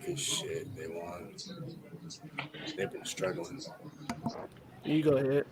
Good shit. They won. They've been struggling. You go ahead.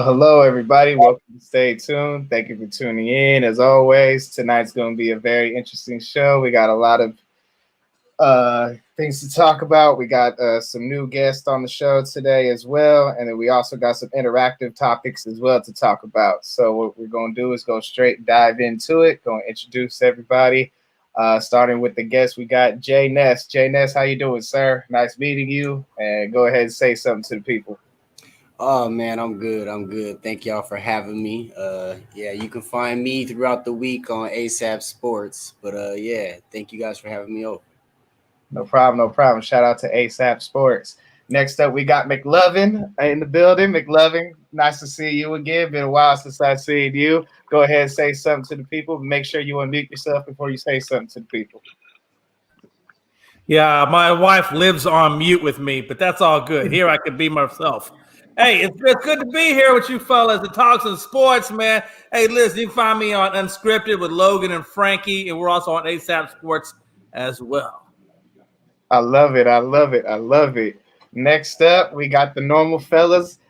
Hello, everybody. Welcome to Stay Tuned. Thank you for tuning in. As always, tonight's going to be a very interesting show. We got a lot of things to talk about. We got some new guests on the show today as well. And then we also got some interactive topics as well to talk about. So what we're going to do is go straight and dive into it. Going to introduce everybody. Starting with the guest, we got Jay Ness. Jay Ness, how you doing, sir? Nice meeting you. And go ahead and say something to the people. Oh man, I'm good. I'm good. Thank y'all for having me. Yeah, you can find me throughout the week on ASAP Sports. But yeah, thank you guys for having me over. No problem. Shout out to ASAP Sports. Next up, we got McLovin in the building. McLovin, nice to see you again. Been a while since I've seen you. Go ahead and say something to the people. Make sure you unmute yourself before you say something to the people. Yeah, my wife lives on mute with me, but that's all good. Here I can be myself. Hey, it's good to be here with you fellas. It talks in sports, man. Hey, listen, you can find me on Unscripted with Logan and Frankie, and we're also on ASAP Sports as well. I love it. Next up, we got the normal fellas.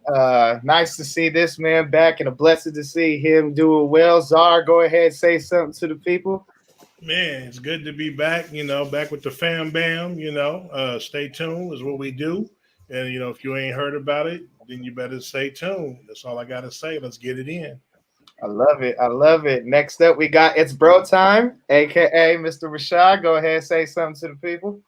Nice to see this man back, and a blessing to see him doing well. Czar, go ahead and say something to the people. Man, it's good to be back, back with the fam bam, stay tuned is what we do. And, if you ain't heard about it, then you better stay tuned. That's all I got to say. Let's get it in. I love it. Next up, we got It's Bro Time, a.k.a. Mr. Rashad. Go ahead and say something to the people.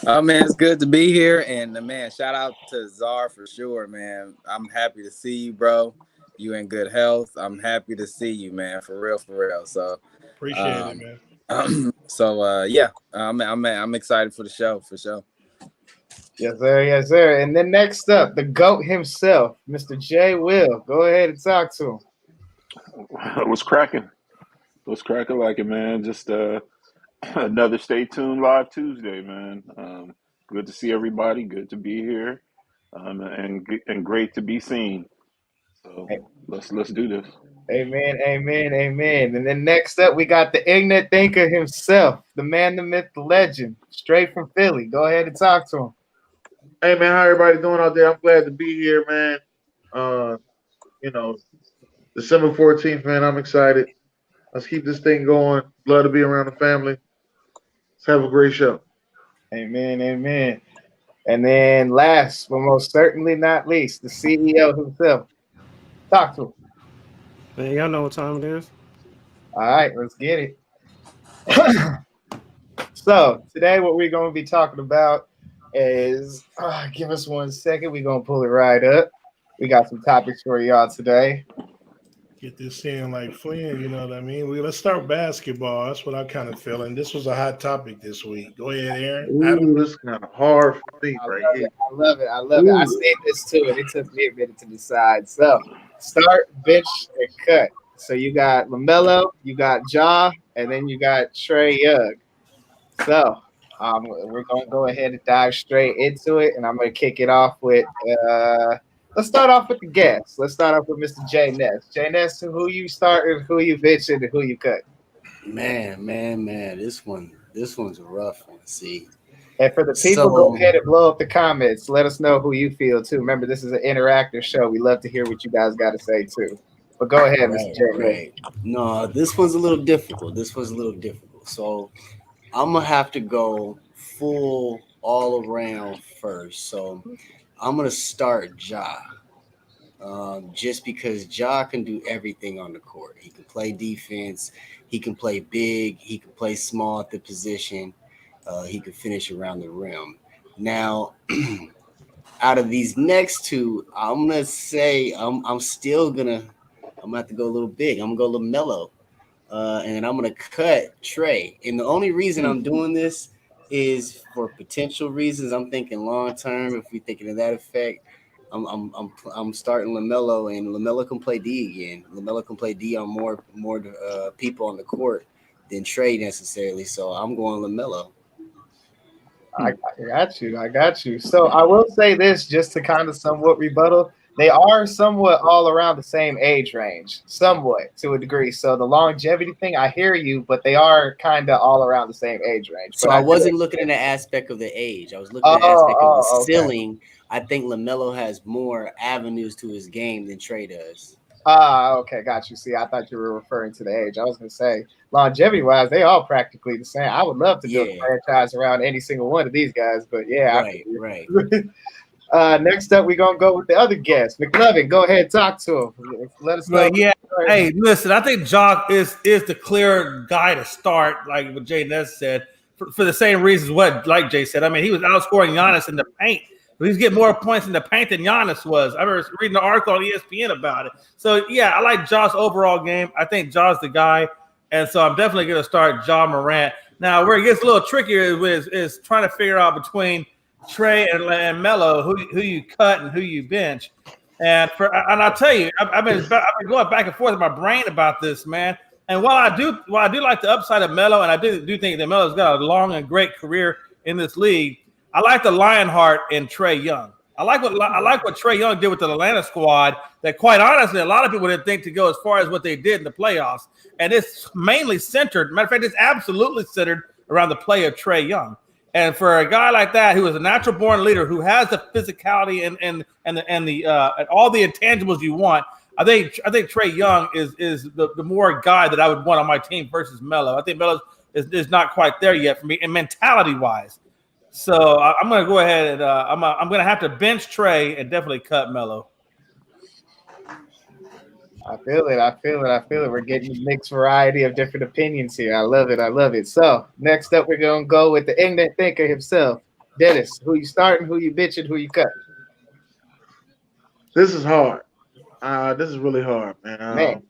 Oh, man, it's good to be here. And, man, shout out to Czar for sure, man. I'm happy to see you, bro. You in good health. I'm happy to see you, man, for real. So appreciate it, man. Yeah, I'm excited for the show, for sure. Yes, sir. And then next up, the GOAT himself, Mr. Jay Will. Go ahead and talk to him. What's cracking like it, man? Just another Stay Tuned Live Tuesday, man. Good to see everybody. Good to be here, and great to be seen. So let's do this. Amen. And then next up, we got the ignorant thinker himself, the man, the myth, the legend, straight from Philly. Go ahead and talk to him. Hey, man, how everybody doing out there? I'm glad to be here, man. December 14th, man, I'm excited. Let's keep this thing going. Glad to be around the family. Let's have a great show. Amen. And then last, but most certainly not least, the CEO himself. Talk to him. Man, y'all know what time it is. All right, let's get it. So today what we're going to be talking about is give us 1 second. We're gonna pull it right up. We got some topics for y'all today. Get this in like Flynn, you know what I mean? Let's start basketball. That's what I'm kind of feeling. This was a hot topic this week. Go ahead, Aaron. Ooh, this is kind of hard for me I right love here. it. I love it. I love it. I seen this too, and it took me a minute to decide. So, start, bench, and cut. So you got LaMelo, you got Ja, and then you got Trae Young. So, we're gonna go ahead and dive straight into it, and I'm gonna kick it off with. Let's start off with the guests. Let's start off with Mr. Jay Ness. Jay Ness, who you starting, who you benching, and who you cut? Man. This one's a rough one. See, And for the people, go ahead and blow up the comments. Let us know who you feel too. Remember, this is an interactive show. We love to hear what you guys got to say too. But go ahead, Mr. Jay. right. No, this one's a little difficult. So I'm gonna have to go full all around first. So I'm gonna start Ja. Just because Ja can do everything on the court. He can play defense, he can play big, he can play small at the position, he can finish around the rim. Now, out of these next two, I'm gonna say I'm gonna have to go a little big. I'm gonna go LaMelo, and then I'm gonna cut Trae. And the only reason I'm doing this is for potential reasons. I'm thinking long term. If we're thinking of that effect. I'm starting LaMelo, and LaMelo can play D again. LaMelo can play D on more people on the court than Trae necessarily. So I'm going LaMelo. I got you. So I will say this just to kind of somewhat rebuttal. They are somewhat all around the same age range, somewhat to a degree. So the longevity thing, I hear you, but they are kind of all around the same age range. So I wasn't looking at the aspect of the age. I was looking at the aspect of the ceiling. I think LaMelo has more avenues to his game than Trae does. Okay, got you. See, I thought you were referring to the age. I was going to say, longevity-wise, they all practically the same. I would love to build a franchise around any single one of these guys, but yeah. Right. Next up, we're going to go with the other guest. McLovin, go ahead, talk to him. Let us know. Well, yeah. Hey, listen, I think Ja is the clear guy to start, like what Jay Ness said, for the same reasons like Jay said. I mean, he was outscoring Giannis in the paint. He's getting more points in the paint than Giannis was. I remember reading an article on ESPN about it. So, yeah, I like Ja's overall game. I think Ja's the guy. And so I'm definitely going to start Ja Morant. Now, where it gets a little trickier is trying to figure out between Trae and Melo who you cut and who you bench. And I'll tell you, I've been going back and forth in my brain about this, man. And while I do like the upside of Melo, and I do think that Melo's got a long and great career in this league, I like the Lionheart in Trae Young. I like what Trae Young did with the Atlanta squad. That quite honestly, a lot of people didn't think to go as far as what they did in the playoffs. And it's mainly centered. Matter of fact, it's absolutely centered around the play of Trae Young. And for a guy like that, who is a natural born leader, who has the physicality and all the intangibles you want, I think Trae Young is the more guy that I would want on my team versus Melo. I think Melo is not quite there yet for me, and mentality wise. So I'm going to go ahead and I'm going to have to bench Trae and definitely cut Melo. I feel it. We're getting a mixed variety of different opinions here. I love it. So next up, we're going to go with the ignorant thinker himself, Dennis. Who you starting, who you bitching, who you cut? This is hard. This is really hard, man.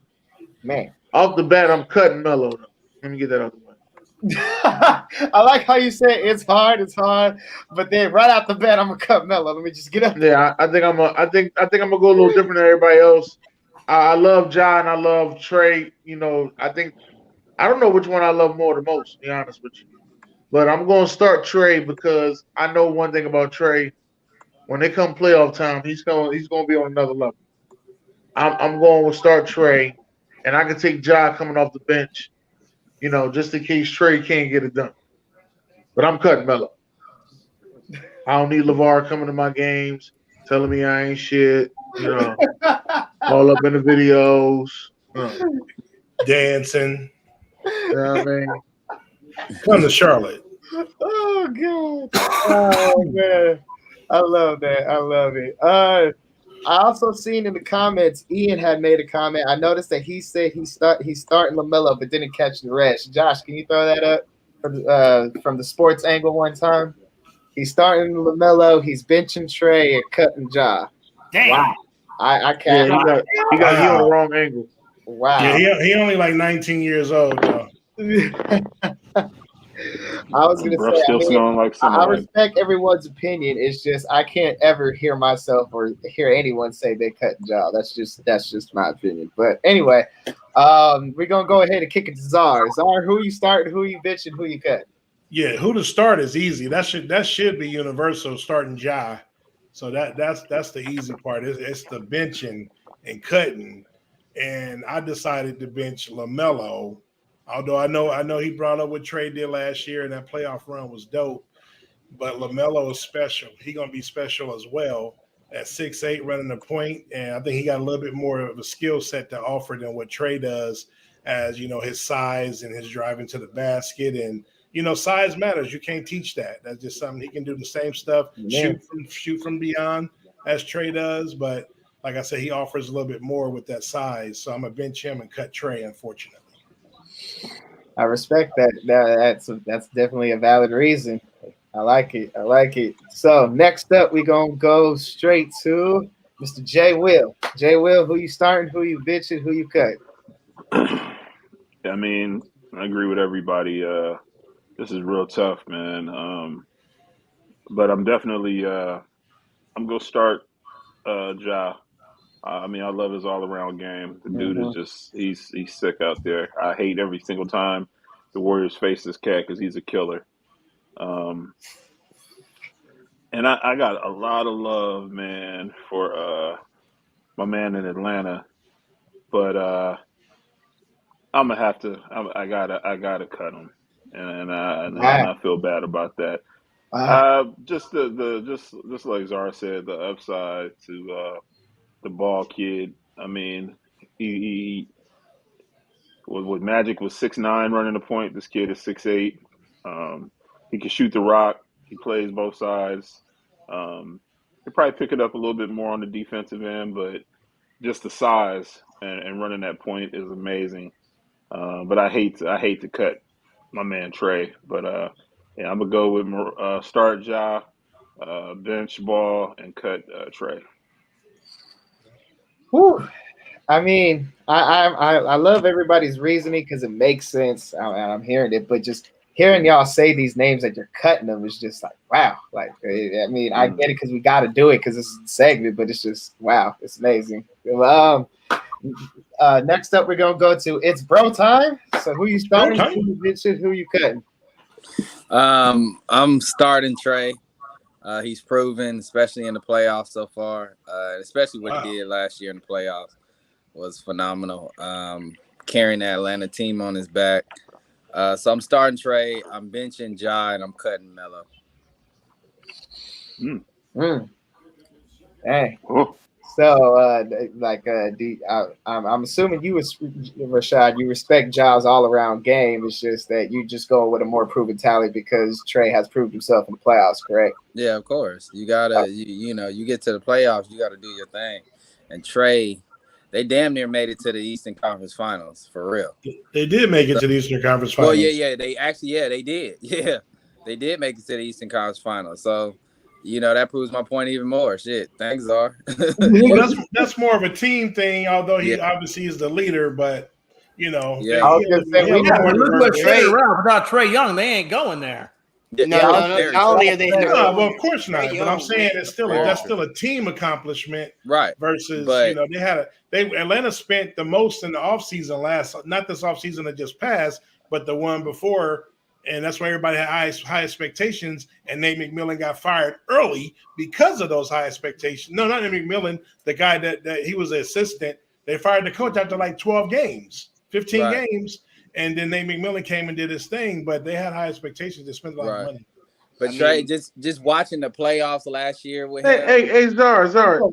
Man. Off the bat, I'm cutting Melo. Let me get that out the way. I like how you say it's hard, but then right out the bat, I'm gonna cut Melo. Let me just get up. Yeah, I think I'm gonna go a little different than everybody else. I love Ja and I love Trae. You know, I don't know which one I love more the most, to be honest with you. But I'm gonna start Trae because I know one thing about Trae. When they come playoff time, he's gonna be on another level. I'm going to start Trae, and I can take Ja coming off the bench. You know, just in case Trae can't get it done. But I'm cutting Melo. I don't need LeVar coming to my games, telling me I ain't shit, you know, all up in the videos. Dancing. You know what I mean? Come to Charlotte. Oh, God. Oh, man. I love that. I love it. I also seen in the comments, Ian had made a comment. I noticed that he said he's starting LaMelo, but didn't catch the rest. Josh, can you throw that up from the sports angle one time? He's starting LaMelo. He's benching Trey and cutting Ja. Damn. Wow. I Yeah, can't. he on the wrong angle. Wow. Yeah, he only like 19 years old though. I was gonna Bro, say, still smelling like I cement. respect everyone's opinion. It's just I can't ever hear myself or hear anyone say they cut jaw. That's just my opinion. But anyway, we're gonna go ahead and kick it to Czar. Czar, who you starting, who you bitching, who you cut? Yeah, who to start is easy. That should be universal, starting Ja. So that's the easy part. It's the benching and cutting. And I decided to bench LaMelo. Although I know he brought up what Trey did last year, and that playoff run was dope. But LaMelo is special. He's gonna be special as well at 6'8", running the point, and I think he got a little bit more of a skill set to offer than what Trey does, as you know, his size and his driving to the basket. And you know, size matters. You can't teach that. That's just something he can do. The same stuff, shoot from beyond as Trey does. But like I said, he offers a little bit more with that size. So I'm gonna bench him and cut Trey, unfortunately. I respect that. That's definitely a valid reason. I like it. So next up, we're gonna go straight to Mr. J. Will. J. Will, who you starting, who you bitching, who you cut? I mean, I agree with everybody. This is real tough, man. But I'm definitely I'm gonna start Ja. I mean, I love his all-around game. The dude is just he's sick out there. I hate every single time the Warriors face this cat because he's a killer. And I got a lot of love, man, for my man in Atlanta, but I'm gonna have to. I gotta cut him, and I feel bad about that. Just just like Zara said, the upside to the ball kid. I mean, he with Magic was 6'9" running the point. This kid is 6'8". He can shoot the rock. He plays both sides. He'll probably pick it up a little bit more on the defensive end, but just the size and running that point is amazing. But I hate to cut my man Trey. But yeah, I'm gonna go with start Ja, bench Ball, and cut Trey. Whew. I mean, I love everybody's reasoning because it makes sense, and I'm hearing it. But just hearing y'all say these names that you're cutting them is just like wow. Like I mean, I get it because we got to do it because this is a segment, but it's just wow, it's amazing. Next up, we're gonna go to it's bro time. So who you starting? Who you bitching? Who you cutting? I'm starting Trey. He's proven, especially in the playoffs so far, especially what he did last year in the playoffs was phenomenal. Carrying the Atlanta team on his back. So I'm starting Trey. I'm benching Ja, and I'm cutting Melo. Hey. Oh. So, I'm assuming you, Rashad, you respect Ja's all-around game. It's just that you just go with a more proven talent because Trey has proved himself in the playoffs, correct? Yeah, of course. You gotta, you get to the playoffs, you gotta do your thing. And Trey, they damn near made it to the Eastern Conference Finals for real. They did make it to the Eastern Conference Finals. Well, yeah, they did. Yeah, they did make it to the Eastern Conference Finals. So. That proves my point even more. Shit. Thanks, Czar. Well, that's more of a team thing, although he obviously is the leader, but I was gonna say look at Trey around without Trey Young, they ain't going there. Not only are they well, of course not. But I'm saying that's still a team accomplishment, right? Versus Atlanta spent the most in the offseason not this offseason that just passed, but the one before. And that's why everybody had high expectations, and Nate McMillan got fired early because of those high expectations. No, not Nate McMillan, the guy that he was the assistant. They fired the coach after like 12 games, 15 games, and then Nate McMillan came and did his thing, but they had high expectations. They spent a lot of money. But Trey, just watching the playoffs last year with him. Hey, Czar,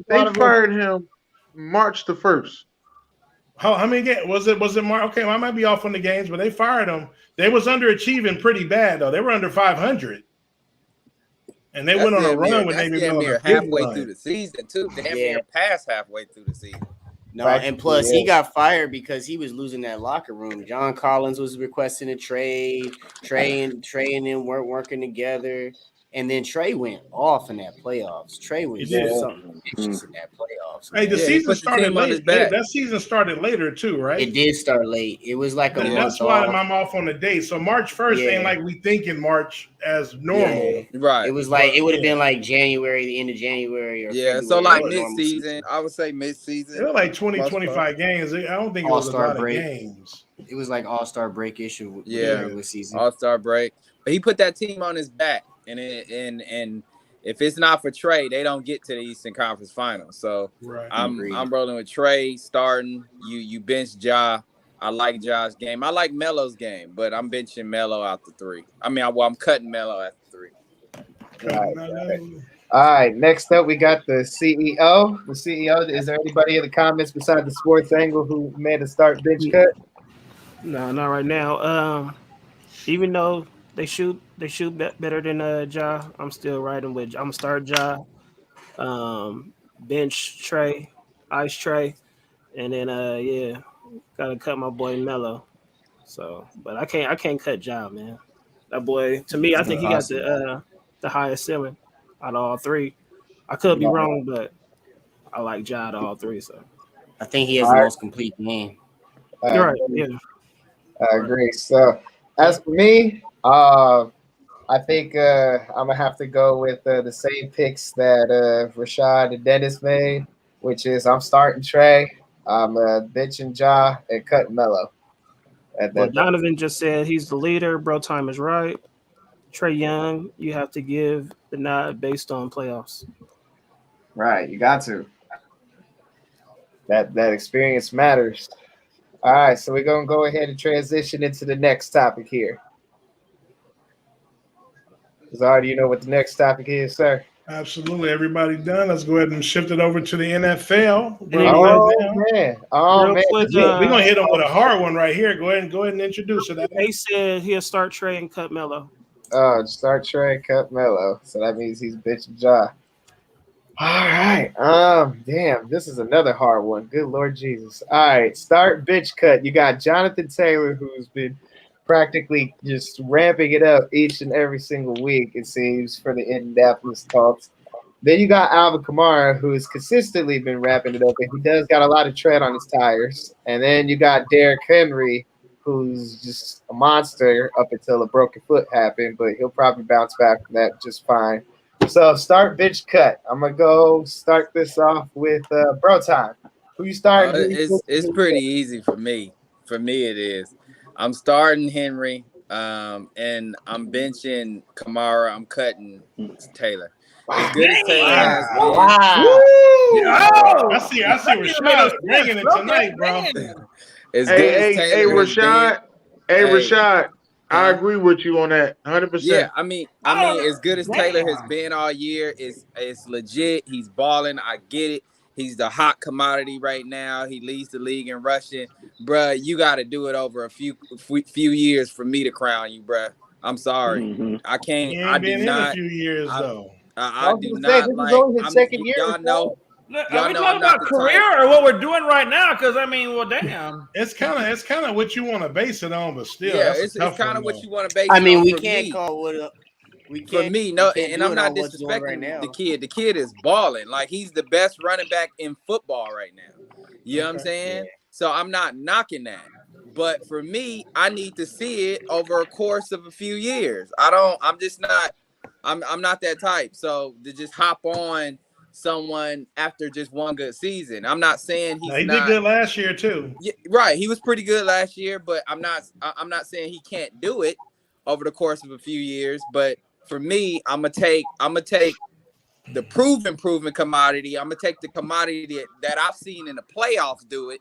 they fired him March the 1st. How many games was it? Mark? Okay, well, I might be off on the games, but they fired him. They was underachieving pretty bad though. They were under 500, and they went on a run with Nate McMillan halfway through the season too. Damn near past halfway through the season. No, and plus he got fired because he was losing that locker room. John Collins was requesting a trade. Trey and them weren't working together. And then Trey went off in that playoffs. Trey was He did. something vicious in that playoffs. Hey, the Yeah, he season put the started team on his late. back. That season started later too, right? It did start late. It was like a month That's why off. I'm off on the date. So March 1st ain't like we thinking March as normal. Yeah. Right. It was like it would have been like January, the end of January or Yeah, February. so like or normal mid-season, season. I would say It mid-season. was like 20, 25 games. I don't think it was a All-Star lot break. of games. It was like All-Star break issue with Yeah. the regular season. All-Star break. But he put that team on his back, and if it's not for Trey, they don't get to the Eastern Conference Finals. So Right. I'm Agreed. rolling with Trey starting. You bench Ja. I like Ja's game. I like Melo's game, but I'm benching Melo out the 3. I'm cutting Melo at the 3. All right, next up we got the CEO. The CEO, is there anybody in the comments besides the sports angle who made a start bench cut? No, not right now. Even though they shoot better than Ja, I'm still riding with. I'm gonna start Ja, bench Trey, ice Trey, and then gotta cut my boy Melo. So, but I can't cut Ja, man. That boy, to me, I think he got the highest ceiling out of all 3. I could be wrong, but I like Ja out of all 3. So I think he has the most complete game. you're right. Yeah. I agree. So as for me, I think I'm gonna have to go with the same picks that Rashad and Dennis made, which is I'm starting Trey, I'm benching Ja, and cutting Melo. Well, Donovan just said he's the leader. Bro, time is right. Trey Young, you have to give the nod based on playoffs. Right, you got to. That experience matters. All right, so we're gonna go ahead and transition into the next topic here. Zara, do you know what the next topic is, sir? Absolutely. Everybody done. Let's go ahead and shift it over to the NFL. Oh man. Quick, We're gonna hit them with a hard one right here. Go ahead and introduce it. He said he'll start Trey and cut Melo. Start Trey, cut Melo. So that means he's bitching Ja. All right. Damn, this is another hard one. Good Lord Jesus. All right, start bitch cut. You got Jonathan Taylor, who's been practically just ramping it up each and every single week, it seems, for the Indianapolis Colts. Then you got Alvin Kamara, who's consistently been ramping it up, and he does got a lot of tread on his tires. And then you got Derrick Henry, who's just a monster up until a broken foot happened, but he'll probably bounce back from that just fine. So start bitch cut. I'm gonna go start this off with bro time. Who you starting? It's pretty easy for me. For me, it is. I'm starting Henry, and I'm benching Kamara. I'm cutting Taylor. As good as Taylor has been. I see Rashad bringing it tonight, bro. Hey, Rashad. Hey, Rashad. I agree with you on that, 100%. Yeah, I mean, as good as Taylor has been all year, it's legit. He's balling. I get it. He's the hot commodity right now. He leads the league in rushing. Bruh, you got to do it over a few years for me to crown you, bruh. I'm sorry. Mm-hmm. I can't. He ain't I been do not. In a few years, though. I do not like. Y'all know. Are we talking about career or what we're doing right now? Because damn. It's kind of what you want to base it on, but still, yeah, it's kind of what you want to base. I mean, it on. we can't call it. For me, no, and I'm not disrespecting the kid. The kid is balling. Like, he's the best running back in football right now. You know what I'm saying? Yeah. So I'm not knocking that. But for me, I need to see it over a course of a few years. I'm just not. I'm not that type. So to just hop on someone after just one good season, I'm not saying he did good last year too. Yeah, right. He was pretty good last year, but I'm not saying he can't do it over the course of a few years. But for me, I'm gonna take the proven commodity. I'm gonna take the commodity that I've seen in the playoffs do it.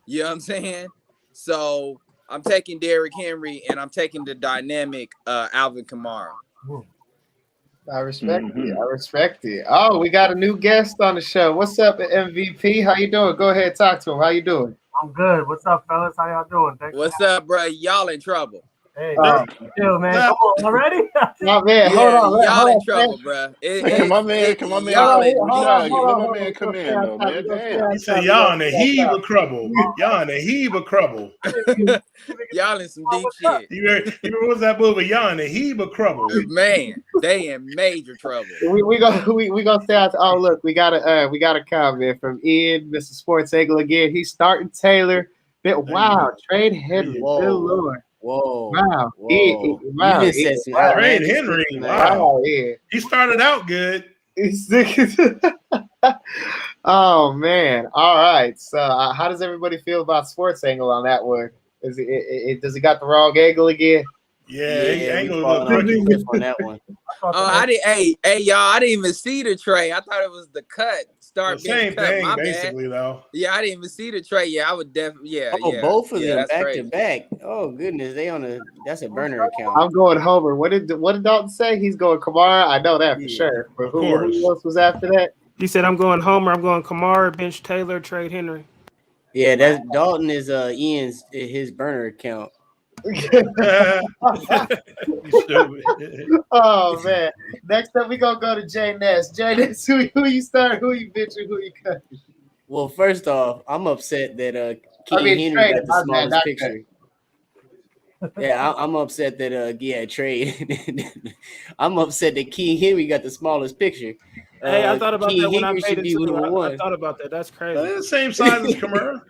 You know what I'm saying? So I'm taking Derrick Henry and I'm taking the dynamic Alvin Kamara. I respect it. I respect it. Oh, we got a new guest on the show. What's up, MVP? How you doing? Go ahead, talk to him. How you doing? I'm good. What's up, fellas? How y'all doing? What's up, bro? Y'all in trouble. Hey, Oh, chill, man. Nah. Come on, already? my man, Yeah, hold on. y'all in Hold on, trouble, bro. Come my man, come my man. Y'all in Rashad, deep shit. let my man come in though, man. Damn. He said, "Y'all in a heave of trouble. Y'all in a heave of trouble." Y'all in some deep shit. You remember what's that movie? Y'all in a heave of trouble. Man, they in major trouble. we gonna stay out. Oh, look, we got a comment from Ian, Mr. Sports Angle again. He's starting Taylor. Wow, trade Henry. Whoa. Good Lord. Whoa. Wow. Whoa. Wow. You just said some Wow. Trade outlandish Henry. shit, man. Wow. Yeah. He started out good. Oh man! All right. So, how does everybody feel about Sports Angle on that one? Is does he got the wrong angle again? Yeah, he we angled falling a off the little cliff on that one. I didn't. Hey, y'all! I didn't even see the tray. I thought it was the cut. the same Cut. thing, My bad. basically, though. Yeah, I didn't even see the tray. Yeah, I would definitely. Yeah, Oh, yeah. both of them that's back crazy. to back. Oh goodness, that's a burner account. I'm going Homer. What did Dalton say? He's going Kamara. I know that for sure. But who else was after that? He said, "I'm going Homer. I'm going Kamara, bench Taylor, trade Henry." Yeah, that's Dalton is Ian's his burner account. Oh man! Next up, we gonna go to Jay Ness. Jay Ness, who you start? Who you bitching? Who you cut? Well, first off, I'm upset that King Henry got the smallest picture. Yeah, I'm upset that trade. I'm upset that King Henry got the smallest picture. Hey, I thought about King that when Henry I should paid be it number too. one. I thought about that. That's crazy. They're the same size as Kamara.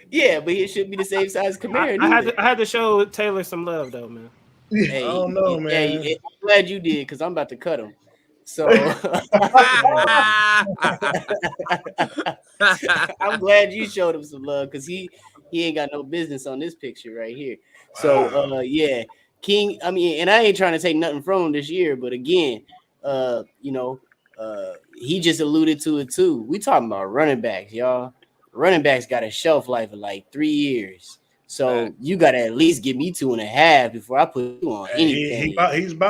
Yeah, but he should be the same size as Kamara. I had to show Taylor some love though, man. Hey, I don't know, man. I'm glad you did because I'm about to cut him. So I'm glad you showed him some love because he ain't got no business on this picture right here. So yeah, King. I mean, and I ain't trying to take nothing from him this year, but again, he just alluded to it too. We talking about running backs, y'all. Running backs got a shelf life of like 3 years. So you got to at least give me 2.5 before I put you on anything.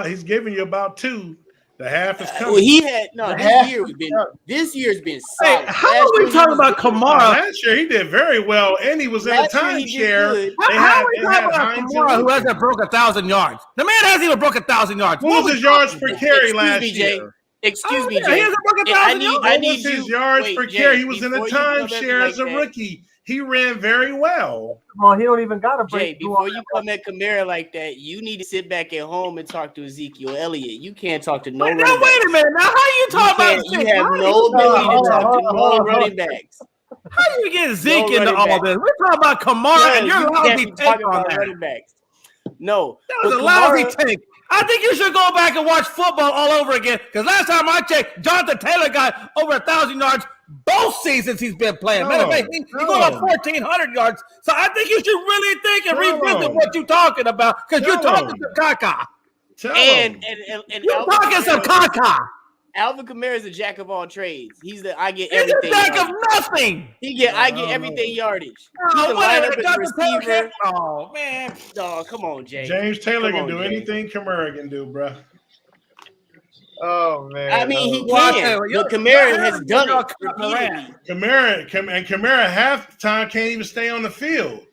He's giving you about 2. The half is coming. Well, he had this year's been solid. Hey, how are we talking about Kamara? Last year he did very well, and he was in a timeshare. How are we talking about Kamara who hasn't broke 1,000 yards? The man hasn't even broke 1,000 yards. What was his yards per carry last year? Excuse me, Jay. He hasn't broke 1,000 yards. What was his yards per carry? He was in a timeshare as a rookie. He ran very well. Well, he don't even got a break. Jay, before you come at Kamara like that, you need to sit back at home and talk to Ezekiel Elliott. You can't talk to no running backs. Wait a minute. Now, how you talking about You have no ability to talk to no running backs. How do you get Zeke into all this? We're talking about Kamara, and you're lousy take on that. Running backs. No, that was a lousy take. I think you should go back and watch football all over again. Because last time I checked, Jonathan Taylor got over 1,000 yards both seasons he's been playing. Matter of fact, he's going up 1,400 yards. So I think you should really think and revisit what you're talking about. Because you're talking some caca. And you're talking some caca. Alvin Kamara is a jack of all trades. I get everything. He's a jack of nothing. I get everything yardage. Oh, receiver. Oh man, no, come on, Jay. James Taylor can do anything Kamara can do, bro. Oh man. I mean, he can. But Kamara has done it repeatedly. Kamara half the time can't even stay on the field.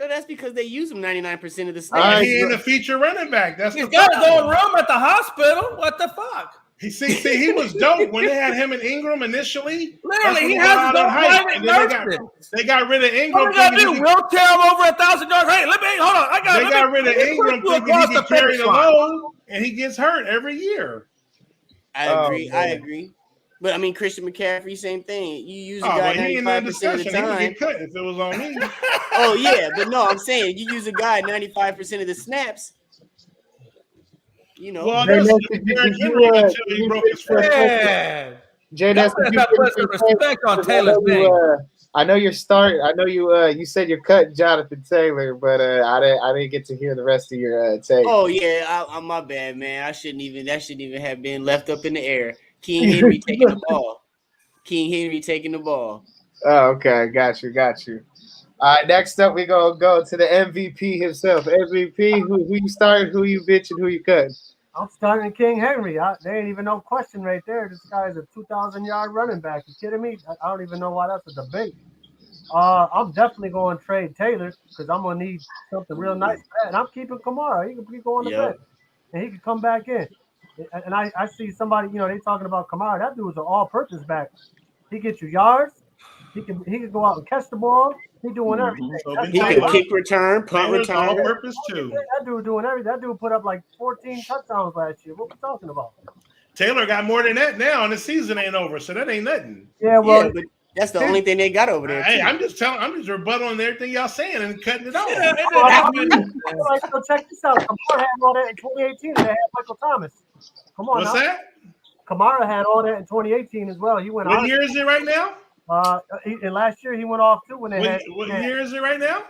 No, that's because they use him 99% of the snaps. He ain't a feature running back. That's he's got his own room at the hospital. What the fuck? He was dope when they had him and Ingram initially. Literally, he has his own private nurses. They got rid of Ingram. What we gotta do? Wheelchair him over 1,000 yards. Hey, hold on. They got rid of Ingram thinking he can carry the load, and he gets hurt every year. I agree. But I mean, Christian McCaffrey, same thing. You use a guy 95% of the time. He would get cut if it was on me. Oh yeah, but no, I'm saying you use a guy 95% of the snaps. You know, well, Jay, that's put some respect on Taylor's name. I know you're starting. I know you said you're cutting Jonathan Taylor, but I didn't get to hear the rest of your take. Oh yeah, I'm my bad, man. That shouldn't even have been left up in the air. King Henry taking the ball. Oh, okay, got you. All right, next up we gonna go to the MVP himself. MVP, who you starting, who you bitching, who you cutting? I'm starting King Henry. There ain't even no question right there. This guy is a 2,000-yard running back. You kidding me? I don't even know why that's a debate. I'm definitely going to trade Taylor because I'm going to need something real nice for that. And I'm keeping Kamara. He can go on the bench, and he can come back in. And I see somebody, they talking about Kamara. That dude's an all-purpose back. He gets you yards. He can go out and catch the ball. He doing everything. So He can kick return, punt Taylor's return. all purpose too. That dude doing everything. That dude put up like 14 touchdowns last year. What we talking about? Taylor got more than that now, and the season ain't over, so that ain't nothing. Yeah, well, But that's the only thing they got over there. Hey, too. I'm just rebuttaling everything y'all saying and cutting it off. all right, so check this out. Kamara had all that in 2018, and they had Michael Thomas. Come on, What's now. that? Kamara had all that in 2018 as well. He went What out. year is it right now? And last year he went off too when they had. What year is it right now?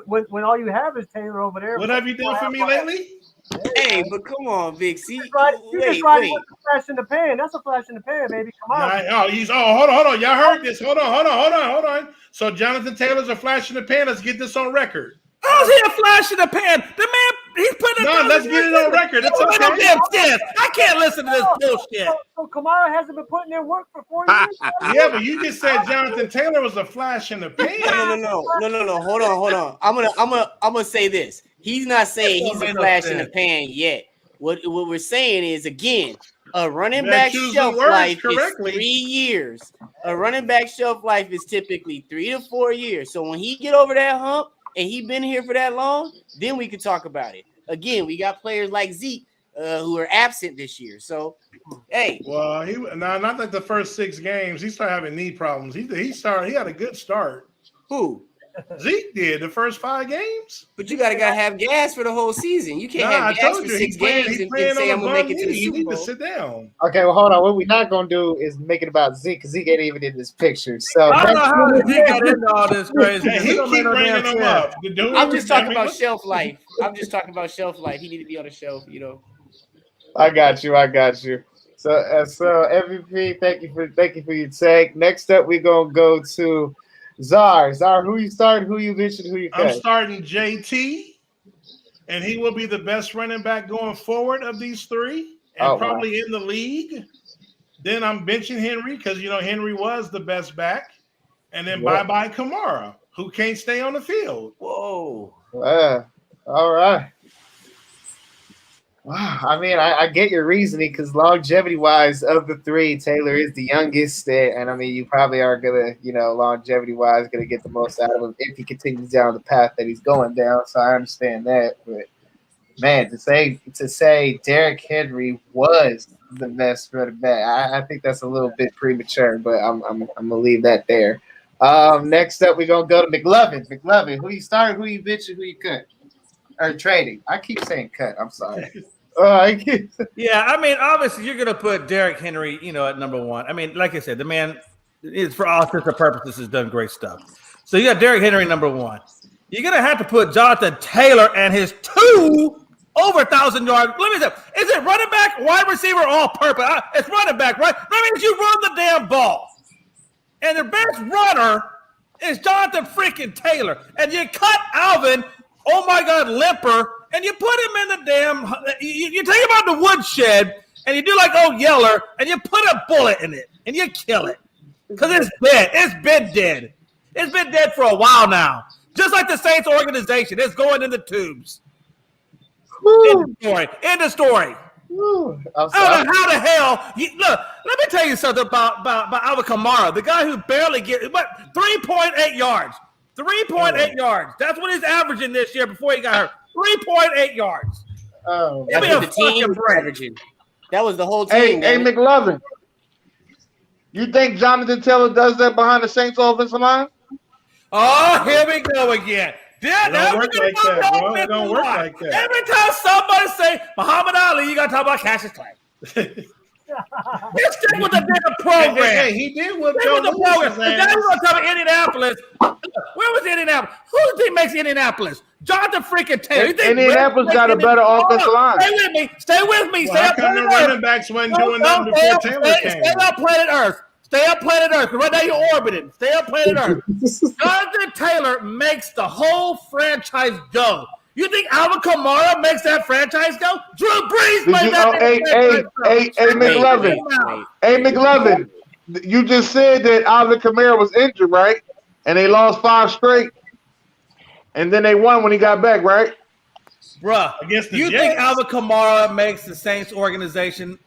When all you have is Taylor over there. What have you done for me lately? Hey, but come on, Big C. You just riding with a flash in the pan. That's a flash in the pan, baby. Come on. Hold on. Y'all heard this. Hold on. So Jonathan Taylor's a flash in the pan. Let's get this on record. How's he a flash in the pan? The man, he's putting. No, let's get it on record. It's okay. I can't listen to this bullshit. So Kamara hasn't been putting in work for 4 years. Yeah, but you just said Jonathan Taylor was a flash in the pan. No. Hold on. I'm gonna say this. He's not saying he's a flash in the pan yet. What we're saying is, again, a running back shelf life is 3 years. A running back shelf life is typically 3 to 4 years. So when he get over that hump and he been here for that long, then we can talk about it. Again, we got players like Zeke who are absent this year. So, hey. Well, not like the first 6 games. He started having knee problems. He had a good start. Who? Zeke did the first 5 games. But you gotta have gas for the whole season. You can't have gas for 6 games and say I'm gonna make it to the Super Bowl. You need to sit down. Okay, well, hold on. What we're not gonna do is make it about Zeke because Zeke ain't even in this picture. So I don't know how Zeke got into all this crazy. Hey, he keep bringing them up. I'm just talking about shelf life. He need to be on the shelf, I got you. So MVP, thank you for your take. Next up, we're gonna go to Czar, who you starting? Who you benching? Who you cut? I'm starting JT, and he will be the best running back going forward of these 3, and probably in the league. Then I'm benching Henry because Henry was the best back, and then bye Kamara, who can't stay on the field. Whoa! All right. Wow, I mean, I get your reasoning because longevity-wise, of the 3, Taylor is the youngest, and I mean, you probably are gonna, longevity-wise, gonna get the most out of him if he continues down the path that he's going down. So I understand that, but man, to say Derrick Henry was the best running back, I think that's a little bit premature, but I'm gonna leave that there. Next up, we're gonna go to McLovin. McLovin, who you starting? Who you bitching? Who you cut? Or trading? I keep saying cut. I'm sorry. Yeah, I mean, obviously you're going to put Derrick Henry, at number 1. I mean, like I said, the man is, for all intents and purposes, has done great stuff. So you got Derrick Henry number 1. You're going to have to put Jonathan Taylor and his 2 over 1,000 yards. Let me say, is it running back, wide receiver, all purpose? It's running back, right? That means you run the damn ball. And the best runner is Jonathan freaking Taylor. And you cut Alvin, oh my God, limper, and you put him in the damn – you take him out the woodshed, and you do like old Yeller, and you put a bullet in it, and you kill it. Because it's dead. It's been dead. It's been dead for a while now. Just like the Saints organization. It's going in the tubes. End of story. I don't know how the hell – look, let me tell you something about Alvin Kamara, the guy who barely gets – 3.8 yards. 3.8 yards. That's what he's averaging this year before he got hurt. 3.8 yards. Oh, that's what the team was averaging. That was the whole team. Hey, McLovin, you think Jonathan Taylor does that behind the Saints offensive line? Oh, here we go again. It don't work like that, bro. It don't work like that. Every time somebody say Muhammad Ali, you got to talk about Cassius Clay. Let's stick with the damn program. Hey, he did with the program. Now we're going to talk about Indianapolis. Where was Indianapolis? Whose team makes Indianapolis? Jonathan freaking Taylor. Indianapolis got a better offensive line. Stay with me. Well, how come the running backs wasn't doing nothing before Taylor came? Stay on planet Earth. Stay on planet Earth. Right now you're orbiting. Stay on planet Earth. Jonathan Taylor makes the whole franchise go. You think Alvin Kamara makes that franchise go? Drew Brees made that franchise go. Hey, McLovin. You just said that Alvin Kamara was injured, right? and they lost 5 straight, and then they won when he got back, right? Bruh, Against the you Jets? think Alvin Kamara makes the Saints organization?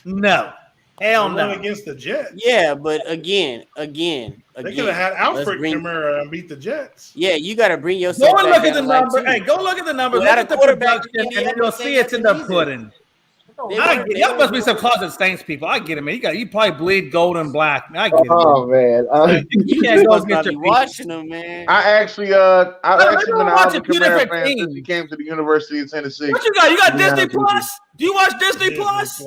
No. Hell They no. won against the Jets. Yeah, but again. They could have had Alfred Kamara and beat the Jets. Yeah, you got to bring Go yourself. and back look at the down like number. two. Hey, go look at the numbers. Without Look at a the quarterback, production, and Indiana you'll Saints see it's in the season. pudding. They I weren't- get, y'all must be some closet Saints people. I get it, man. You probably bleed gold and black. I get it. Oh man. You can't go Must against not your be people. watching them, man. I've actually been an watching Alvin two Kamara different fan since he teams. came to the University of Tennessee. What you got? You got Yeah, Disney I do. Plus? Do you watch Disney Plus?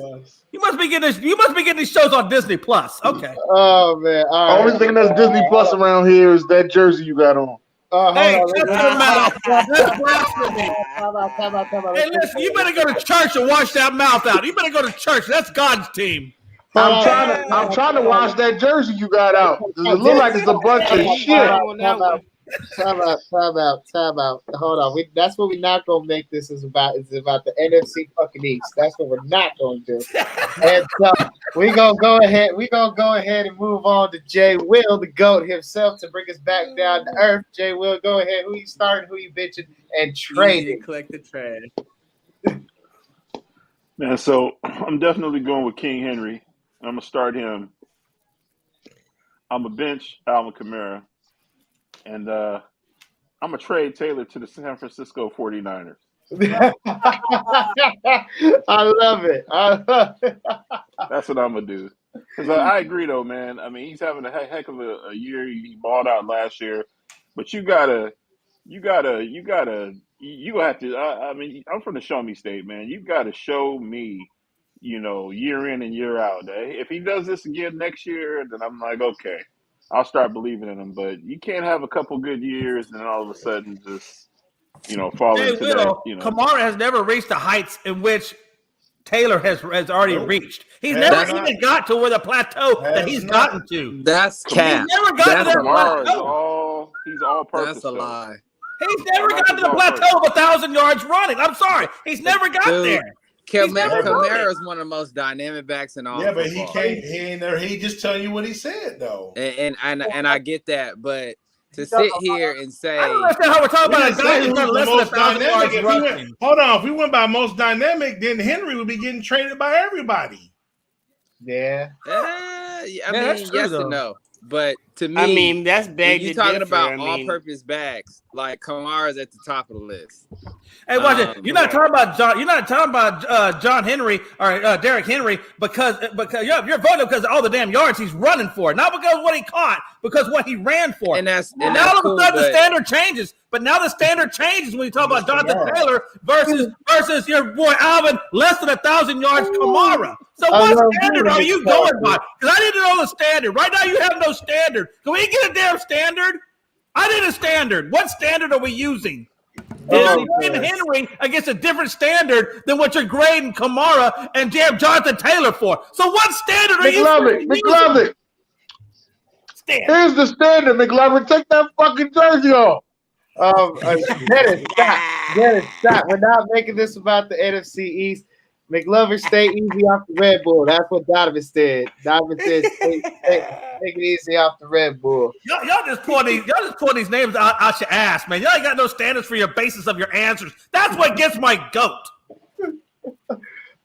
You must be getting this. You must be getting these shows on Disney Plus. Okay. Oh man. All right. Only thing that's Disney Plus around here is that jersey you got on. Hold Hey, on. shut your mouth. That's blasphemy. Time out. Hey, listen, you better go to church and wash that mouth out. You better go to church. That's God's team. I'm trying to wash that jersey you got out. Does it look like it's a bunch of shit? Time out. Hold on. That's what we're not gonna make this is about. It's about the NFC fucking East. That's what we're not gonna do. And so we're gonna go ahead. We're gonna go ahead and move on to Jay Will, the GOAT himself, to bring us back down to earth. Jay Will, go ahead. Who you starting? Who you bitching? And trading. Collect the trash. Man, so I'm definitely going with King Henry. I'm gonna start him. I'm gonna bench Alvin Kamara, and I'm gonna trade Taylor to the San Francisco 49ers. I love it. That's what I'm gonna do. Because I agree, though, man. I mean, he's having a heck of a year. He balled out last year, but you gonna have to. I mean, I'm from the Show Me State, man. You got to show me, year in and year out. If he does this again next year, then I'm like, okay, I'll start believing in him. But you can't have a couple good years and then all of a sudden just, fall Hey, into Will, that. Kamara has never reached the heights in which Taylor has already reached. He's Has never not. even got to where the plateau that Has he's not. gotten to. That's cap. He's never gotten to That's that a lie. plateau. He's all purpose. That's a lie. He's never I like gotten to the his ball plateau of 1,000 yards running. I'm sorry. He's never got Dude, there. He's never done Kamara it. is one of the most dynamic backs in all. Yeah, but he football. can't. He ain't there. He just telling you what he said though. And I get that, but to sit here and say I don't understand how we're talking We about a didn't guy say who's who's done the less than most 1,000 yards dynamic. rushing. Hold on, if we went by most dynamic, then Henry would be getting traded by everybody. Yeah. I Yeah, mean, that's true, yes though. and no. But to me, I mean, that's when big. you talking about all-purpose backs, like Kamara's at the top of the list. Hey, watch it. You're not talking about John. You're not talking about John Henry or Derrick Henry because you're voting because of all the damn yards he's running for, not because of what he caught, because what he ran for. And that's now all of a cool, sudden the but- standard changes. But now the standard changes when you talk about Jonathan Taylor versus your boy Alvin, less than 1,000 yards Kamara. So what standard are you going by? Because I need to know the standard. Right now you have no standard. Can we get a damn standard? I need a standard. What standard are we using? You're grading Henry against a different standard than what you're grading Kamara and Jonathan Taylor for. So what standard are you using? McLovin. Here's the standard, McLovin. Take that fucking jersey off. Dennis, stop. We're not making this about the NFC East. McLovin, stay easy off the Red Bull. That's what Donovan said. Donovan said, take it easy off the Red Bull. Y'all just pulling these names out your ass, man. Y'all ain't got no standards for your basis of your answers. That's what gets my goat.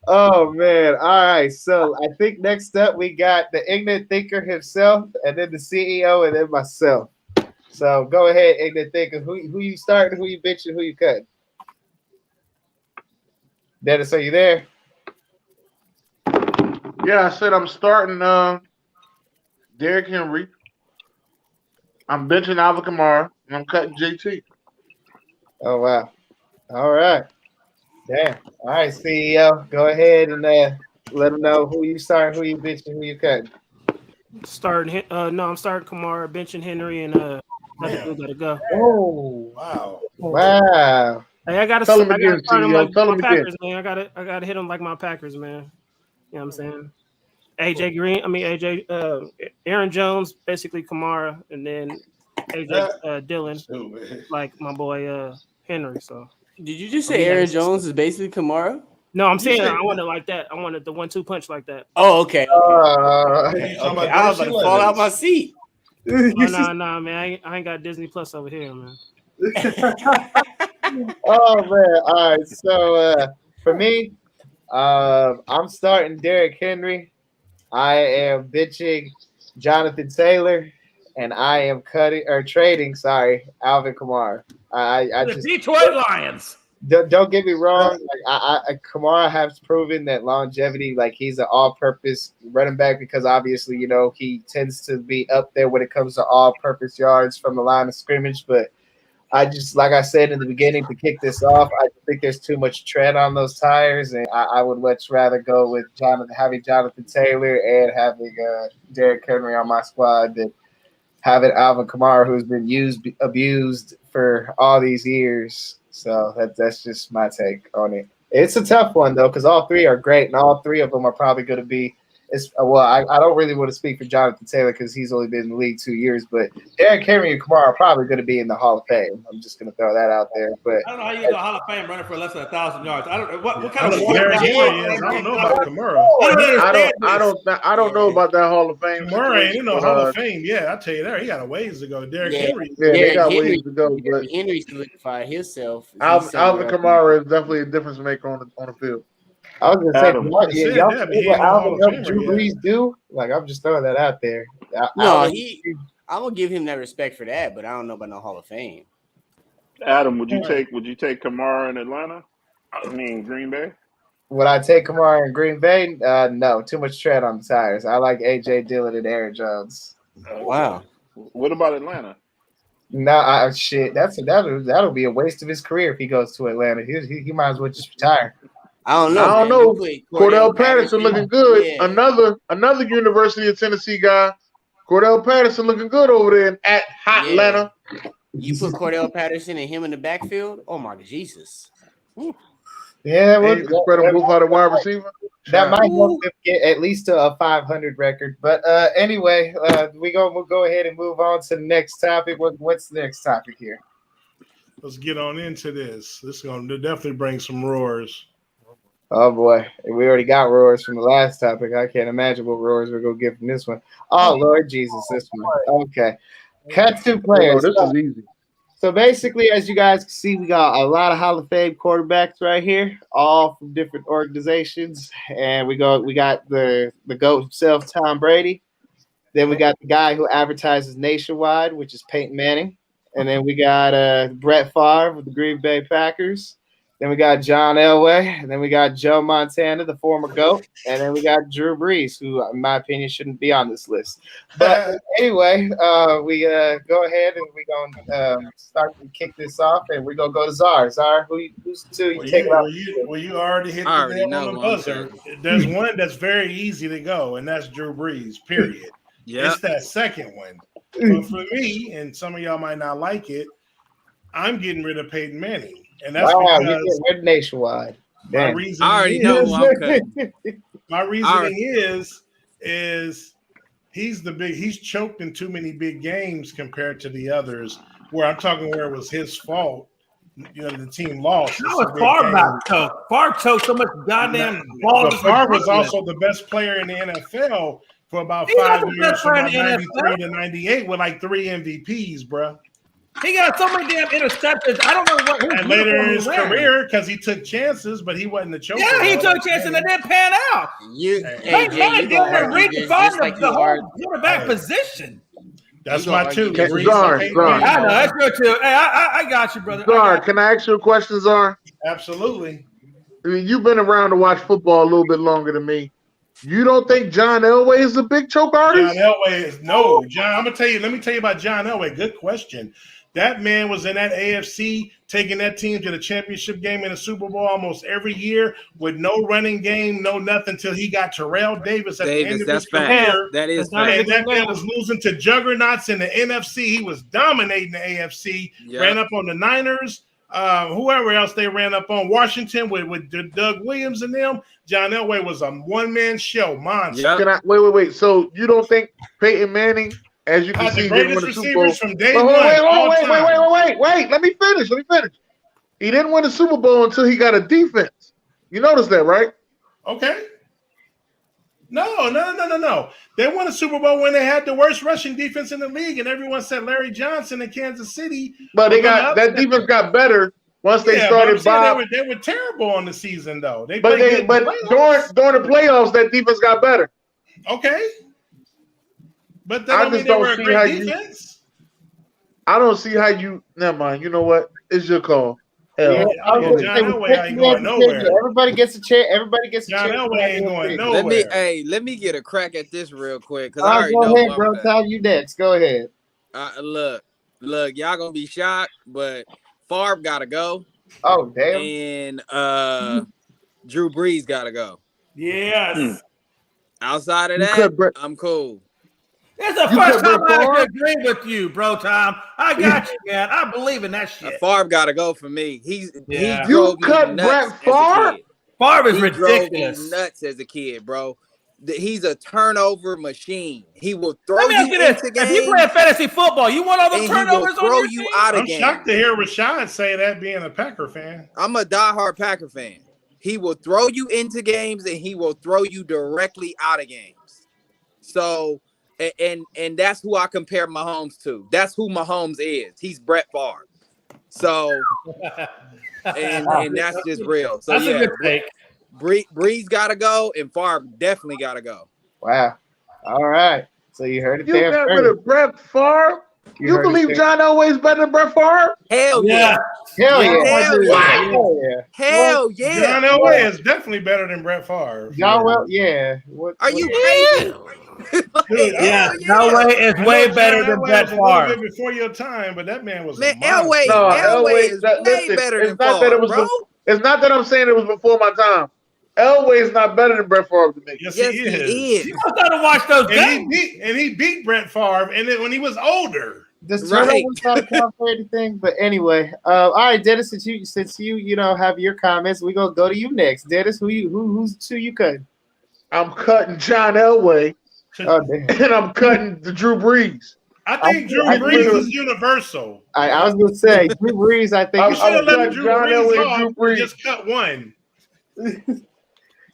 Oh man! All right, so I think next up we got the ignorant thinker himself, and then the CEO, and then myself. So go ahead, ignorant thinker. Who you starting? Who you bitching? Who you cutting? Dennis, are you there? Yeah, I said I'm starting Derrick Henry. I'm benching Alvin Kamara, and I'm cutting JT. Oh wow! All right, damn. All right, CEO, go ahead and let them know who you starting, who you bitching, who you cutting. I'm starting Kamara, benching Henry, and other dude gotta go. Oh Wow! wow! Hey, I gotta Tell him start again, him CEO. like Tell my him again. Packers, man. I gotta hit him like my Packers, man. You know what I'm saying? Aaron Jones, basically Kamara, and then Dillon, like my boy Henry. So Did you just say Aaron Jones is basically Kamara? no, I'm saying I want it like that. I wanted the 1-2 punch like that. Oh, okay. Uh, Okay. I was about to fall out my seat. Nah, man. I ain't got Disney Plus over here, man. Oh man! All right, so for me, I'm starting Derrick Henry. I am benching Jonathan Taylor, and I am trading. Sorry, Alvin Kamara. I The just Detroit Lions. don't get me wrong. Like Kamara has proven that longevity. Like he's an all-purpose running back because obviously he tends to be up there when it comes to all-purpose yards from the line of scrimmage, but. I just, like I said in the beginning, to kick this off, I think there's too much tread on those tires, and I would much rather go with having Jonathan Taylor and having Derrick Henry on my squad than having Alvin Kamara, who's been abused for all these years. So that's just my take on it. It's a tough one, though, because all three are great, and all three of them are probably going to be I don't really want to speak for Jonathan Taylor because he's only been in the league 2 years, but Derrick Henry and Kamara are probably going to be in the Hall of Fame. I'm just going to throw that out there. But I don't know how you get to the Hall of Fame running for less than 1,000 yards. I don't know what I kind know of what Derrick Henry is. I don't know about Kamara. I don't know about that Hall of Fame. Kamara ain't in no Hall of Fame. Yeah, I'll tell you that. He got a ways to go. Derrick Henry. Yeah, they got Henry, ways to go. But Henry solidified himself. Alvin Kamara is definitely a difference maker on the field. I was gonna say, Adam. y'all see what Alvin helped Drew Brees do? Like, I'm just throwing that out there. I'm gonna give him that respect for that, but I don't know about no Hall of Fame. Adam, would you take Kamara in Atlanta? I mean Green Bay? Would I take Kamara in Green Bay? No, too much tread on the tires. I like AJ Dillon and Aaron Jones. Wow. What about Atlanta? No, shit. That'll be a waste of his career if he goes to Atlanta. He might as well just retire. I don't know. Cordell Patterson looking good. Yeah. Another University of Tennessee guy. Cordell Patterson looking good over there at Hot Atlanta. You put Cordell Patterson and him in the backfield? Oh my Jesus. Yeah, well, spread them both out of wide receiver. That might help them get at least a 500 record. But anyway, we'll go ahead and move on to the next topic. What's the next topic here? Let's get on into this. This is going to definitely bring some roars. Oh boy, we already got roars from the last topic. I can't imagine what roars we're gonna get from this one. Oh Lord Jesus, this one. Okay, cut two players. This is easy. So basically, as you guys can see, we got a lot of Hall of Fame quarterbacks right here, all from different organizations, and we got the GOAT himself, Tom Brady. Then we got the guy who advertises nationwide, which is Peyton Manning, and then we got Brett Favre with the Green Bay Packers. Then we got John Elway, and then we got Joe Montana, the former GOAT, and then we got Drew Brees, who, in my opinion, shouldn't be on this list. But anyway, we go ahead and we're going to start to kick this off, and we're going to go to Czar. Czar, who's the two you take out? Well, you already hit the nail on the buzzer. There's one that's very easy to go, and that's Drew Brees, period. It's that second one. But for me, and some of y'all might not like it, I'm getting rid of Peyton Manning. And that's because we're nationwide. My reasoning I already know who I'm cutting. My reasoning is he's choked in too many big games compared to the others. Where I'm talking where it was his fault. The team lost. That was Favre choked. Favre choked so much goddamn balls. But Favre was also the best player in the NFL for about 5 years, from about 93 to 98, with like 3 MVPs, bro. He got so many damn interceptions. I don't know what. And later in his career, because he took chances, but he wasn't a choker. Yeah, he took chances and it didn't pan out. The whole quarterback position. That's my two. I know that's good too. Hey, I got you, brother. Czar, can I ask you a question, Czar? Absolutely. I mean, you've been around to watch football a little bit longer than me. You don't think John Elway is a big choke artist? John Elway is no. John, I'm gonna tell you. Let me tell you about John Elway. Good question. That man was in that AFC, taking that team to the championship game in the Super Bowl almost every year with no running game, no nothing, until he got Terrell Davis at the end of his career. That is fact. And that man was losing to juggernauts in the NFC. He was dominating the AFC. Yep. Ran up on the Niners. Whoever else they ran up on, Washington with Doug Williams and them. John Elway was a one-man show monster. Yep. Can I wait? So you don't think Peyton Manning, as you can see, the greatest receivers from day one? Wait. Let me finish. He didn't win the Super Bowl until he got a defense. You notice that, right? Okay. No. They won a Super Bowl when they had the worst rushing defense in the league, and everyone said Larry Johnson in Kansas City. But that defense got better once they started. They were terrible on the season though. But during the playoffs, that defense got better. Okay, but that don't mean they were a great defense. I don't see how you. Never mind. You know what? It's your call. Yeah, John Elway ain't going nowhere. Everybody gets a chance. Everybody gets a chance. John Elway ain't going nowhere. Let me get a crack at this real quick because I already go know. Ahead, bro. Tell you next. Go ahead. Look, y'all gonna be shocked, but Favre gotta go. Oh damn. And Drew Brees gotta go. Yes. Outside of that, I'm cool. It's the first time I agree with you, bro, Tom. I got you, man. I believe in that shit. Favre gotta go for me. He you cut Brett Favre? Favre is he ridiculous. Drove me nuts as a kid, bro. He's a turnover machine. He will throw Let me ask you you this. into games. If you play fantasy football, you want all the and turnovers he will throw on you team? out of I'm games. shocked to hear Rashad say that being a Packer fan. I'm a diehard Packer fan. He will throw you into games and he will throw you directly out of games. So, and that's who I compare Mahomes to. That's who Mahomes is. He's Brett Favre. So, and that's just real. So that's yeah, a good take. Breeze gotta go, and Favre definitely gotta go. Wow. All right. So you heard it You there. got rid of Brett Favre? You believe John Elway's better than Brett Favre? Hell yeah. Hell yeah. Hell yeah. Hell yeah. Hell yeah. John Elway is definitely better than Brett Favre. John Well, yeah. Are you crazy? Dude, yeah, Elway is way better than Brett Favre. Before your time, but that man was Elway is way better than Favre, it's not that I'm saying it was before my time. Elway is not better than Brett Favre to me. Yes, he is. You must not have watched those games. And he beat Brett Favre, and then when he was older. This turnover was not a count for anything, but anyway. All right, Dennis, since you have your comments, we're gonna go to you next. Dennis, who's you cutting? I'm cutting John Elway. Oh, damn. And I'm cutting the Drew Brees. I think Drew Brees is universal. I was going to say, Drew Brees, I think. You should have let Drew Brees just cut one.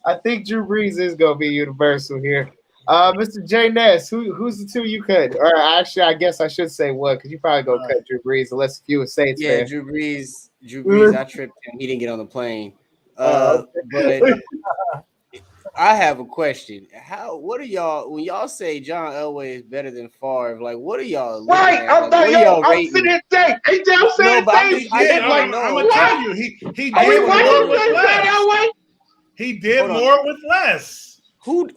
I think Drew Brees is going to be universal here. Mr. J. Ness, who's the two you cut? Or actually, I guess I should say what, because you probably go cut Drew Brees unless you a Saints fan. Yeah, Drew Brees, I tripped him. He didn't get on the plane. But I have a question. What are y'all when y'all say John Elway is better than Favre? Like, what are y'all? Right, I'm sitting here saying, I'm saying I'm gonna tell you, he did more with less. He did more with less. Who?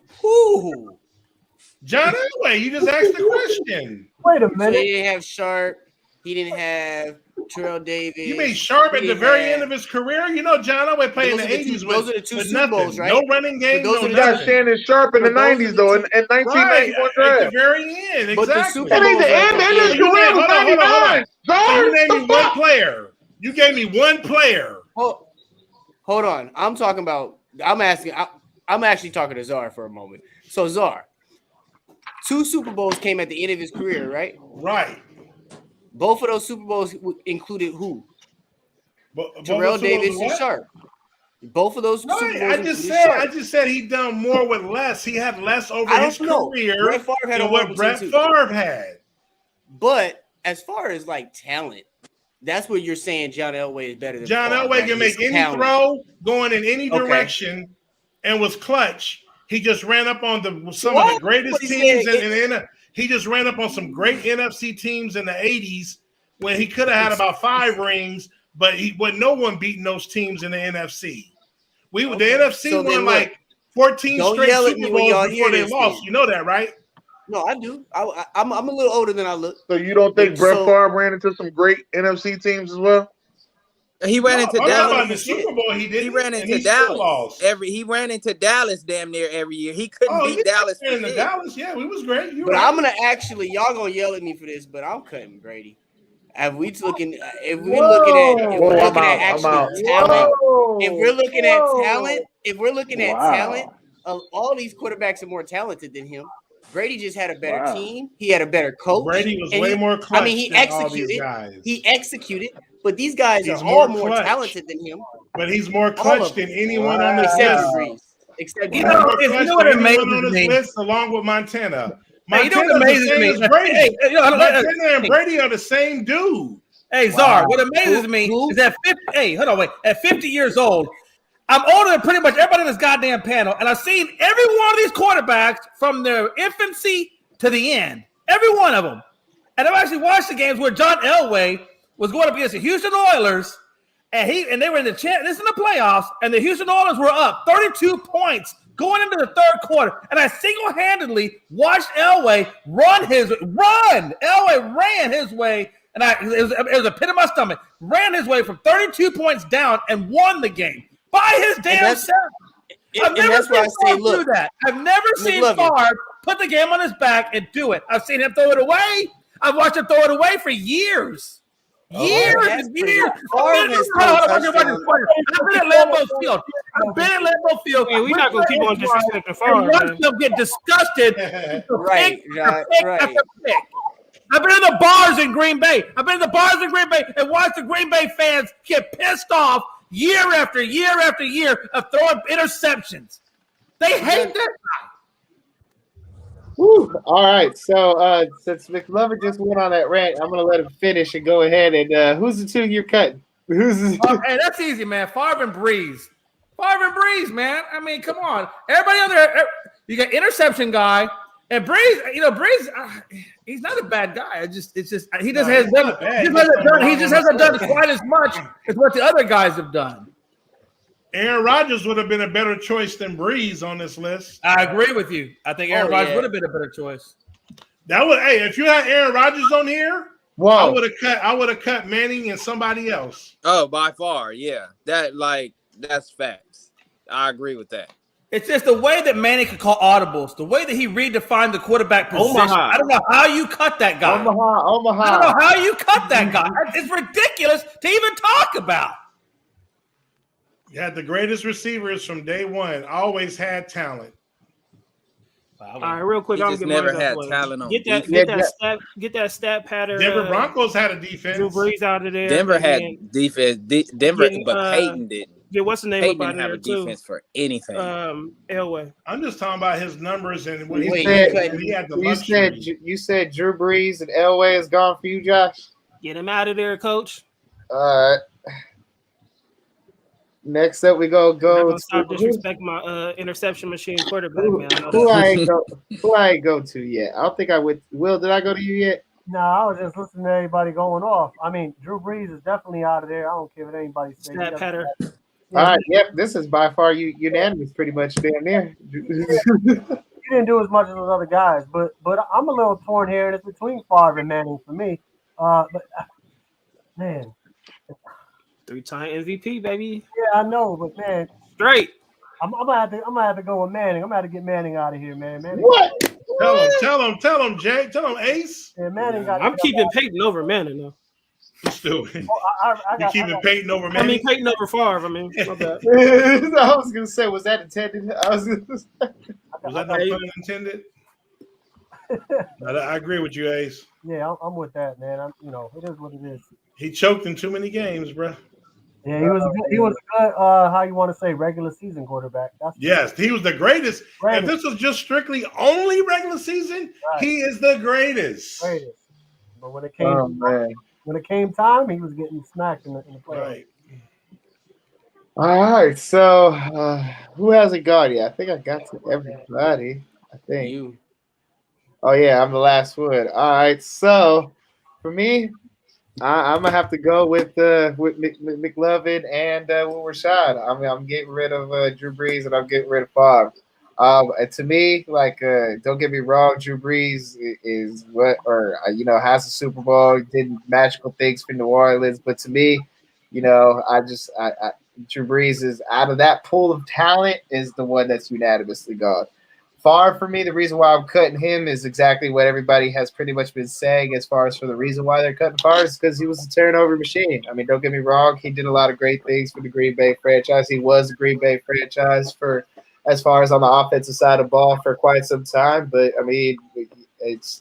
John Elway. You just asked the question. Wait a So minute. he didn't have Sharp. He didn't have Terrell Davis. You mean Sharp at the very end of his career? You know, John Elway played in the 80s. Those are the two Super Bowls, right? No running game. You got Shannon Sharp in the 90s, though, in 1991 draft. At the very end, exactly. That ain't the end. That is career was 99. So you named me one player. You gave me one player. Hold on. I'm actually talking to Czar for a moment. So Czar, 2 Super Bowls came at the end of his career, right? Right. Both of those Super Bowls included who? Terrell Davis and Sharp. Both of those Super Bowls. I just said he done more with less. He had less over his career than what Brett Favre had. But as far as like talent, that's what you're saying. John Elway is better than John Favre, Elway can make any throw going in any direction and was clutch. He just ran up on some of the greatest teams he just ran up on some great NFC teams in the 80s when he could have had about 5 rings, but no one beating those teams in the NFC. The NFC won like 14 straight Super Bowls before they lost. You know that, right? No, I do. I'm a little older than I look. So you don't think Brett Favre ran into some great NFC teams as well? He ran into Dallas. The Super Bowl, he ran into Dallas. He ran into Dallas damn near every year. He couldn't beat Dallas. Dallas, yeah, we was great. I'm gonna y'all gonna yell at me for this, but I'm cutting Brady. If we're looking at talent, all these quarterbacks are more talented than him. Brady just had a better team. He had a better coach. Brady was way more clutch. He executed. But these guys are all more talented than him. But he's more clutch than anyone on this except list. Brees. Except You know what amazes on this me? list along with Montana. Hey, you know what Montana's the amazes same me? as Brady. Hey, Montana and Brady are the same dude. Hey, Czar, what amazes me is that 50, at 50 years old, I'm older than pretty much everybody in this goddamn panel, and I've seen every one of these quarterbacks from their infancy to the end. Every one of them. And I've actually watched the games where John Elway was going up against the Houston Oilers, and they were in the playoffs, and the Houston Oilers were up 32 points going into the third quarter, and I single-handedly watched Elway run. Elway ran his way, and it was a pit in my stomach. Ran his way from 32 points down and won the game by his damn self. I've never seen Favre do that. I've never seen Favre put the game on his back and do it. I've seen him throw it away. I've watched him throw it away for years. Years. I've been at Lambeau Field. Hey, we're not gonna keep on disrespecting Favre. Watch them get disgusted. Right. I've been in the bars in Green Bay. And watched the Green Bay fans get pissed off year after year after year of throwing interceptions. They hate that guy. Woo. All right. So since McLovin just went on that rant, I'm gonna let him finish and go ahead. And who's the two you're cutting? Hey, that's easy, man. Favre and Breeze. Man. I mean, come on. Everybody on there, you got interception guy and Breeze. Breeze. He's not a bad guy. He just hasn't done quite as much as what the other guys have done. Aaron Rodgers would have been a better choice than Breeze on this list. I agree with you. I think Aaron Rodgers would have been a better choice. If you had Aaron Rodgers on here, I would have cut Manning and somebody else. Oh, by far, yeah. That's facts. I agree with that. It's just the way that Manning could call audibles, the way that he redefined the quarterback position. Omaha. I don't know how you cut that guy. Omaha. I don't know how you cut that guy. It's ridiculous to even talk about. You had the greatest receivers from day one. Always had talent. All right, real quick, He I'm just gonna never had talent on defense. Get that stat pattern. Denver Broncos had a defense. Drew Brees out of there. Denver had defense. Denver, but Peyton didn't. Yeah, what's the name Peyton about didn't have a defense for anything. Elway. I'm just talking about his numbers and when You he had the luxury. you said Drew Brees and Elway is gone for you, Josh? Get him out of there, coach. All right. Next up, we go stop disrespecting my interception machine quarterback, man. Who I ain't go to yet. I don't think I would. Will, did I go to you yet? No, I was just listening to everybody going off. I mean, Drew Brees is definitely out of there. I don't care what anybody says. Stat pattern. All right. Yep. This is by far unanimous, pretty much damn near. He didn't do as much as those other guys, but I'm a little torn here, and it's between Favre and Manning for me. Man. 3-time MVP, baby. Yeah, I know, but man, straight. I'm gonna have to go with Manning. I'm gonna have to get Manning out of here, man. Manning. What? Tell him, Jay. Tell him, Ace. Yeah, Manning I'm keeping Peyton over Manning, though. You stupid. You keeping Peyton over Manning? I mean, Peyton over Favre. I mean, my bad. I was gonna say, was that intended? Was that no pun intended? I agree with you, Ace. Yeah, I'm with that, man. It is what it is. He choked in too many games, bro. Yeah, he was a good, how you want to say, regular season quarterback. Yes, he was the greatest. If this was just strictly only regular season, he is the greatest. But when it came time, he was getting smacked in the playoffs. Right. All right. So who hasn't gone yet? I think I got to everybody. I think. You. Oh yeah, I'm the last one. All right. So for me, I'm gonna have to go with McLovin and with Rashad. I'm getting rid of Drew Brees and I'm getting rid of Favre. And to me, don't get me wrong, Drew Brees is has a Super Bowl, did magical things for New Orleans. But to me, Drew Brees is out of that pool of talent is the one that's unanimously gone. Favre, for me, the reason why I'm cutting him is exactly what everybody has pretty much been saying as far as for the reason why they're cutting Favre is because he was a turnover machine. I mean, don't get me wrong. He did a lot of great things for the Green Bay franchise. He was the Green Bay franchise for as far as on the offensive side of the ball for quite some time. But, I mean, it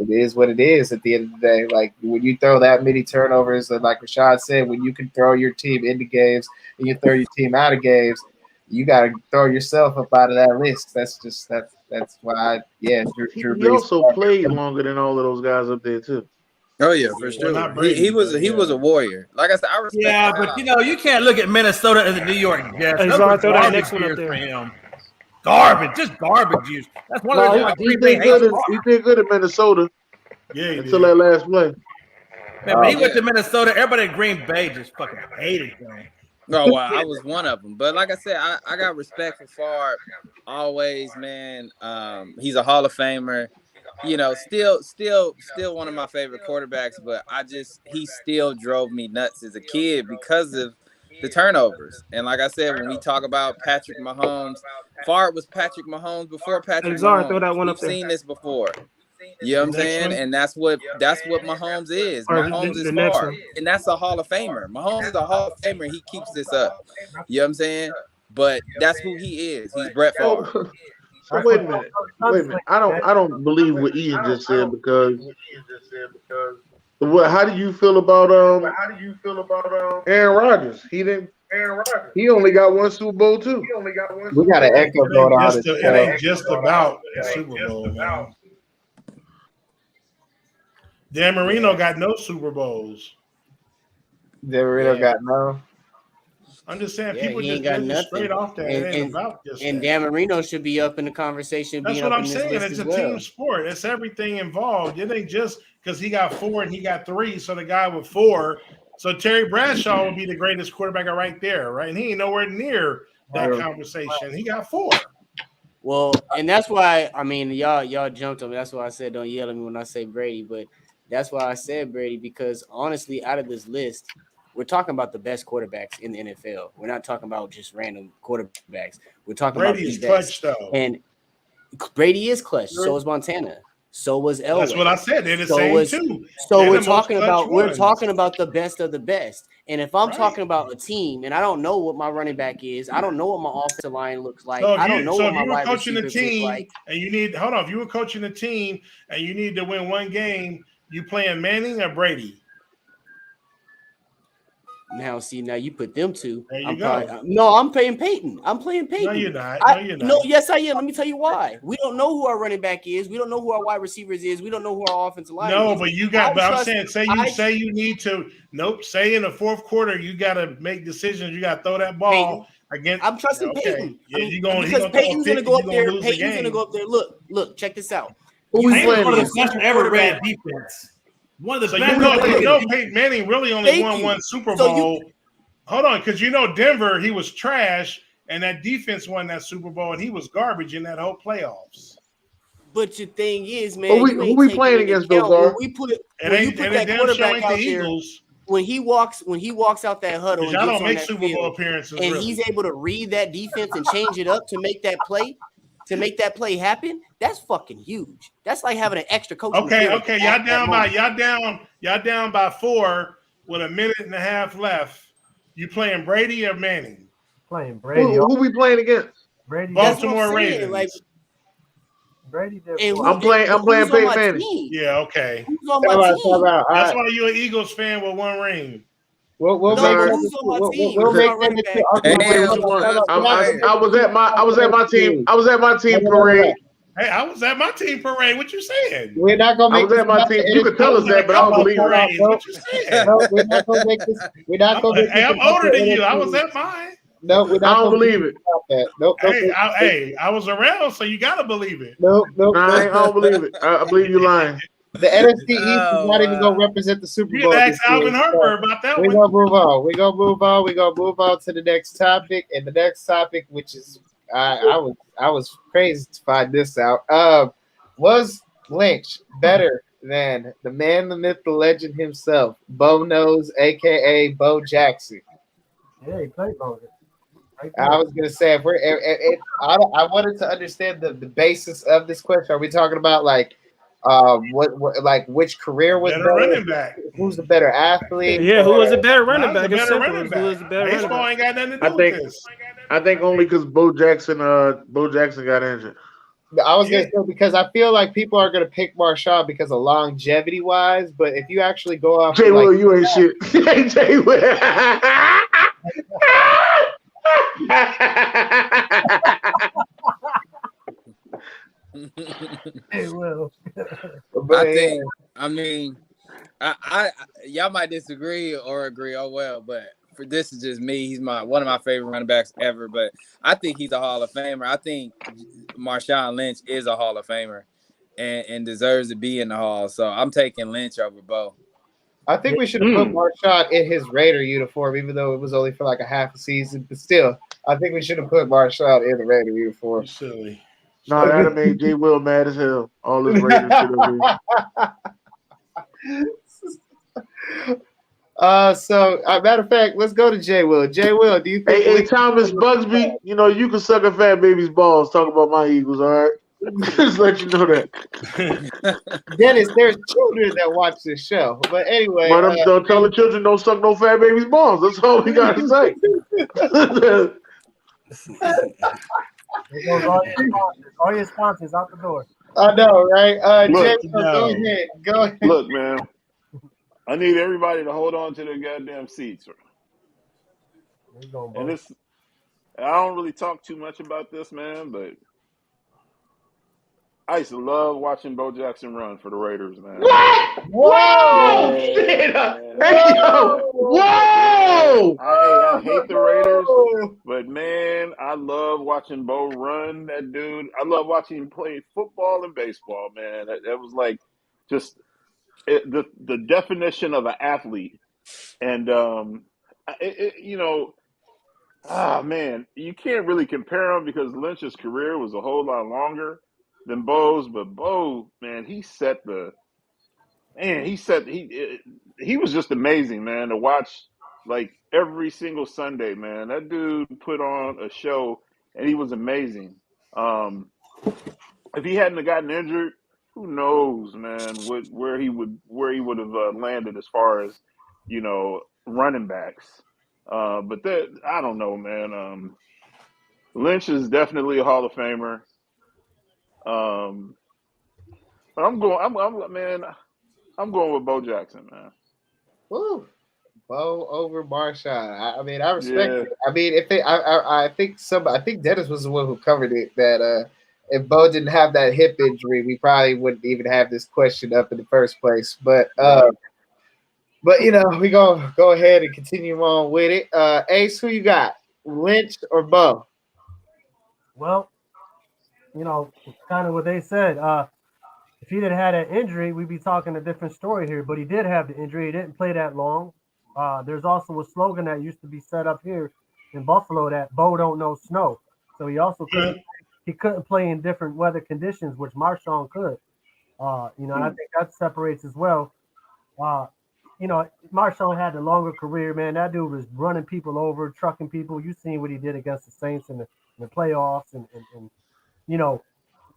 is what it is at the end of the day. Like, when you throw that many turnovers, and like Rashad said, when you can throw your team into games and you throw your team out of games, you got to throw yourself up out of that list. That's why. Drew He Brees. also played longer than all of those guys up there too. Oh yeah, for sure. not Brady, he was but he was a warrior. Like I said, I respect. Yeah, but you can't look at Minnesota and the New York Jets. Hey, Those sorry, are throw that garbage next one up years there. for him. Garbage, just garbage years. That's one of the No, like he Green Bay did hates. good. He did good at Minnesota Yeah, he until did. that last play. Man, but he went to Minnesota. Everybody in Green Bay just fucking hated him. Oh well, I was one of them. But like I said, I got respect for Favre always, man. He's a Hall of Famer. You know, still one of my favorite quarterbacks. But he still drove me nuts as a kid because of the turnovers. And like I said, when we talk about Patrick Mahomes, Favre was Patrick Mahomes before Patrick Zara, throw that Mahomes. one We've up there. seen this before. You know what I'm saying? And that's what Mahomes is. Or Mahomes the is next Favre. one. And that's a Hall of Famer. Mahomes is a Hall of Famer. He keeps this up. You know what I'm saying? But that's who he is. He's Brett Favre. So wait a minute. I don't believe what Ian just said because how do you feel about Aaron Rodgers? He only got one Super Bowl too. We got an echo going on. It ain't just about the Super Bowl, man. Dan Marino got no Super Bowls. Dan Marino got no. I'm just saying, Yeah, people he just ain't got judge it nothing. straight off that. It ain't about just And that. Dan Marino should be up in the conversation. That's being what up I'm in this saying. list It's as a well. team sport. It's everything involved. It ain't just because he got 4 and he got 3, so the guy with 4. So Terry Bradshaw would be the greatest quarterback right there, right? And he ain't nowhere near that conversation. He got 4. Well, and that's why y'all jumped on me. That's why I said don't yell at me when I say Brady, but that's why I said Brady because honestly, out of this list, we're talking about the best quarterbacks in the NFL. We're not talking about just random quarterbacks. We're talking Brady about is the clutch best. though. And Brady is clutch. So is Montana. So was Elway. That's what I said. They're the So same was- too. So They're we're the most talking clutch about the best of the best. And if I'm Right. talking about a team, and I don't know what my running back is, I don't know what my offensive line looks like. So if I don't know what if my you were wide coaching a receivers look team like. and you need if you were coaching a team and you need to win one game, you playing Manning or Brady? Now you put them two. There you I'm go. I'm playing Peyton. I'm playing Peyton. No, you're not. No, you're not. No, yes, I am. Let me tell you why. We don't know who our running back is. We don't know who our wide receivers is. We don't know who our offensive line No, is. but you got. But I'm saying, I- say you need to. Nope. Say in the fourth quarter, you got to make decisions. You got to throw that ball against. I'm trusting okay. Peyton. Yeah, because Peyton's going to go up there. Peyton's going to go up there. Look, check this out. Who we Peyton's playing one of against? the best ever ran defense. One of the So best. you know Peyton Manning really only Thank won you. one Super So Bowl. Hold on, because Denver, he was trash, and that defense won that Super Bowl, and he was garbage in that whole playoffs. But your thing is, man, Who we playing against, though, Gar? When you put It that damn quarterback sure ain't out the there, Eagles. when he walks out that huddle and Y'all gets don't on make that Super Bowl field, appearances, and really. he's able to read that defense and change it up to make that play happen, that's fucking huge. That's like having an extra coach. Okay. Y'all down by 4 with a minute and a half left. You playing Brady or Manning? Playing Brady. Who we playing against? Brady. Baltimore Ravens. Like, Brady. I'm playing Peyton Manning. Yeah, okay. Who's on my team? That's why you're an Eagles fan with one ring. We'll No, make but that- who's on my we'll- team? we'll Who's make my running that- back? okay, Damn. I was at my team. I was at my team parade. Hey, I was at my team parade. What you saying? We're not gonna I make was at my team. You could tell us that, but I don't believe it. Parade. What you saying? No, we're not gonna make this. We're not gonna make Hey, this I'm about older the than you. I NFC. was at mine. No, we're I not. don't gonna believe it. about that. Nope. I was around, so you gotta believe it. Nope. I don't believe it. I believe you lying. The NFC East is not even gonna represent the Super You Bowl. can this ask Alvin year, Harper about that We're one. gonna move on. We're gonna move on to the next topic. And the next topic, which is I was crazy to find this out. Was Lynch better than the man, the myth, the legend himself, Bo Nose, aka Bo Jackson? Yeah, he played longer. Right I was gonna say if I wanted to understand the basis of this question. Are we talking about like what like which career was Better better? running back. Who's the better athlete? Yeah, who was a better running Nah, back? the It's better simple. running Who was back. the better running Baseball back? ain't got nothing to I do think- with this. I think only because Bo Jackson got injured. I was gonna say because I feel like people are gonna pick Marshawn because of longevity wise, but if you actually go off Jay like, Will, you ain't shit. Jay Will. Hey, Will. I mean, I y'all might disagree or agree. Oh well, but for this is just me. He's one of my favorite running backs ever. But I think he's a Hall of Famer. I think Marshawn Lynch is a Hall of Famer and deserves to be in the Hall. So I'm taking Lynch over Bo. I think we should have put Marshawn in his Raider uniform, even though it was only for like a half a season. But still, I think we should have put Marshawn in the Raider uniform. Silly. No, that'd have made J. Will mad as hell. All his Raiders should have So matter of fact, let's go to J. Will. J. Will, do you think? Hey, Thomas Bugsby, you know you can suck a fat baby's balls. Talk about my Eagles, all right? Just let you know that. Dennis, there's children that watch this show, but anyway, don't tell the children don't suck no fat baby's balls. That's all we gotta say. All your sponsors out the door. I know, right? Jay, Look, go ahead. Look, man, I need everybody to hold on to their goddamn seats. And this, I don't really talk too much about this, man, but I used to love watching Bo Jackson run for the Raiders, man. What? Whoa! Yeah. Hey, yo! Whoa! I hate the Raiders, but man, I love watching Bo run. That dude, I love watching him play football and baseball, man. That was like just the definition of an athlete. And you know, man, you can't really compare him because Lynch's career was a whole lot longer than Bo's, but Bo, man, he was just amazing, man, to watch like every single Sunday, man. That dude put on a show and he was amazing. If he hadn't have gotten injured, who knows, man, where he would have landed as far as, you know, running backs. But that, I don't know, man. Lynch is definitely a Hall of Famer. But I'm going with Bo Jackson, man. Woo. Bo over Marshawn. I mean, I respect it. I mean, I think Dennis was the one who covered it. That if Bo didn't have that hip injury, we probably wouldn't even have this question up in the first place. But you know, we gonna go ahead and continue on with it. Ace, who you got? Lynch or Bo? Well, you know, kind of what they said. If he didn't have that injury, we'd be talking a different story here. But he did have the injury. He didn't play that long. There's also a slogan that used to be set up here in Buffalo that Bo don't know snow. So he also couldn't play in different weather conditions, which Marshawn could. You know, and I think that separates as well. You know, Marshawn had the longer career, man. That dude was running people over, trucking people. You seen what he did against the Saints in the playoffs, and you know,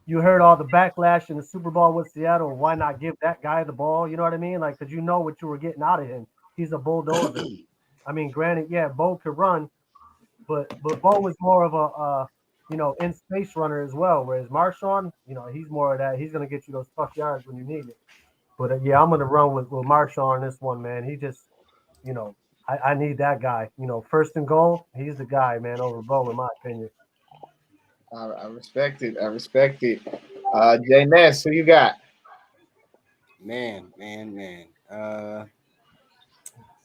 you heard all the backlash in the Super Bowl with Seattle. Why not give that guy the ball? You know what I mean? Like, because you know what you were getting out of him. He's a bulldozer. I mean, granted, yeah, Bo could run, but Bo was more of a you know, in space runner as well. Whereas Marshawn, you know, he's more of that. He's gonna get you those tough yards when you need it. But yeah, I'm gonna run with Marshawn on this one, man. He just, you know, I need that guy. You know, first and goal, he's the guy, man, over Bo, in my opinion. I respect it. Jay Ness, who you got? Man.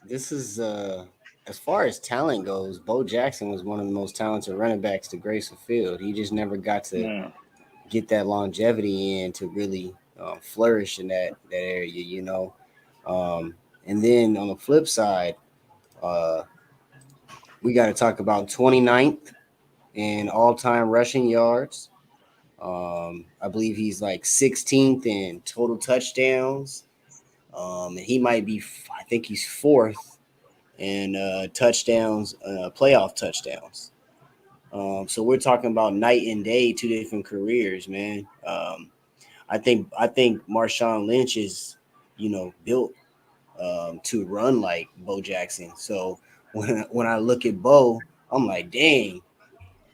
This is as far as talent goes, Bo Jackson was one of the most talented running backs to grace the field. He just never got to get that longevity in to really flourish in that area, you know. And then on the flip side, we got to talk about 29th in all-time rushing yards. I believe he's like 16th in total touchdowns. And he might be, I think he's 4th in touchdowns, playoff touchdowns. So we're talking about night and day, two different careers, man. I think Marshawn Lynch is, you know, built to run like Bo Jackson. So when I look at Bo, I'm like, dang,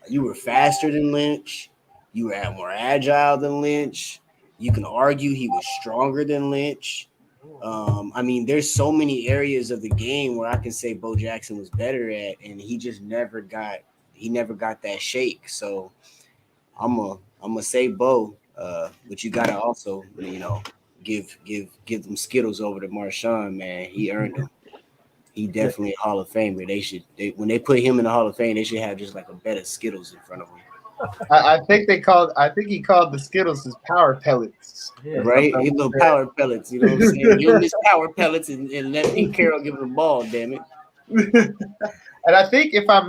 you were faster than Lynch. You were more agile than Lynch. You can argue he was stronger than Lynch. I mean, there's so many areas of the game where I can say Bo Jackson was better at, and he just never got he never got that shake. So I'm gonna say Bo, but you gotta also give them Skittles over to Marshawn, man. He earned them. He definitely a Hall of Famer. When they put him in the Hall of Fame, they should have just like a bed of Skittles in front of him. I think he called the Skittles his power pellets. Yeah. Right? He little power pellets, you know what I'm saying? Give him his power pellets and let Pete Carroll give him the ball, damn it. And I think if my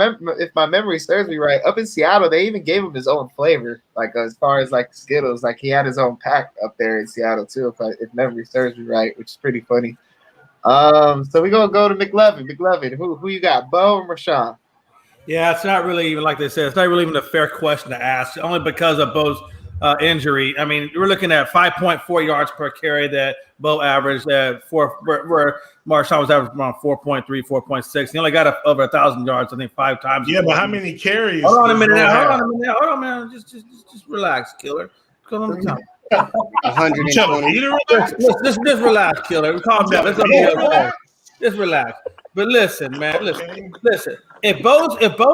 memory serves me right, up in Seattle they even gave him his own flavor, like as far as like Skittles, like he had his own pack up there in Seattle too, if memory serves me right, which is pretty funny. So we're gonna go to McLevin. McLevin, who you got, Bo or Marshawn? Yeah, it's not really even like they said. It's not really even a fair question to ask, only because of Bo's injury. I mean, we're looking at 5.4 yards per carry that Bo averaged at where Marshawn was averaging around 4.3, 4.6. He only got over 1,000 yards, I think, 5 times. Yeah, but how many carries? Hold on a minute. Hold on, man. Just relax, Killer. Come on, time. 120. Just relax, Killer. Calm down. Just relax. But listen, man. Listen. If Bo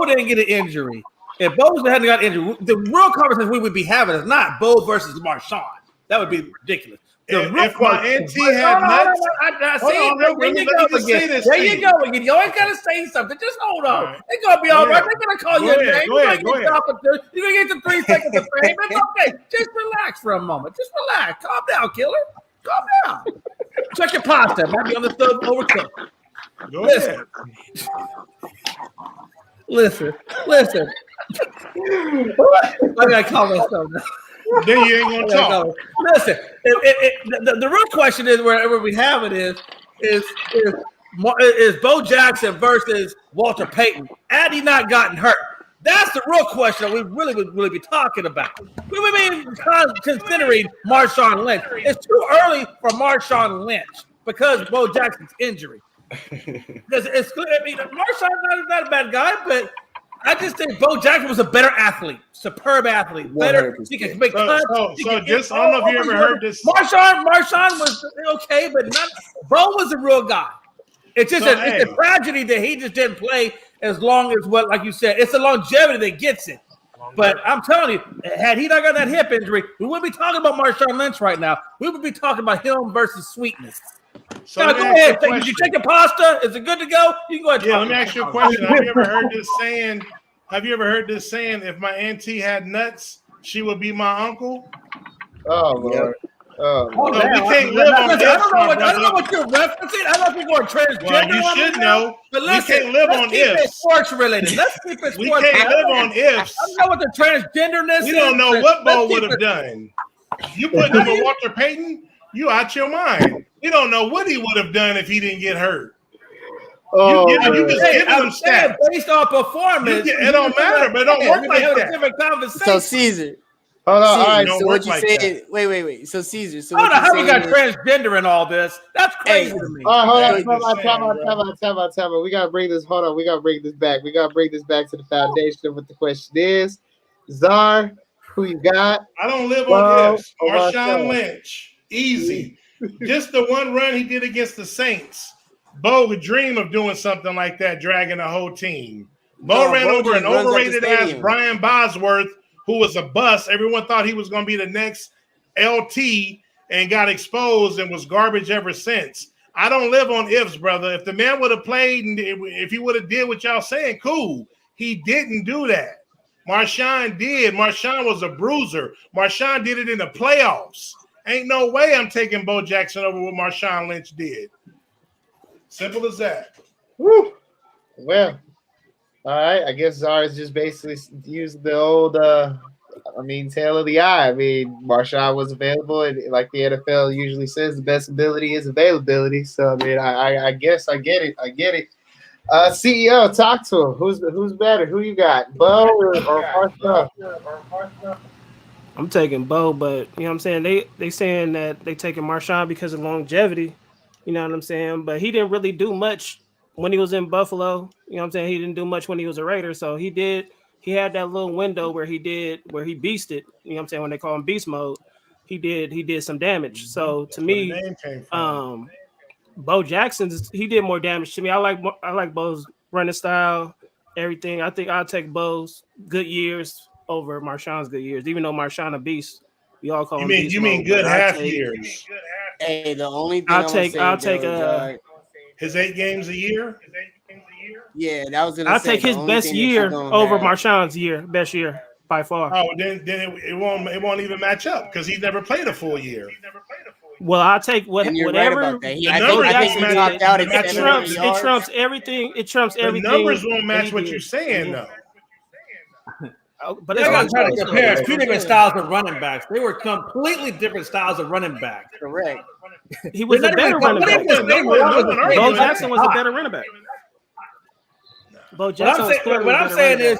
didn't get an injury, if Bo hadn't got injured, the real conversation we would be having is not Bo versus Marshawn. That would be ridiculous. If my auntie had nuts, there you go again. You always gotta say something. Just hold on. Right. It's gonna be all right. They're gonna call you a name. Go ahead. You're gonna get the 3 seconds of fame. It's okay. Just relax for a moment. Just relax. Calm down, Killer. Calm down. Check your pasta. Might be on the stove overcooked. Go ahead. Listen. I gotta calm myself now. Then you ain't gonna talk. Listen, the real question is wherever we have it is Bo Jackson versus Walter Payton. Had he not gotten hurt? That's the real question that we really would be talking about. We would be considering Marshawn Lynch. It's too early for Marshawn Lynch because of Bo Jackson's injury. Because Marshawn's not a bad guy, but I just think Bo Jackson was a better athlete, superb athlete, better. He can make cuts. So just I don't know if you ever heard this. Marshawn was okay, but Bo was a real guy. It's just it's a tragedy that he just didn't play as long as what, like you said, it's the longevity that gets it. But I'm telling you, had he not got that hip injury, we wouldn't be talking about Marshawn Lynch right now. We would be talking about him versus Sweetness. So go ahead. Did you take your pasta? Is it good to go? You can go ahead. Yeah, let me ask you a question. Have you ever heard this saying? If my auntie had nuts, she would be my uncle. Oh Lord. Oh, no, we can't live on ifs. I don't know what you're referencing. I don't know if you're going transgender. Well, you should know. But listen, we can't live on ifs. It sports related. Let's keep it sports. We can't live on ifs. I don't know what the transgenderness is. We don't know what Bo would have done. You put him with Walter Payton, you out your mind. We don't know what he would have done if he didn't get hurt. You just give him stats based on performance. It don't matter, but it don't work like that. Different conversation. So Caesar. Hold on. Caesar, all right. So what you said? Wait. So Caesar. I don't know how we got transgender in all this. That's crazy to me. All right, hold on. Time out. We gotta bring this. Hold on. We gotta bring this back. We gotta bring this back to the foundation. What the question is, Czar, who you got? I don't live on ifs. Marshawn Lynch, easy. Just the one run he did against the Saints. Bo would dream of doing something like that, dragging a whole team. Bo ran over an overrated ass Brian Bosworth, who was a bust. Everyone thought he was going to be the next LT and got exposed and was garbage ever since. I don't live on ifs, brother. If the man would have played and if he would have did what y'all saying, cool. He didn't do that. Marshawn did. Marshawn was a bruiser. Marshawn did it in the playoffs. Ain't no way I'm taking Bo Jackson over what Marshawn Lynch did. Simple as that. Woo. Well, all right. I guess Czar is just basically used the old, tail of the eye. I mean, Marshawn was available, and like the NFL usually says, the best ability is availability. So, I mean, I guess I get it. CEO, talk to him. Who's better? Who you got, Bo or Marshawn? I'm taking Bo, but you know what I'm saying? They saying that they taking Marshawn because of longevity. You know what I'm saying? But he didn't really do much when he was in Buffalo. You know what I'm saying? He didn't do much when he was a Raider. So he had that little window where he beasted. You know what I'm saying? When they call him beast mode, he did some damage. So to me, Bo Jackson's he did more damage to me. I like Bo's running style. everything. I think I'll take Bo's good years over Marshawn's good years, even though Marshawn a beast. We all call him beast. You mean good half years? Hey, the only thing I'll take his 8 games a year. Yeah, that was gonna. I'll take his best year over Marshawn's best year by far. Oh, then it won't even match up because he's never played a full year. Well, I'll take whatever. Right that. It trumps everything. It trumps everything. The numbers won't match what you're saying though. But they're going to try to compare 2 different styles of running backs. They were completely different styles of running back. Correct. He was a better running back. Bo Jackson was a better running back. Bo Jackson. What I'm saying is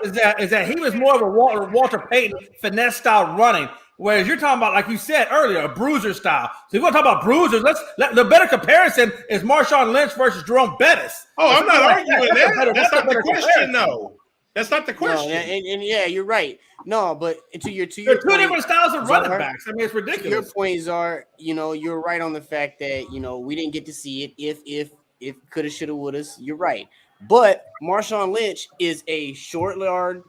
that he was more of a Walter Payton finesse style running. Whereas you're talking about, like you said earlier, a bruiser style. So if we're talking about bruisers, the better comparison is Marshawn Lynch versus Jerome Bettis. Oh, I'm not arguing that. That's not the question, though. That's not the question. No, and yeah, you're right. No, but to your They're point, 2 different styles of running backs. I mean, it's ridiculous. Your points are, you're right on the fact that we didn't get to see it. If coulda, shoulda, woulda. You're right. But Marshawn Lynch is a short yard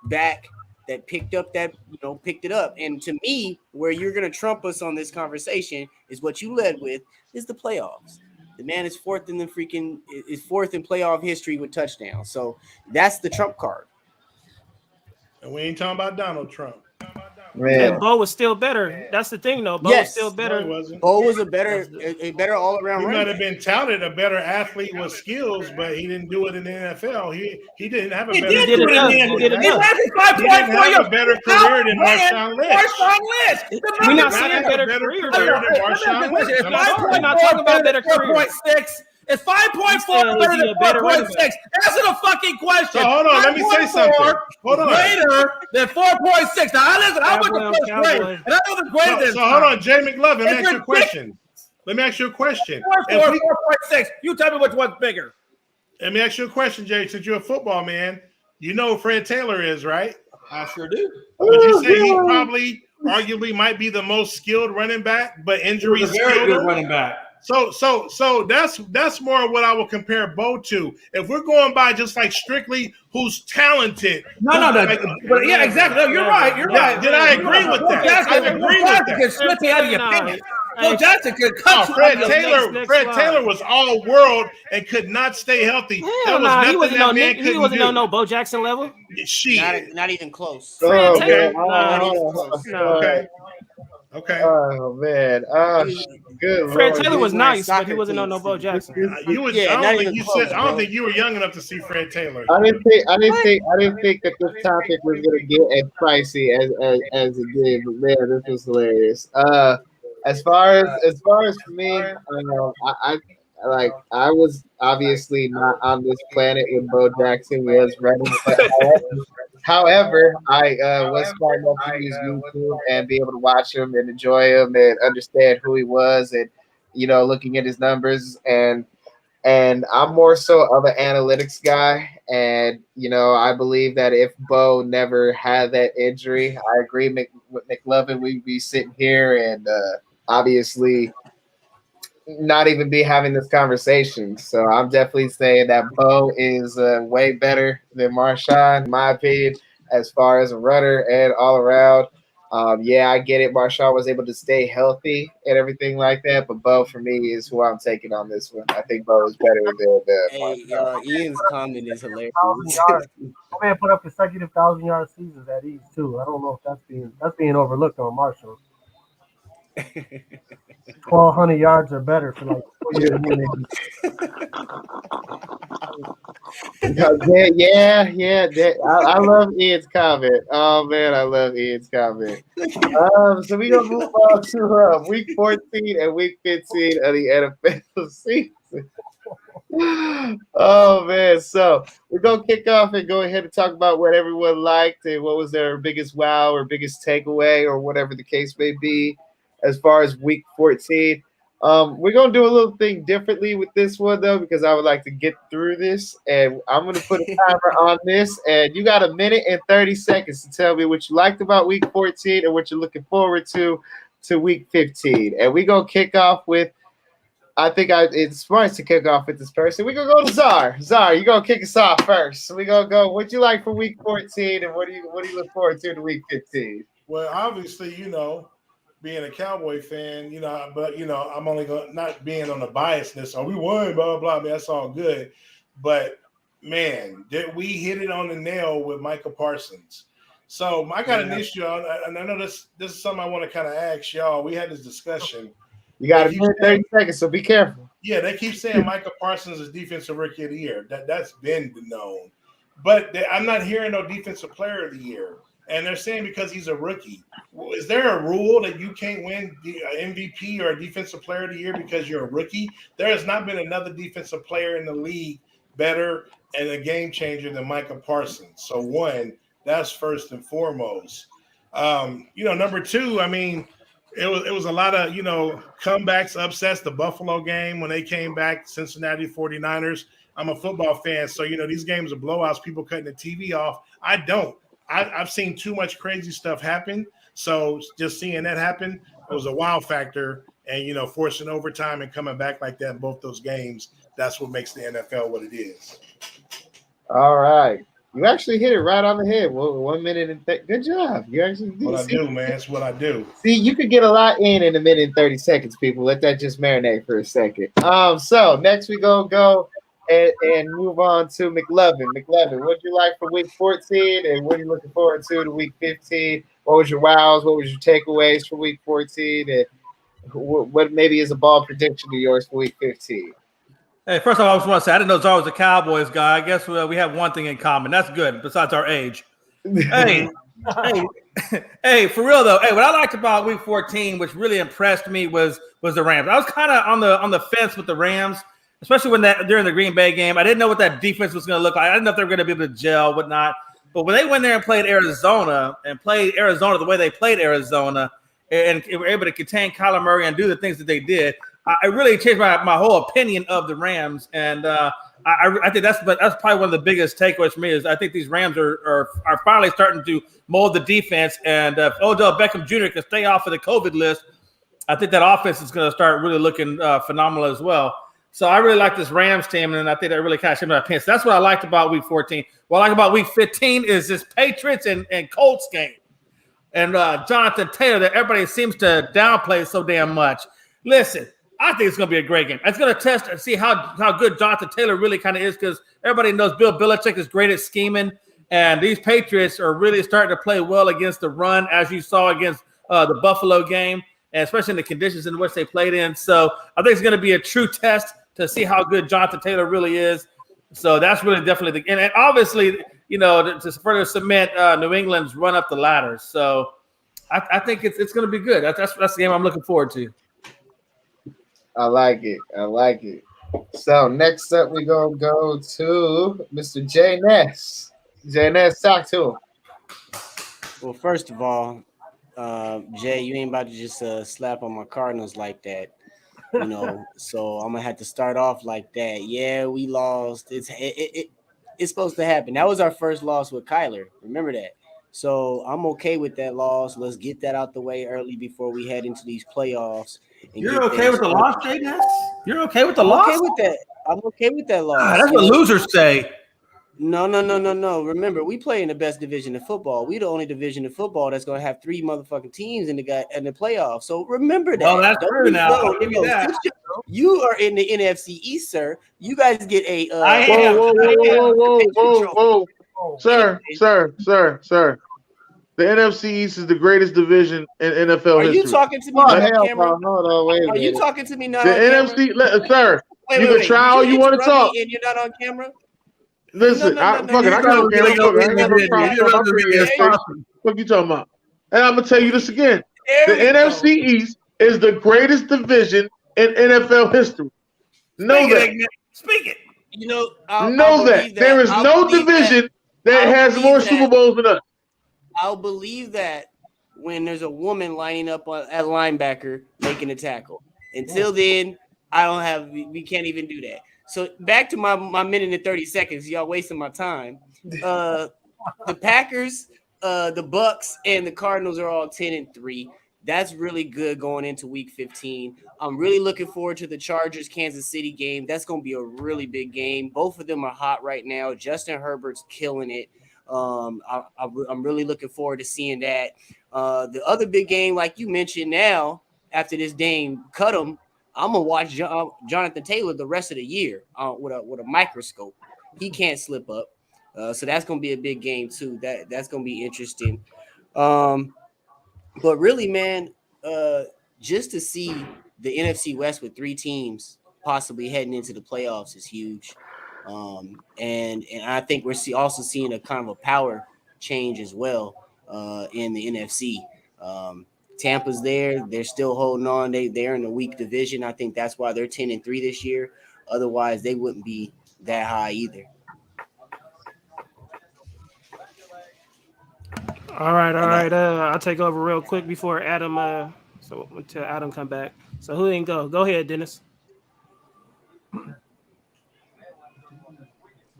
back that picked it up. And to me, where you're gonna trump us on this conversation is what you led with is the playoffs. The man is fourth in playoff history with touchdowns. So that's the trump card. And we ain't talking about Donald Trump. And Bo was still better. That's the thing, though. Bo was still better. No, he Bo was a better all-around. He might have been touted a better athlete with skills, but he didn't do it in the NFL. He didn't have a better career. He lasted 5.4 years. A better career than Marshawn Lynch. We're not saying better career than Marshawn Lynch. We're not talking about better career. 4.6. It's 5.4 better than 4.6. Answer the fucking question. So hold on, let me say something. Hold on. Greater than 4.6. Now, listen, I went to first grade, and I know the grade is. So hold on, Jay McLovin, let me ask you a question. 4.6. You tell me which one's bigger. Let me ask you a question, Jay, since you're a football man. You know who Fred Taylor is, right? I sure do. Would you say he probably, arguably, might be the most skilled running back, but injuries very good running back. So that's more what I will compare Bo to. If we're going by just like strictly who's talented. But yeah, exactly. No, you're right. You're right. Did I agree with that? I agree with that. Can split you out of your opinion. Bo Jackson could cut you. Fred Taylor was all world and could not stay healthy. He wasn't on no Bo Jackson level. Not even close. Okay. Oh man. Good. Fred Taylor was nice, but he wasn't on no Bo Jackson. I don't think you were young enough to see Fred Taylor. I didn't think that this topic was gonna get as spicy as it did. But man, this was hilarious. As far as for me, I was obviously not on this planet when Bo Jackson was running. However, I was smart enough to use YouTube and be able to watch him and enjoy him and understand who he was and, looking at his numbers. And I'm more so of an analytics guy. And, I believe that if Bo never had that injury, I agree with McLovin, we'd be sitting here and obviously not even be having this conversation. So I'm definitely saying that Bo is way better than Marshawn, in my opinion, as far as a runner and all around. I get it. Marshawn was able to stay healthy and everything like that, but Bo for me is who I'm taking on this one. I think Bo is better than Ian's comment is hilarious. Man put up consecutive 1,000-yard seasons at ease too. I don't know if that's being overlooked on Marshall. 1,200 yards or better for like 4 years. I love Ian's comment. Oh man, I love Ian's comment. So we gonna move on to week 14 and week 15 of the NFL season. Oh man, so we're gonna kick off and go ahead and talk about what everyone liked and what was their biggest wow or biggest takeaway or whatever the case may be. As far as week 14, we're going to do a little thing differently with this one, though, because I would like to get through this. And I'm going to put a timer on this. And you got 1 minute and 30 seconds to tell me what you liked about week 14 and what you're looking forward to week 15. And we're going to kick off with I think it's smart to kick off with this person. We're gonna go to Czar. Czar, you gonna kick us off first. So we're gonna go. What you like for week 14, and what do you look forward to in week 15? Well, obviously, being a Cowboy fan, but I'm only going not being on the biasness. Are we won? Blah blah blah. That's all good, but man, did we hit it on the nail with Micah Parsons? So I got an issue, and I know this is something I want to kind of ask y'all. We had this discussion. You got 30 seconds, so be careful. Yeah, they keep saying Micah Parsons is Defensive Rookie of the Year. That's been known, but I'm not hearing no Defensive Player of the Year. And they're saying because he's a rookie. Is there a rule that you can't win the MVP or a Defensive Player of the Year because you're a rookie? There has not been another defensive player in the league better and a game changer than Micah Parsons. So one, that's first and foremost. Number two, I mean, it was a lot of, comebacks, upsets. The Buffalo game when they came back, Cincinnati 49ers. I'm a football fan, so, these games are blowouts, people cutting the TV off. I don't. I've seen too much crazy stuff happen. So just seeing that happen, it was a wow factor. And, forcing overtime and coming back like that in both those games, that's what makes the NFL what it is. All right. You actually hit it right on the head. Well, 1 minute and good job. You actually did. What I do, man. It's what I do. See, you could get a lot in a minute and 30 seconds, people. Let that just marinate for a second. So next we go and move on to McLovin. McLovin, what did you like for week 14, and what are you looking forward to week 15? What was your wows? What was your takeaways for week 14? And what maybe is a ball prediction of yours for week 15? Hey, first of all, I just want to say I didn't know Czar was a Cowboys guy. I guess we have one thing in common. That's good, besides our age. Hey, for real though. Hey, what I liked about week 14, which really impressed me, was the Rams. I was kind of on the fence with the Rams, especially during the Green Bay game. I didn't know what that defense was going to look like. I didn't know if they were going to be able to gel, whatnot. But when they went there and played Arizona the way they played Arizona, and were able to contain Kyler Murray and do the things that they did, I really changed my whole opinion of the Rams. And I think that's probably one of the biggest takeaways for me is I think these Rams are finally starting to mold the defense. And if Odell Beckham Jr. can stay off of the COVID list, I think that offense is going to start really looking phenomenal as well. So I really like this Rams team, and I think that really kind of shaped my opinion. So that's what I liked about week 14. What I like about week 15 is this Patriots and Colts game. And Jonathan Taylor that everybody seems to downplay so damn much. Listen, I think it's going to be a great game. It's going to test and see how good Jonathan Taylor really kind of is, because everybody knows Bill Belichick is great at scheming, and these Patriots are really starting to play well against the run, as you saw against the Buffalo game, and especially in the conditions in which they played in. So I think it's going to be a true test to see how good Jonathan Taylor really is. So that's really definitely and obviously, to further cement New England's run up the ladder. So I think it's going to be good. That's the game I'm looking forward to. I like it. So next up, we're going to go to Mr. Jay Ness. Jay Ness, talk to him. Well, first of all, Jay, you ain't about to just slap on my Cardinals like that. So I'm gonna have to start off like that. Yeah, we lost. It's supposed to happen. That was our first loss with Kyler. Remember that. So I'm okay with that loss. Let's get that out the way early before we head into these playoffs. You're okay with the loss, Jay Ness? You're okay with the loss? Okay with that. I'm okay with that loss. That's what losers say. No. Remember, we play in the best division of football. We the only division of football that's going to have 3 motherfucking teams in the playoffs. So remember that. Oh, that's true now. You are in the NFC East, sir. You guys get a. Whoa. Sir. The NFC East is the greatest division in NFL history. Are you talking to me not on camera? Are you talking to me not on camera? The NFC, sir. You can try all you want to talk. And you're not on camera? Listen, I got on camera. What you talking about? And I'm gonna tell you this again. The NFC East is the greatest division in NFL history. Know that. Speak it. Know that there is no division that has more Super Bowls than us. I'll believe that when there's a woman lining up at linebacker making a tackle. Until then, we can't even do that. So back to my minute and 30 seconds. Y'all wasting my time. The Packers, the Bucks, and the Cardinals are all 10-3. that's really good going into week 15. I'm really looking forward to the Chargers Kansas City game. That's going to be a really big game. Both of them are hot right now. Justin Herbert's killing it. I'm really looking forward to seeing that. The other big game, like you mentioned now, after this Dame cut him, I'm gonna watch Jonathan Taylor the rest of the year with a microscope. He can't slip up, so that's gonna be a big game too. That's gonna be interesting. But really, man, just to see the NFC West with 3 teams possibly heading into the playoffs is huge. And I think we're also seeing a kind of a power change as well in the NFC. Tampa's there; they're still holding on. They're in a weak division. I think that's why they're 10-3 this year. Otherwise, they wouldn't be that high either. All right. I'll take over real quick before Adam. So until Adam come back. So who didn't go? Go ahead, Dennis. We're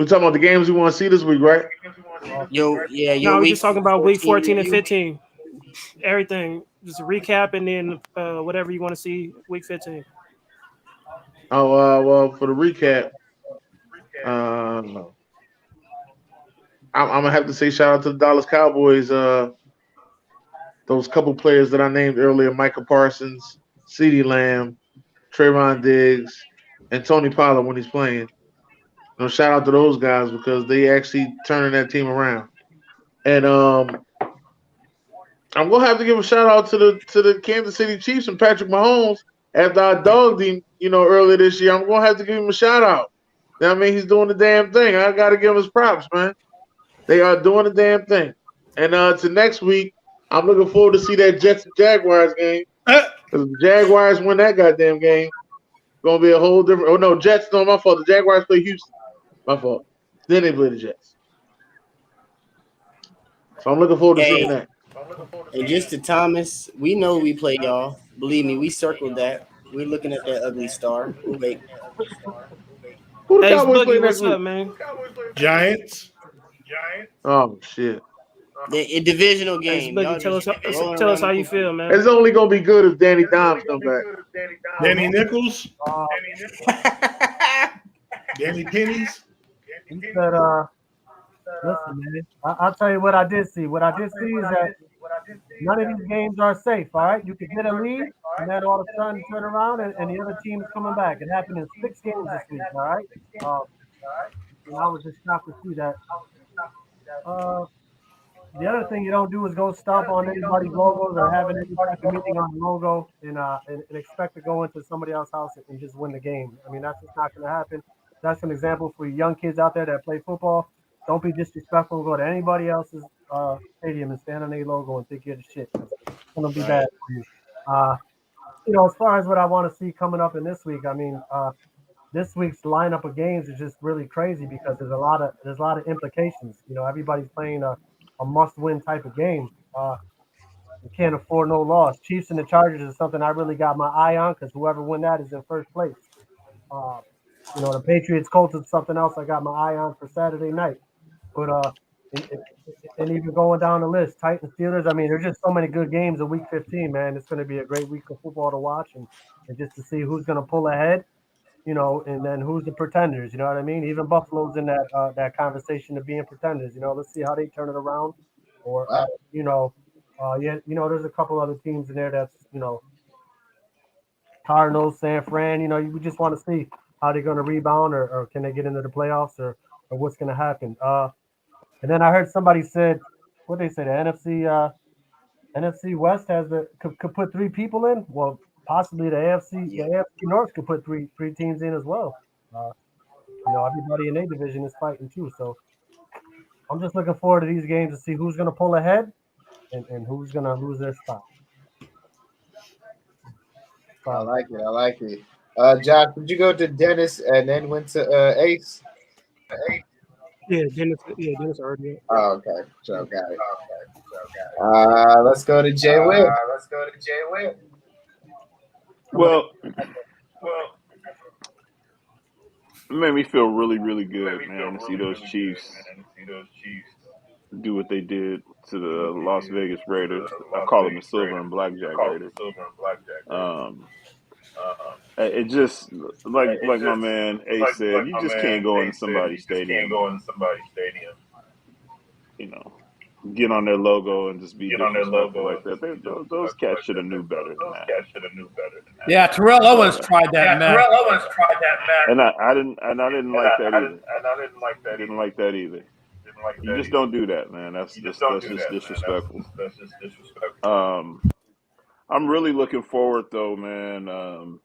talking about the games we want to see this week, right? No, we're just talking about week 14 and 15. Everything. Just a recap and then whatever you want to see week 15. Oh, well, for the recap, I'm gonna have to say shout out to the Dallas Cowboys. Those couple players that I named earlier: Micah Parsons, CeeDee Lamb, Trayvon Diggs, and Tony Pollard when he's playing. Shout out to those guys because they actually turning that team around. And I'm gonna have to give a shout out to the Kansas City Chiefs and Patrick Mahomes after I dogged him, earlier this year. I'm gonna have to give him a shout out. I mean, he's doing the damn thing. I gotta give him his props, man. They are doing the damn thing. And to next week, I'm looking forward to see that Jets and Jaguars game. Because the Jaguars win that goddamn game, gonna be a whole different. Oh no, Jets, no, my fault. The Jaguars play Houston. My fault. Then they play the Jets. So I'm looking forward to seeing that. And just to Thomas, we know we play y'all. Believe me, we circled that. We're looking at that ugly star. Wait. Who the Hey, Cowboys play Boogie, next what's up, week? man? Giants. Oh shit! The divisional Hey, game. Boogie, tell us how you feel, man. It's only gonna be good if Danny Dimes come back. Danny Nichols. Danny Pennies. He said, listen, man, I'll tell you what I did see. What I did see is that none of these games are safe, all right? You could get a lead, and then all of a sudden turn around, and the other team is coming back. It happened in 6 games this week, all right? And I was just shocked to see that. The other thing you don't do is go stomp on anybody's logos or have any type of meeting on the logo and expect to go into somebody else's house and just win the game. I mean, that's just not going to happen. That's an example for young kids out there that play football. Don't be disrespectful. Go to anybody else's stadium and stand on their logo and think you're the shit. It's going to be bad for you. As far as what I want to see coming up in this week, I mean, this week's lineup of games is just really crazy because there's a lot of implications. Everybody's playing a must-win type of game. You can't afford no loss. Chiefs and the Chargers is something I really got my eye on because whoever win that is in first place. The Patriots Colts is something else I got my eye on for Saturday night. But and even going down the list, Titans Steelers. I mean, there's just so many good games in Week 15, man. It's going to be a great week of football to watch and just to see who's going to pull ahead. And then who's the pretenders? You know what I mean? Even Buffalo's in that conversation of being pretenders. Let's see how they turn it around. Or there's a couple other teams in there that's Cardinals, San Fran. We just want to see how they're going to rebound or can they get into the playoffs or what's going to happen. And then I heard somebody said, what they say, the NFC West could put 3 people in. Well, possibly the AFC North could put three teams in as well. Everybody in their division is fighting too. So I'm just looking forward to these games to see who's going to pull ahead and who's going to lose their spot. I like it. Josh, did you go to Dennis and then went to Ace? Yeah, Dennis already. Oh, okay. So got it. Let's go to Jay Whip. Well, it made me feel really, really good, man, to see those Chiefs do what they did to the Las Vegas Raiders. I call them the Silver and Blackjack Raiders. It just like my man Ace said, you just can't go into somebody's stadium and get on their logo and just be disrespectful like that. Those cats should have knew better than that. Yeah, Terrell Owens tried that, man. And I didn't like that either. I didn't like that either. You just don't do that, man. That's just disrespectful. I'm really looking forward though, man.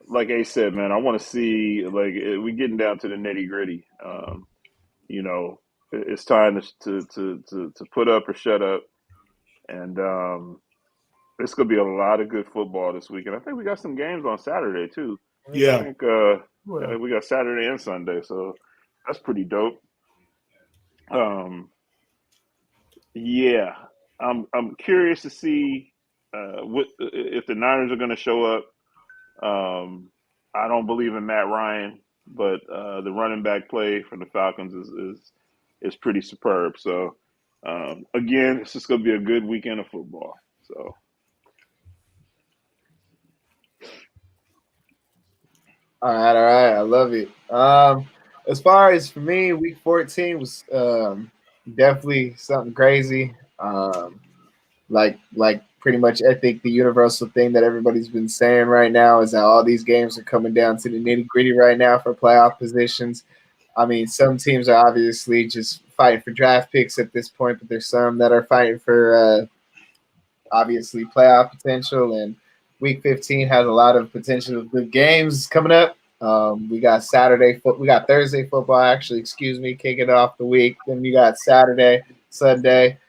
Like Ace said, man, I want to see we getting down to the nitty gritty. It's time to put up or shut up, and it's gonna be a lot of good football this weekend. I think we got some games on Saturday too. Yeah. I think we got Saturday and Sunday, so that's pretty dope. Yeah, I'm curious to see what if the Niners are going to show up. I don't believe in Matt Ryan, but the running back play from the Falcons is pretty superb. So again, it's just going to be a good weekend of football. So. All right. I love it. As far as for me, week 14 was definitely something crazy. Like pretty much, I think the universal thing that everybody's been saying right now is that all these games are coming down to the nitty gritty right now for playoff positions. I mean, some teams are obviously just fighting for draft picks at this point, but there's some that are fighting for obviously playoff potential. And week 15 has a lot of potential good games coming up. We got Thursday football, actually, kicking off the week. Then you got Saturday, Sunday.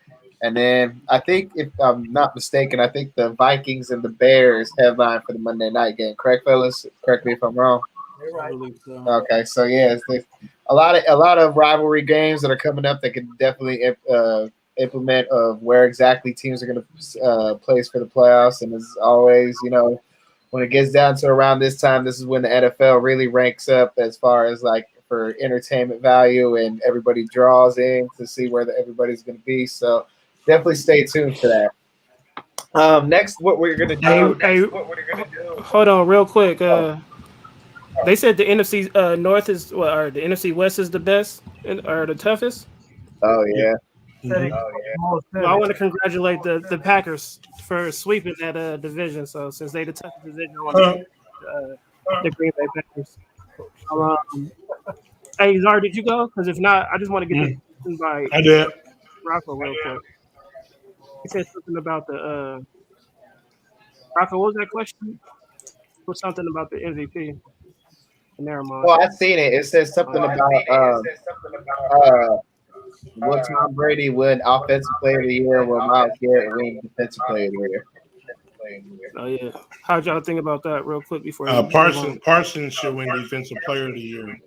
And then I think, if I'm not mistaken, I think the Vikings and the Bears headline for the Monday night game. Correct, fellas? Correct me if I'm wrong. You're right. Okay, so yeah, it's a lot of rivalry games that are coming up that could definitely implement of where exactly teams are going to place for the playoffs. And as always, when it gets down to around this time, this is when the NFL really ranks up as far as for entertainment value, and everybody draws in to see where everybody's going to be. So definitely stay tuned for that. Next, what we're going to do. Hold on, real quick. They said the NFC North is, or the NFC West is the best or the toughest. Oh yeah. Well, I want to congratulate the Packers for sweeping that division. So since they the toughest division, I want to the Green Bay Packers. Hey, Zar, did you go? Because if not, I just want to get this by I did. Rocco real quick. He said something about the Rocco. What was that question? Was something about the MVP? Never mind. Well, I've seen it. It says something about will Tom Brady win Offensive Player of the Year? Will Myles Garrett win Defensive Player of the Year? Oh yeah. How'd y'all think about that, real quick before? Parsons should win Defensive Player of the Year.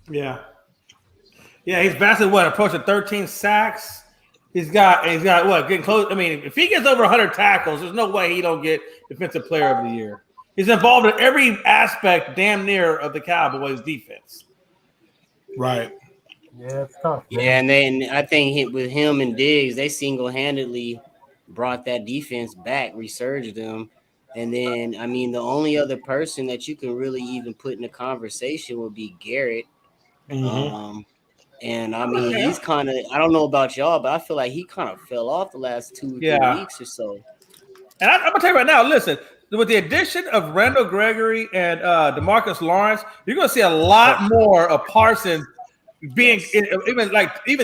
Yeah, he's vastly approaching 13 sacks. He's got getting close. I mean, if he gets over 100 tackles, there's no way he don't get Defensive Player of the Year. He's involved in every aspect, damn near, of the Cowboys' defense. Right. Yeah, it's tough. Yeah, and then I think with him and Diggs, they single-handedly brought that defense back, resurged them. And then, I mean, the only other person that you can really even put in the conversation would be Garrett. Mm-hmm. And I mean, he's kind of, I don't know about y'all, but I feel like he kind of fell off the last 2 or 3 weeks or so. And I'm gonna tell you right now, listen, with the addition of Randall Gregory and DeMarcus Lawrence, you're gonna see a lot more of Parsons being even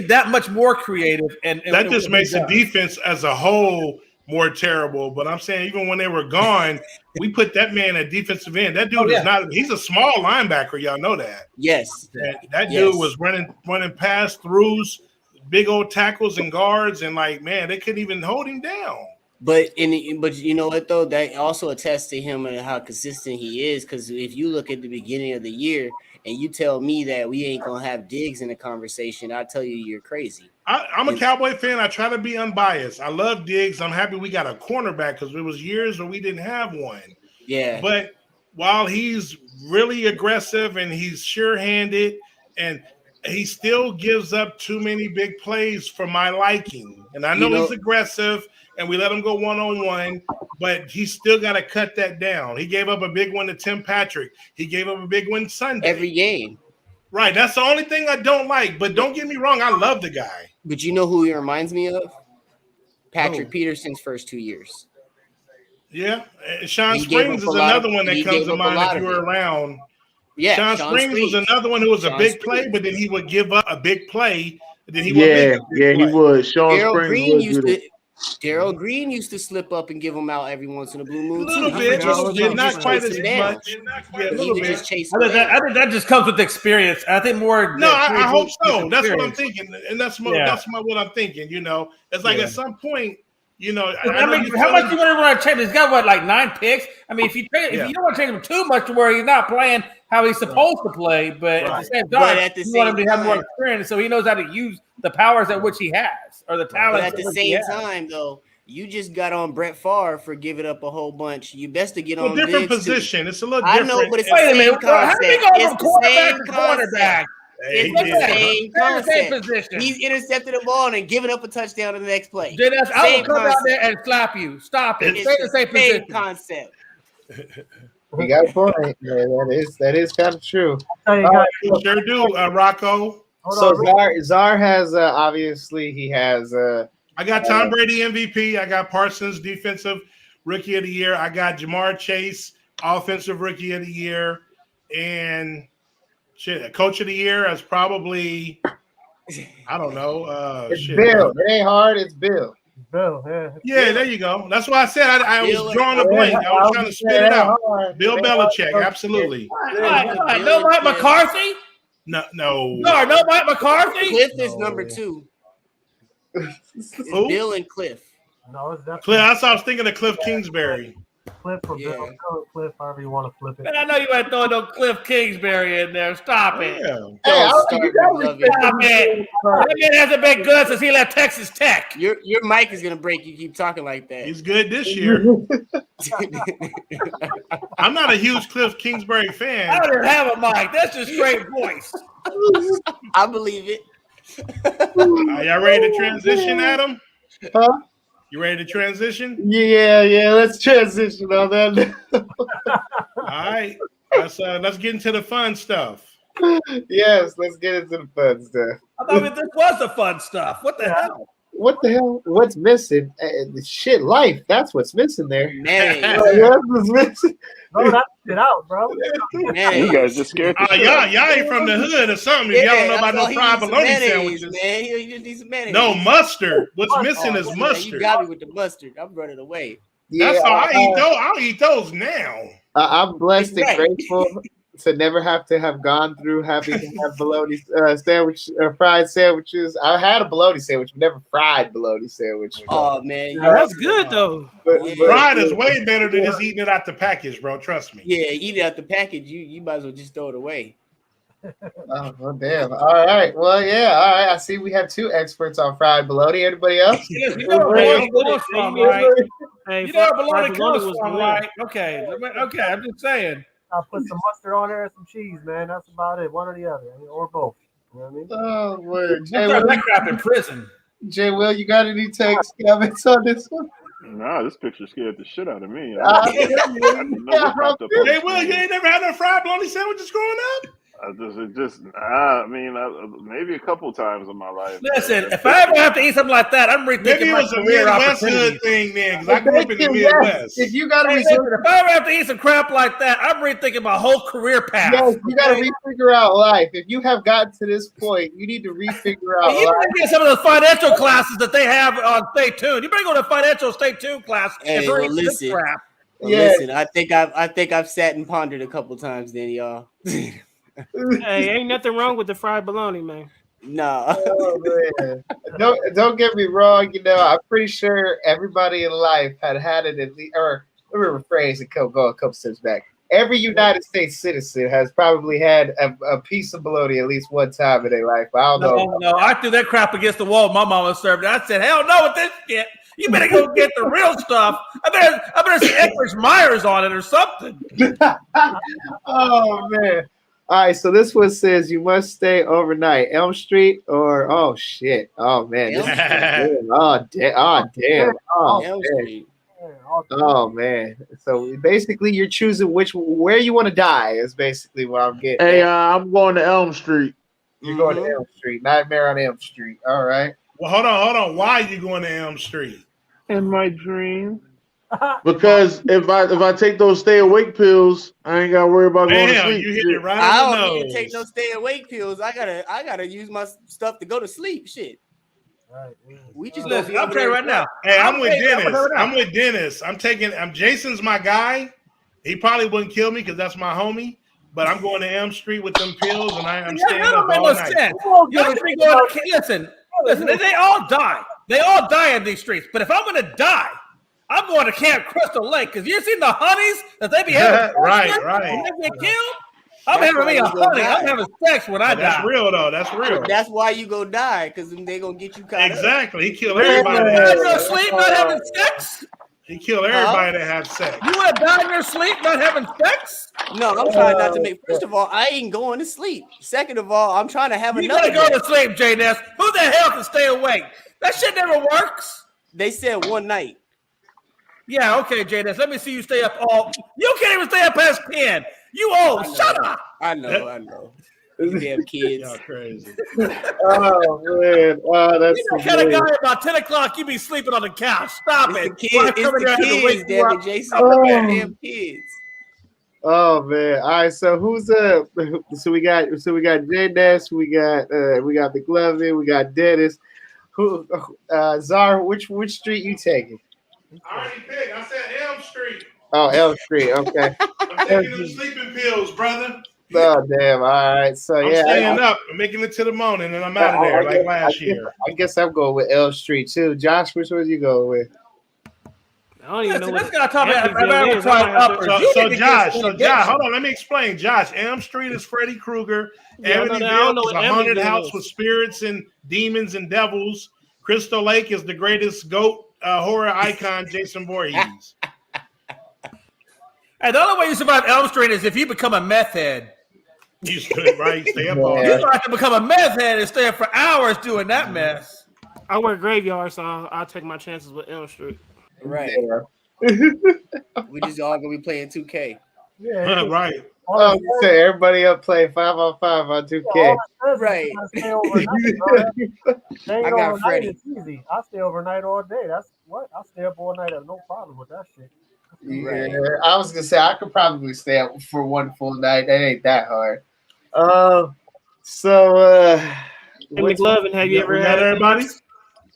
that much more creative, and that just makes the defense as a whole more terrible. But I'm saying, even when they were gone, we put that man at defensive end. That dude is not. He's a small linebacker. Y'all know that. Yes. That dude was running pass throughs, big old tackles and guards, and man, they couldn't even hold him down. But you know what though, that also attests to him and how consistent he is. Because if you look at the beginning of the year and you tell me that we ain't gonna have Diggs in the conversation, I tell you you're crazy. I'm a Cowboy fan. I try to be unbiased. I love Diggs. I'm happy we got a cornerback because there was years where we didn't have one. Yeah. But while he's really aggressive and he's sure-handed, and he still gives up too many big plays for my liking. And I know, he's aggressive and we let him go one-on-one, but he's still got to cut that down. He gave up a big one to Tim Patrick. He gave up a big one Sunday. Every game. Right. That's the only thing I don't like. But don't get me wrong, I love the guy. But you know who he reminds me of? Patrick Peterson's first 2 years. Yeah. Sean Springs is another one that comes to mind if you were around. Yeah, Sean Springs was another one who was a big play, but then he would give up a big play. Then he would make a big play. He would. Sean Springs would. Darrell Green used to slip up and give him out every once in a blue moon. A little bit, not quite as much. Yeah, he would just chase him I think that just comes with experience. I think more. No, I hope so. That's what I'm thinking, and that's what I'm thinking. You know, it's like at some point, you know. I mean, how much do you want to change? He's got what, like 9 picks. I mean, if you don't want to change him too much to where he's not playing how he's supposed to play, but at the same time, you want him to have more experience, so he knows how to use the powers at which he has, or the talent. But at the same time, though, you just got on Brett Favre for giving up a whole bunch. You best to get on a different position. It's a little I different. know, but it's the same concept. It's the same concept. It's the same concept. He's intercepted the ball and giving up a touchdown in the next play. I will come out there and slap you. Stop it. It's the same concept. You got a point. Yeah, that is kind of true. Sure do, Rocco. So Czar has obviously he has. I got Tom Brady MVP. I got Parsons Defensive Rookie of the Year. I got Jamar Chase Offensive Rookie of the Year, and Coach of the Year is probably I don't know. It's Bill. It ain't hard. It's Bill. Bill, yeah, there you go. That's why I said I was drawing a blank. I was trying to spit it out. Bill Belichick, absolutely. No Mike McCarthy? No, Mike McCarthy? Cliff is number 2. It's Bill and Cliff. No, it's definitely Cliff. I was thinking of Cliff Kingsbury. Cliff or Bill. Cliff, however you want to flip it. Man, I know you ain't throwing no Cliff Kingsbury in there. Stop it. Hey, Stop it. That man hasn't been good since he left Texas Tech. Your mic is gonna break. You keep talking like that. He's good this year. I'm not a huge Cliff Kingsbury fan. I don't even have a mic. That's just straight voice. I believe it. Are y'all ready to transition, Adam? Huh? You ready to transition? Yeah. Let's transition on that. All right. Let's get into the fun stuff. Yes, let's get into the fun stuff. I thought this was the fun stuff. What the hell? What the hell? What's missing? Shit, life. That's what's missing there. Man, that's what's missing. Bro, that's it out, bro. Man, You guys just scared the shit out of me. Y'all ain't from the hood or something. If y'all don't know about no fried bologna sandwiches. Man, he just needs some mayonnaise. No mustard. What's missing is mustard. You got me with the mustard. I'm running away. That's all I eat those. I'll eat those now. I'm blessed and grateful to never have to have gone through having to have bologna sandwich or fried sandwiches. I had a bologna sandwich, but never fried bologna sandwich. Oh man, That's good though. But Fried is way better than just eating it out the package, bro. Trust me. Yeah, eat it out the package. You might as well just throw it away. Oh, well, damn. All right. Well, yeah. All right. I see we have 2 experts on fried bologna. Anybody else? You know where bologna comes from, right? Hey, You know where fried bologna comes was from, good. right? Okay, I'm just saying. I'll put some mustard on there and some cheese, man. That's about it. One or the other, or both. You know what I mean? Oh, word. I tried that crap in prison. Jay Will, you got any takes, comments on this one? Nah, this picture scared the shit out of me. Yeah, Hey, Will, you ain't never had no fried bologna sandwiches growing up? Maybe a couple times in my life. Listen, if I ever have to eat something like that, I'm rethinking Maybe it my was a career Midwest hood opportunities. thing then, because I grew up in the Midwest. If you got to Hey, listen, if I ever have to eat some crap like that, I'm rethinking my whole career path. yes, you got to refigure out life. If you have gotten to this point, you need to refigure out Hey, you life. better get some of those financial classes that they have on Stay Tuned. You better go to financial Stay Tuned class Hey, and well, learn this listen. crap. Listen, I think I've sat and pondered a couple times then, y'all. Hey, ain't nothing wrong with the fried bologna, man. Nah. Oh, man. Don't get me wrong. You know, I'm pretty sure everybody in life had it at least. Or let me rephrase and go a couple steps back. Every United States citizen has probably had a piece of bologna at least one time in their life. I don't know. No, I threw that crap against the wall. My mama served it. I said, "Hell no with this shit. You better go get the real stuff. I better see Edward Myers on it or something." Oh man. All right, so this one says you must stay overnight. Elm Street or oh shit. Oh man. This is good. Oh damn. Oh Elm man. Street. Oh man. So basically you're choosing where you want to die is basically what I'm getting. Hey, at. I'm going to Elm Street. You're going to Elm Street. Nightmare on Elm Street. All right. Well, hold on. Why are you going to Elm Street? In my dream. Because if I take those stay awake pills, I ain't gotta worry about going to Damn, sleep. you hit it right I on the don't need nose. to take no stay awake pills. I gotta use my stuff to go to sleep. Shit. Right. We just gonna Listen, be I'll over tell you there. right now. Hey, I'm with taking- Dennis. I'm I'm with Dennis. I'm Jason's my guy. He probably wouldn't kill me because that's my homie. But I'm going to Elm Street with them pills, and I'm staying That up don't make all no night. sense. Y'all should be going to listen. They all die. They all die in these streets. But if I'm going to die, I'm going to Camp Crystal Lake because you seen the honeys that they be having. Right. When they get killed. I'm That's having me a why you gonna honey. die. I'm having sex when I die. That's real though. That's real. That's why you go die, because they gonna get you caught up. Exactly. He killed You everybody. want to That die had in your sex. sleep not having sex? He killed everybody that had sex. You want to die in your sleep not having sex? No, I'm trying not to make. First of all, I ain't going to sleep. Second of all, I'm trying to have You another. gotta go day. to sleep, J-Ness. Who the hell can stay awake? That shit never works. They said one night. Yeah, okay, J-Ness. Let me see you stay up all. You can't even stay up past 10. You old. Shut up. I know. You damn kids. Y'all crazy. Oh man. Oh, that's You the kind of guy about 10 o'clock you be sleeping on the couch. Stop It's it. the When I kids. come in It's there, I the have to kids, wake you damn up. it, Jason. Oh. Damn kids. Oh man! All right, so who's So we got J Ness, we got McLovin, we got Dennis. Who Zar? Which street you taking? I already picked. I said Elm Street. Oh, Elm Street. Okay. I'm taking them sleeping pills, brother. Oh damn! All right, so I'm yeah, staying up. I'm making it to the morning, and I'm out of there like last year. I guess I'm going with Elm Street too. Josh, which one you going with? I don't even know Listen, what this guy talking about Amityville is. trying I might have uppers. to- You So need to Josh, get some hold on. Let me explain. Josh, Elm Street is Freddy Krueger. Yeah, I don't know Amityville is what a haunted Amityville house is. with spirits and demons and devils. Crystal Lake is the greatest goat horror icon, Jason Voorhees. And the only way you survive Elm Street is if you become a meth head. You stood right. Stay up all You night. don't have to become a meth head and stay up for hours doing that mess. I work graveyard, so I'll take my chances with Elm Street. Right. Yeah. We just all gonna be playing 2K. Yeah. Right. Oh, so everybody up playing 5-on-5 on 2K. Right. Stay overnight, bro. Staying I got overnight Freddy. is easy. I stay overnight all day. That's what I stay up all night. I have no problem with that shit. Right. Yeah, I was gonna say I could probably stay up for one full night. That ain't that hard. Hey, McLovin, have you ever We got had everybody?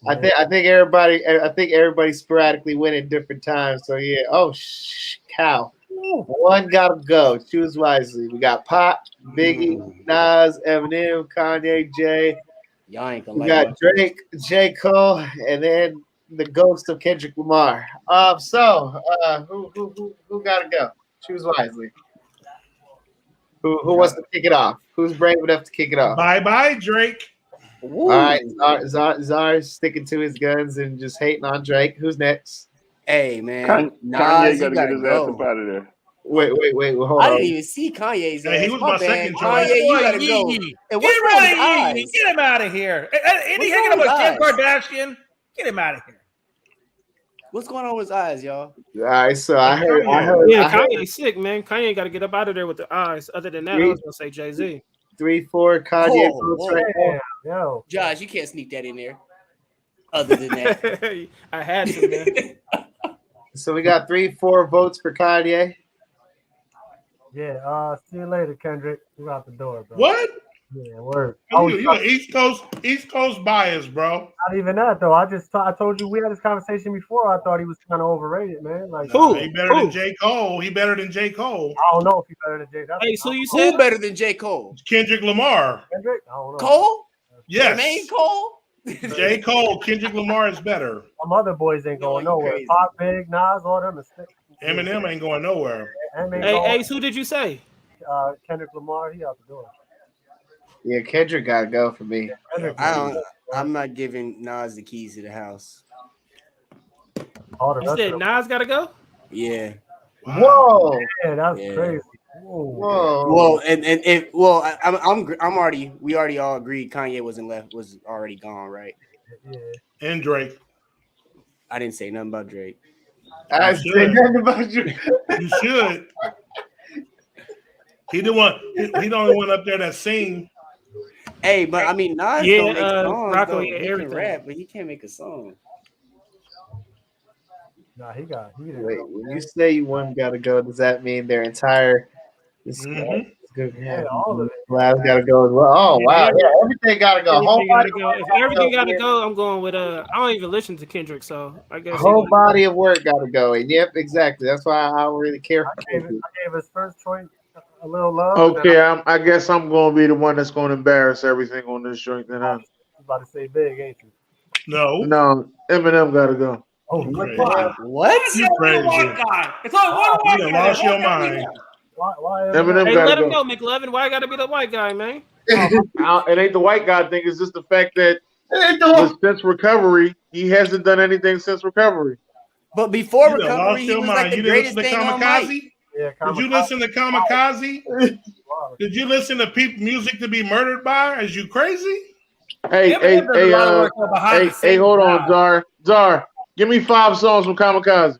I think everybody sporadically went at different times. So yeah. Oh cow. One gotta go. Choose wisely. We got Pop, Biggie, Nas, Eminem, Kanye, Jay. Y'all ain't gonna We like got Drake, J. Cole, and then the ghost of Kendrick Lamar. Who gotta go? Choose wisely. Who wants to kick it off? Who's brave enough to kick it off? Bye, Drake. All right, Czar's sticking to his guns and just hating on Drake. Who's next? Hey man, Kanye Nas, got you to get gotta his ass up go. out of there. Wait, hold I on. didn't even see Kanye's ass. Hey, he was My my bad. second choice. Kanye, you Boy, gotta go. Yee. And Get what's him wrong out with of eyes? here. Get him out of here. Ain't he What's hanging wrong up with with Kim eyes? Kardashian? Get him out of here. What's going on with his eyes, y'all? All right, so I heard. Yeah, Kanye's sick, man. Kanye got to get up out of there with the eyes. Other than that, I was gonna say Jay-Z. 3-4 Kanye Oh, votes right now. Damn, yo. Josh, you can't sneak that in there. Other than that, I had to, man. So we got 3-4 votes for Kanye. Yeah. See you later, Kendrick. You out the door, bro. What? Yeah, word. You East Coast bias, bro. Not even that though. I told you we had this conversation before. I thought he was kind of overrated, man. Like Who? He better than J. Cole. He better than J. Cole. I don't know if he's better than Jay. That's Hey, so you who said better than J. Cole? Kendrick Lamar. Kendrick. I don't know. Cole? Yes. Main Cole? J. Cole. Kendrick Lamar is better. Some other boys ain't going you nowhere. crazy. Pop, Big, Nas, all them. Eminem ain't going nowhere. Hey, Ace, who did you say? Kendrick Lamar, he out the door. Yeah, Kendrick gotta go for me. I'm not giving Nas the keys to the house. All the You rest said of them. Nas got to go? Yeah. Whoa! Yeah, that's Yeah. crazy. Whoa. Well, we already all agreed Kanye was already gone, right? Yeah. And Drake. I didn't say nothing about Drake. I should. said nothing about you. You should. He the one. He the only one up there that sing. Hey, but I mean, Nas Yeah, don't make songs. Rocco, Though. yeah, He can everything. rap, but he can't make a song. Nah, he didn't. Wait, when you say one got to go, does that mean their entire? Yeah, all of it. Lab's got to go as well. Oh wow, yeah, everything got to go. Whole Everything gotta body, go. If everything gotta go, I'm going with I don't even listen to Kendrick, so I guess whole body of work got to go. And yep, exactly. That's why I don't really care for I Kendrick. gave his first choice a little love. Okay, I guess I'm going to be the one that's going to embarrass everything on this joint. Then I'm about to say big, ain't you? No, Eminem got to go. Oh, crazy. What? You crazy? It's only one white You guy. lost your mind. Why Eminem Hey, got let to him go. go, McLovin. Why I gotta be the white guy, man? It ain't the white guy thing. It's just the fact that since recovery, he hasn't done anything since recovery. But before You done recovery, lost he your was mind. like the You didn't greatest listen to thing on mic. Kamikaze? Yeah, Did you listen to Kamikaze? Did you listen to people music to be murdered by? Is you crazy? Hey, hold on, Zar. Give me 5 songs from Kamikaze.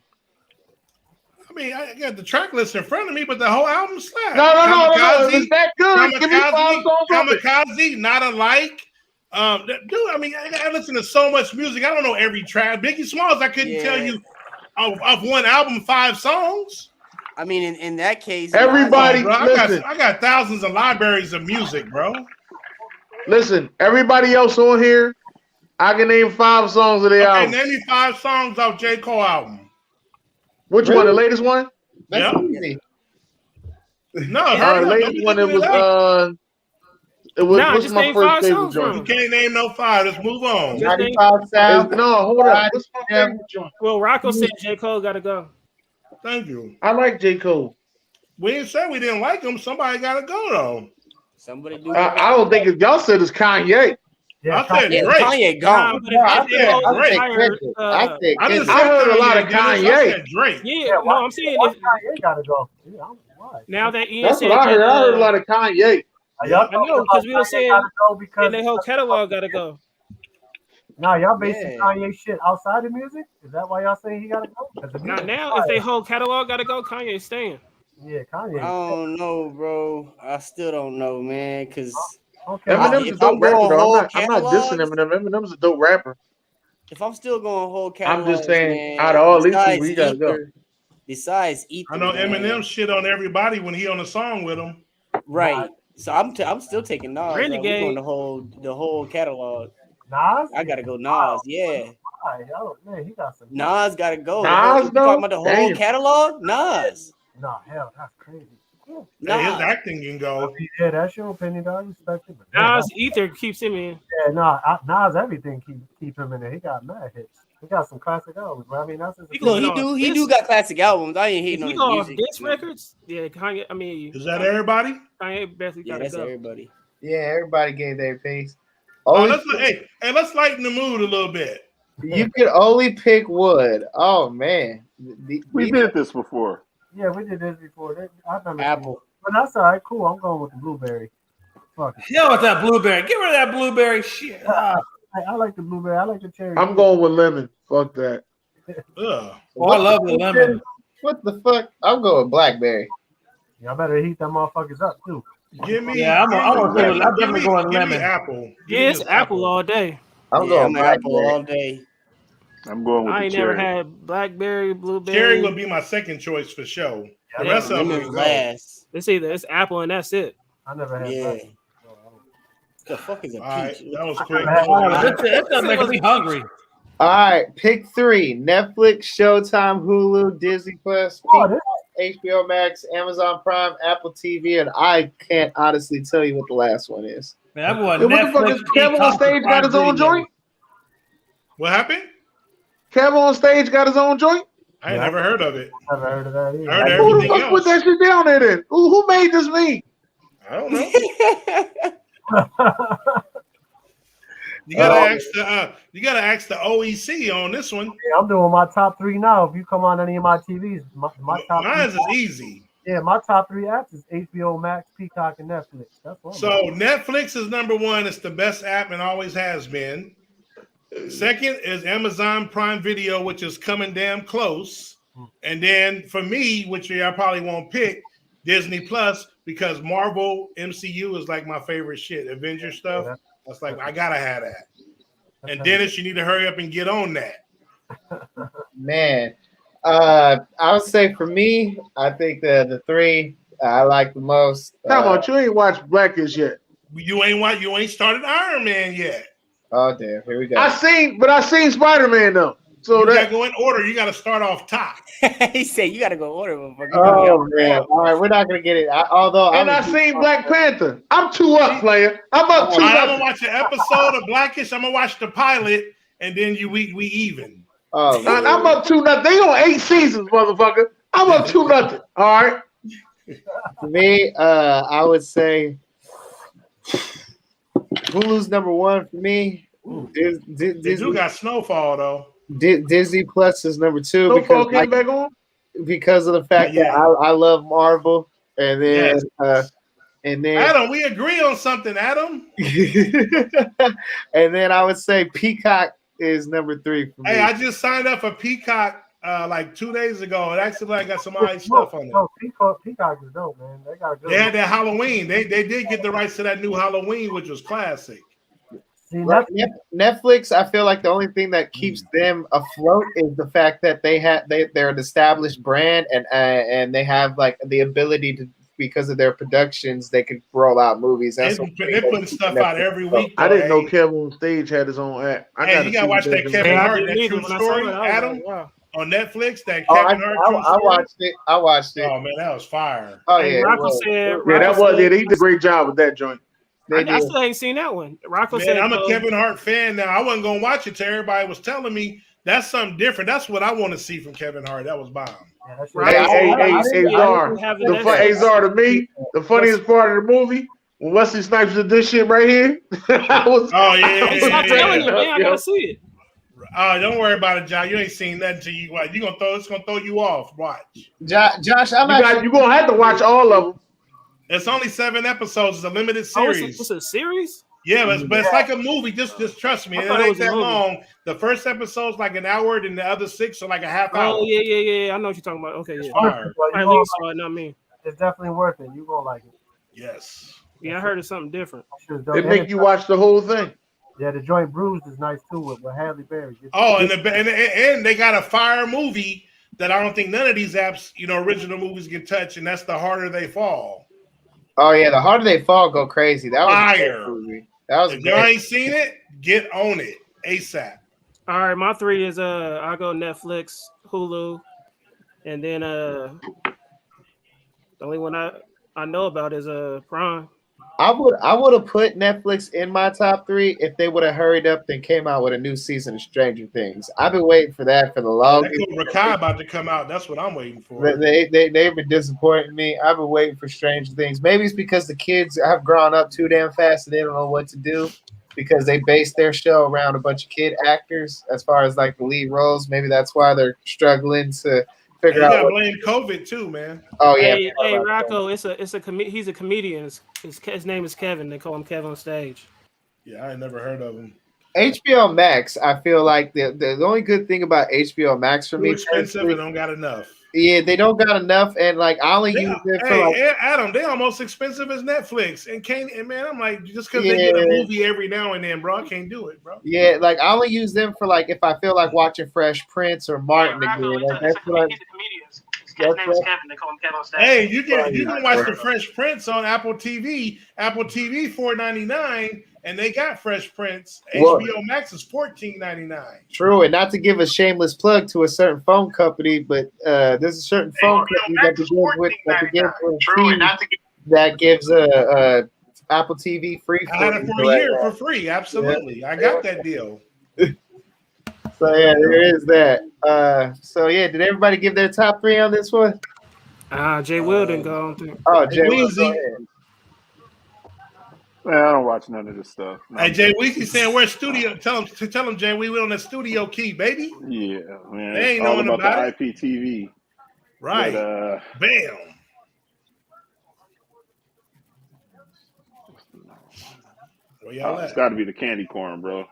I mean, I got the track list in front of me, but the whole album slaps. No. If it's that good, give me 5 songs from it. Kamikaze, Not Alike. Dude, I mean, I listen to so much music. I don't know every track. Biggie Smalls, I couldn't tell you of one album 5 songs. I mean, in that case, Everybody, bro, listen. I got thousands of libraries of music, bro. Listen, everybody else on here, I can name 5 songs of their album. Name me 5 songs off J. Cole album. Which one? The latest one? That's easy. No, the latest one. It was what's just my name first 5 favorite songs joint? You can't name no 5. Let's move on. 95 South. No, hold up. What's my favorite joint? Well, Rocco said J. Cole gotta go. Thank you. I like J. Cole. We didn't say we didn't like him. Somebody got to go though. Somebody do. I don't think y'all said it's Kanye. Yeah, I said Yeah, Drake. Kanye gone. But if I J. said Cole Drake. retired, I didn't say I heard a lot of Dennis. I Kanye. said Drake. yeah, no, I'm saying Why if, Kanye gotta go? Yeah, why? now that Ian That's said what I heard. that, I heard a lot of Kanye. Y'all I know, because we were saying gotta go because and their whole catalog gotta go. Now y'all basing Yeah. Kanye shit outside of music. Is that why y'all saying he gotta go? 'Cause the Not music now. fire. If they whole catalog gotta go, Kanye's staying. Yeah, Kanye. I don't know, bro. I still don't know, man. Because Okay. Eminem's a if I'm dope rapper, going though. whole I'm not dissing catalogs- Eminem. Eminem's a dope rapper. if I'm still going whole catalog, I'm just saying, out of all these people, he gotta go. Besides Ether, I know man. Eminem shit on everybody when he on a song with him. Right. So I'm still taking Nas. We're Renegade. going the whole catalog. Nas. I gotta go Nas. Yeah, Why? Man, he got some. Nas gotta go. Nas, you though? talking about the whole Damn. catalog? Nas. Nah, hell, that's crazy. Hey, his Nas. acting can go. Yeah, that's your opinion, dog. I respect it. But Nas Ether keeps him in. yeah, Nas, everything keep him in there. He got mad hits. He got some classic albums, bro. I mean, that's his He Look, going he on do got classic albums. I ain't If hating on he his go off music. diss records, yeah, Kanye. I mean, Is that everybody? Kanye basically Yeah, gotta that's go. everybody. Yeah, everybody gave their piece. Oh, Only, let's lighten the mood a little bit. you could only pick Wood. Oh man, We did this before. Yeah, we did this before. I've done this Apple. before. But that's all right. Cool. I'm going with the blueberry. Fuck it. Hell with that blueberry. Get rid of that blueberry shit. I like the blueberry. I like the cherry. I'm going with lemon. Fuck that. Ugh. Oh, I love the lemon. What the fuck? I'm going Blackberry. Y'all better heat them motherfuckers up too. Give me. Yeah, I'm definitely give me lemon. Apple. Give Yeah, me it's this Apple all day. I'm Yeah, going I'm Apple Blackberry. all day. I'm going with I the ain't never cherry. had blackberry, blueberry. Cherry would be my second choice for show. The Yeah, rest of them Lemon would go. last. It's Apple and that's it. I never had Yeah. that. The fuck is a All right, peach? that was quick. That's making me hungry. All right, pick 3: Netflix, Showtime, Hulu, Disney Plus, Oh, this, HBO Max, Amazon Prime, Apple TV, and I can't honestly tell you what the last one is. Man, I'm going Hey, what the fuck Netflix, is Kev on Peacock, stage got his own Video. joint? What happened? Kev on stage got his own joint? I ain't never heard of it. never heard of that either. I heard Who the everything fuck put else. that shit down there then? Who made this me? I don't know. You gotta ask the OEC on this one. Yeah, I'm doing my top 3 now. If you come on any of my TVs, my top Mine's three. is easy. Yeah, my top 3 apps is HBO Max, Peacock, and Netflix. That's one. So Netflix is number 1. It's the best app and always has been. Second is Amazon Prime Video, which is coming damn close. And then for me, which I probably won't pick, Disney Plus, because Marvel MCU is like my favorite shit. Avengers stuff. That's like, I gotta have that. And Dennis, you need to hurry up and get on that. Man, I would say for me, I think the 3 I like the most. Come on, you ain't watched Blackish yet. You ain't started Iron Man yet. Oh damn, here we go. I seen Spider-Man though. So You that gotta go in order. You gotta start off top. He said you gotta go order, motherfucker. Oh man! All right, we're not gonna get it. I seen Black Panther. I'm 2 up, player. I'm up 2. I'm gonna watch an episode of Blackish. I'm gonna watch the pilot, and then we even. Oh, I'm up 2-0. They on 8 seasons, motherfucker. I'm up 2-0. All right. For me, I would say Hulu's number 1 for me. They do got Snowfall though. Disney Plus is number 2 Snowfall because came back on? Because of the fact that I love Marvel, and then Adam, we agree on something, Adam. And then I would say Peacock is number 3 for me. Hey, I just signed up for Peacock like 2 days ago. It actually got some nice stuff on it. Oh, Peacock is dope, man. They got a good. They had that Halloween. They did get the rights to that new Halloween, which was classic. Netflix, I feel like the only thing that keeps them afloat is the fact that they're an established brand and they have like the ability to, because of their productions, they could roll out movies. They're putting stuff out every week. I didn't know Kevin on Stage had his own app. You gotta watch that Kevin Hart, that true story, Adam, on Netflix. That Kevin Hart true story. I watched it. Oh man, that was fire. Oh yeah, he did a great job with that joint. I still ain't seen that one. Rocco said, I'm a Kevin Hart fan now. I wasn't gonna watch it till everybody was telling me that's something different. That's what I want to see from Kevin Hart. That was bomb. Zar, to me, the funniest part of the movie when Wesley Snipes did this shit right here. I'm telling you, man, I gotta see it. Don't worry about it, John. You ain't seen nothing till you watch. It's gonna throw you off. Watch. Josh, you're gonna have to watch all of them. It's only 7 episodes. It's a limited series. It's a series? Yeah, but it's like a movie. Just trust me. It ain't that long. The first episode's like an hour, and the other 6 are like a half hour. Oh, yeah. I know what you're talking about. Okay, yeah. At least not me. It's definitely worth it. You're gonna like it. Yes. Yeah, I heard of something different. They make you watch the whole thing. Yeah, the joint Bruised is nice too with Halle Berry. And they got a fire movie that I don't think none of these apps, original movies get touched, and that's The Harder They Fall. Oh yeah, The Harder They Fall go crazy. That was fire. That was if you ain't seen it, get on it ASAP. All right, my 3 is I go Netflix, Hulu, and then the only one I know about is Prime. I would have put Netflix in my top 3 if they would have hurried up and came out with a new season of Stranger Things. I've been waiting for that for the longest. Rakai about to come out. That's what I'm waiting for. They've been disappointing me. I've been waiting for Stranger Things. Maybe it's because the kids have grown up too damn fast and they don't know what to do because they base their show around a bunch of kid actors as far as like the lead roles. Maybe that's why they're struggling to figure out. You gotta blame COVID too, man. Oh yeah. Hey, Rocco, he's a comedian. His name is Kevin. They call him Kevin on Stage. Yeah, I ain't never heard of him. HBO Max, I feel like the only good thing about HBO Max for me is expensive and don't got enough. Yeah, they don't got enough, and like I only use it for Adam, they almost expensive as Netflix. And man, I'm like, just because they get a movie every now and then, bro, I can't do it, bro. Yeah, like I only use them for like if I feel like watching Fresh Prince or Martin again. Like, that's what His name is Kevin. They call him Kevin on Stage. Hey, you can watch the Fresh Prince on Apple TV. Apple TV $4.99, and they got Fresh Prince. HBO Max is $14.99. True, and not to give a shameless plug to a certain phone company, but there's a certain phone company that gives Apple TV free. I had it for a year for free. Absolutely, I got that deal. So yeah, there is that. So yeah, did everybody give their top 3 on this one? Jay Will didn't go on through. Oh, Jay Will. Man, I don't watch none of this stuff. No. Hey, Jay Weezy saying where's studio? Tell him, Jay, we on the studio key, baby. Yeah, man. They ain't all knowing about about the IPTV. Right. But, bam. Where y'all It's at? got to be the candy corn, bro.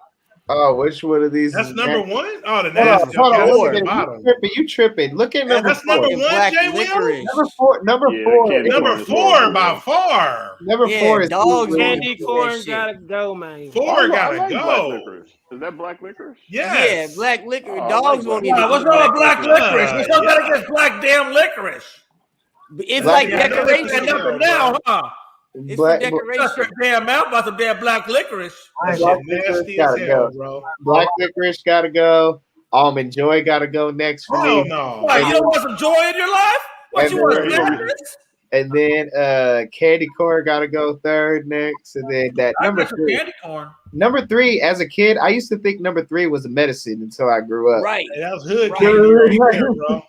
Oh, which one of these? That's is number next? one. Oh, the Hold nasty. on, Okay, let's that's get at it. the bottom. You tripping. Look at number That's number four. one, Black Jay Will. licorice. Number Yeah, four. candy corn Number is four horrible, by bro. far. Number Yeah, four is dogs Blue won't Candy eat that corn shit. gotta go, man. Four I gotta like black go. licorice. Is that black licorice? Yes. Yeah, black licorice. Oh, I Dogs like won't black even What's eat wrong with black black licorice. licorice? What's wrong Yeah. against black damn licorice? It's Black like Yeah, I know that's That decoration. that number hell, now, bro. huh? It's for Black Shut decoration. your damn mouth about some damn black licorice. That Black shit licorice nasty as gotta hell, go. bro. Black licorice gotta go. Almond Joy gotta go next for Hell me. no. What, you don't want some joy in your life? What, And you want then- sadness? And then candy corn gotta go third next. And then that I number got some three. candy corn. Number three, as a kid, I used to think number three was a medicine until I grew up. Right. Hey, that was hood Right. candy right there, bro.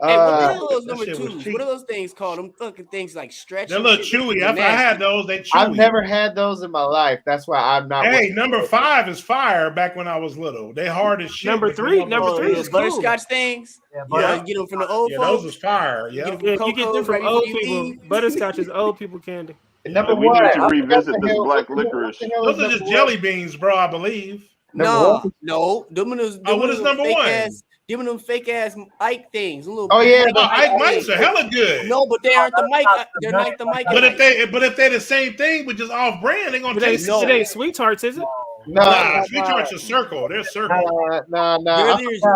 Hey, what the hell are those that number shit was twos? cheap. What are those things called? Them fucking things like stretch. They're a and little shit? chewy. They're I had nasty. those. They chewy. I've never had those in my life. That's why I'm not. Hey, number 5 is fire. Back when I was little, they hard as shit. Number but they three motherfuckers- is the cool. butterscotch things. Yeah, You but Yeah. get them from the old Yeah, those folks. was fire. You Yeah. get them Yeah, from you get Coco's them from right old before you people. leave. Butterscotch is old people candy. Number We one. need to I forgot revisit the this hell- black what the hell licorice. is Those are number just one? jelly beans, bro. I believe. Number Nah, one? no. Them what is number fake one? ass. Them them fake ass Ike things. Little Oh, yeah, Ike Oh, Ike things. Mice are hella good. No, but they aren't the Mike. They're not the Mike. But if they're the same thing, but just off brand, they're gonna It ain't, taste No. it ain't sweethearts, is it? Nah, Sweet Tarts are circle. They're circle. Nah.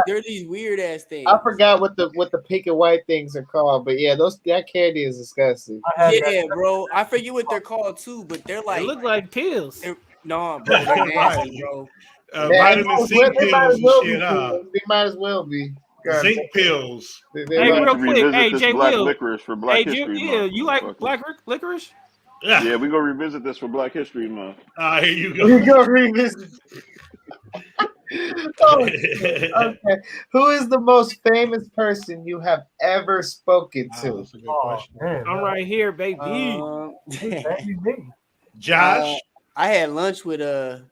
They're these weird ass things. I forgot what the pink and white things are called, but yeah, that candy is disgusting. Yeah, bro. I forget what they're called too, but they're They like look like pills. no, bro. They're nasty, bro. Vitamin C They might pills as and well shit, be. huh? They might as well be. God, Zinc pills. they We Hey, need might- real to quick. revisit Hey, this Jay black Will. licorice for Black Hey, History yeah, Month. you like Fuck black licorice? it. Yeah, we're gonna revisit this for Black History Month. Here you go. You go revisit. Oh, shit. Okay. Who is the most famous person you have ever spoken Wow, to? that's a good Oh, question. man. I'm right here, baby. That'd be me. Josh, I had lunch with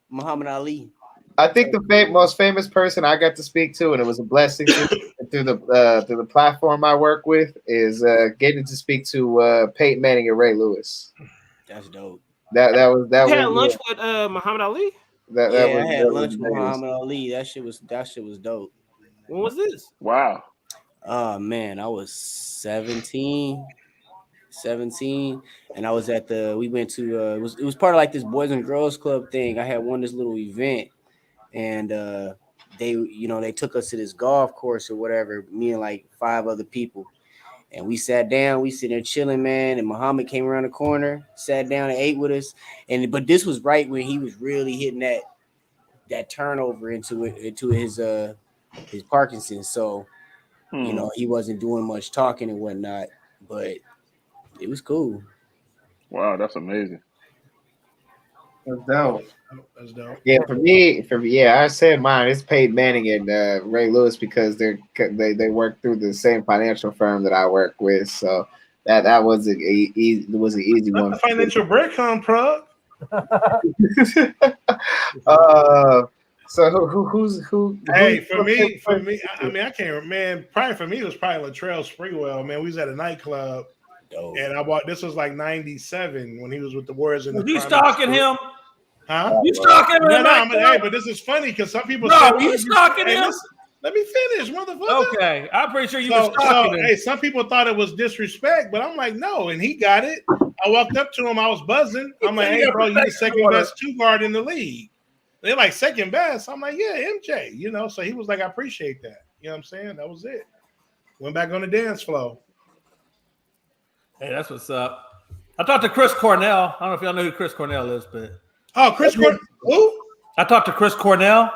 Muhammad Ali. I think the most famous person I got to speak to, and it was a blessing through the platform I work with, is getting to speak to Peyton Manning and Ray Lewis. That's dope. That was You had lunch with Muhammad Ali? That Yeah, was I had that lunch was with amazing. Muhammad Ali. That shit was dope. When was this? Wow. Oh man, I was 17, and I was at we went to it was part of like this Boys and Girls Club thing. I had won this little event, and they took us to this golf course or whatever, me and like 5 other people. And we sat down, we sitting there chilling, man. And Muhammad came around the corner, sat down and ate with us. But this was right when he was really hitting that turnover into his Parkinson's. So, he wasn't doing much talking and whatnot, but it was cool. Wow, that's amazing. That's dope. that's dope. Yeah, for me, I said mine. It's Peyton Manning and Ray Lewis because they work through the same financial firm that I work with. So that was an easy Not one. the financial breadcrumb, bro. So who? Hey, for me, I mean, I can't, man. Probably for me, it was probably Latrell Sprewell. Man, we was at a nightclub, and I bought. This was like '97 when he was with the Warriors. Was he stalking him? Huh? You stalking him? Hey, but this is funny because some people. No, you stalking him? Listen, let me finish, motherfucker. Okay, I'm pretty sure you were stalking him. Hey, some people thought it was disrespect, but I'm like, no, and he got it. I walked up to him, I was buzzing. I'm like, hey, bro, you the second best 2 guard in the league. They're like, second best. I'm like, yeah, MJ, So he was like, I appreciate that. You know what I'm saying? That was it. Went back on the dance floor. Hey, that's what's up. I talked to Chris Cornell. I don't know if y'all know who Chris Cornell is, but Chris Cornell. Who? I talked to Chris Cornell.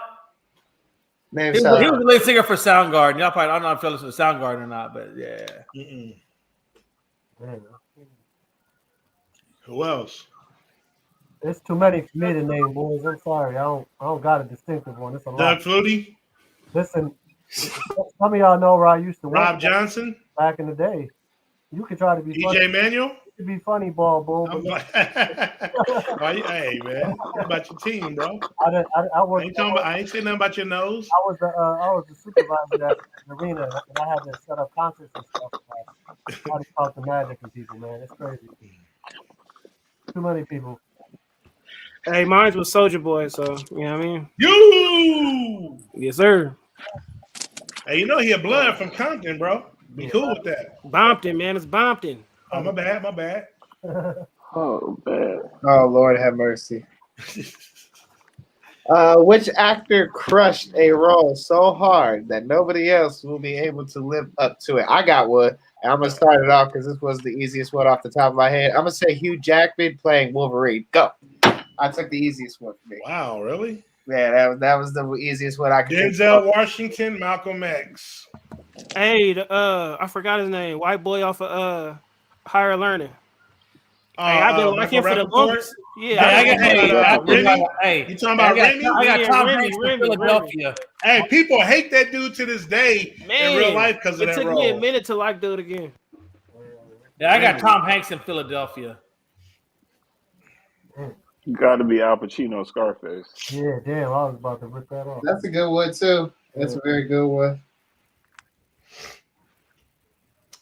He was the lead singer for Soundgarden. Y'all probably, I don't know if y'all listen to Soundgarden or not, but yeah. Who else? It's too many for me to name, boys. I'm sorry. I don't got a distinctive one. It's a lot. Doug Flutie? Listen, some of y'all know where I used to work. Rob Johnson? Back in the day. You could try to be funny. DJ Manuel? You could be funny, ball, boom. Hey, man. What about your team, bro? I ain't saying nothing about your nose. I was the supervisor at the arena, and I had to set up concerts and stuff. How to talk to Magic and people, man. It's crazy. Too many people. Hey, mine was Soldier Boy, so you know what I mean? You. Yes, sir. Hey, you know he a blood from Compton, bro. Be cool with that. Bompton, man. It's Bompton. Oh, my bad. My bad. Oh, bad. Oh Lord, have mercy. Which actor crushed a role so hard that nobody else will be able to live up to it? I got one, and I'm gonna start it off because this was the easiest one off the top of my head. I'm gonna say Hugh Jackman playing Wolverine. Go. I took the easiest one for me. Wow, really? Yeah, that was the easiest one I could. Denzel Washington, Malcolm X. Hey, I forgot his name. White boy off of Higher Learning. Hey, I've been liking for the longest. Yeah, You talking about Remy? I got Tom Hanks Remy, from Philadelphia. Hey, people hate that dude to this day Man, in real life because of that It took role. me a minute to like do it again. Yeah, I got Tom Hanks in Philadelphia. Got to be Al Pacino, Scarface. Yeah, damn, I was about to rip that off. That's a good one too. That's a very good one.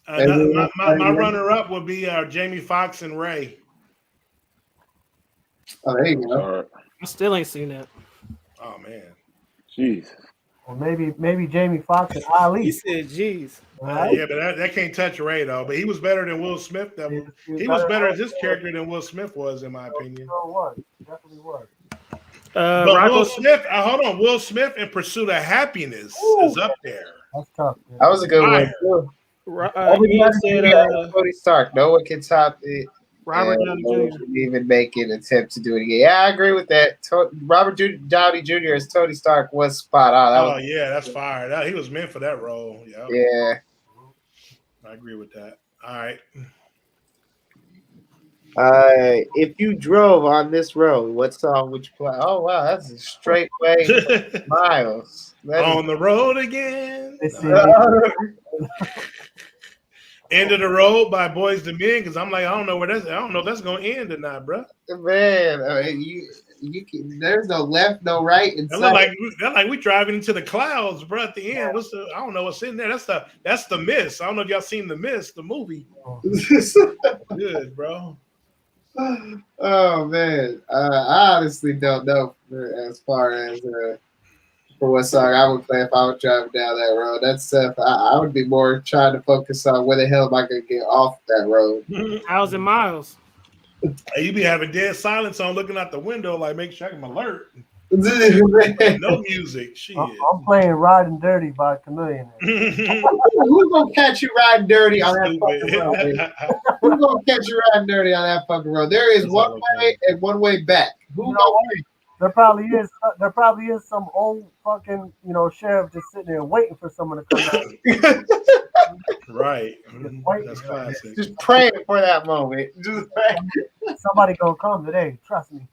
My runner-up would be Jamie Foxx and Ray. Oh, there you go. I still ain't seen that. Oh man, jeez. Or maybe Jamie Foxx and Ali. He said, "Jeez." Yeah, but that can't touch Ray though. But he was better than Will Smith. He was better as this character than Will Smith was, in my opinion. Definitely was. But Will Smith, hold on, Will Smith in Pursuit of Happiness is up there. That's tough. Man. That was a good one too. Tony Stark. No one can top it. Robert Downey no one Jr. can even make an attempt to do it again. Yeah, I agree with that. Robert Downey Jr. as Tony Stark was spot on. Yeah, that's fire. He was meant for that role. Yeah. I agree with that. All right. If you drove on this road, what song would you play? Oh wow, that's a straight way, Miles. On the road again. End of the Road by Boys II Men, because I'm like, I don't know if that's gonna end or not, bro. Man, you can, there's no left, no right. That like we driving into the clouds, bro. At the end, I don't know what's in there. That's the Mist. I don't know if y'all seen the Mist, the movie. Good, bro. Oh man, I honestly don't know as far as for what song I would play if I was driving down that road. That's stuff I would be more trying to focus on where the hell am I gonna get off that road. 1,000 miles. Hey, you be having dead silence on, looking out the window, like make sure I'm alert. No music. Shit. I'm playing "Riding Dirty" by Chameleon. Who's gonna catch you riding dirty on that fucking road? Who's gonna catch you riding dirty on that fucking road? There is one way and one way back. There probably is some old fucking sheriff just sitting there waiting for someone to come back. Right. That's classic. Just praying for that moment. Just praying. Somebody gonna come today. Trust me.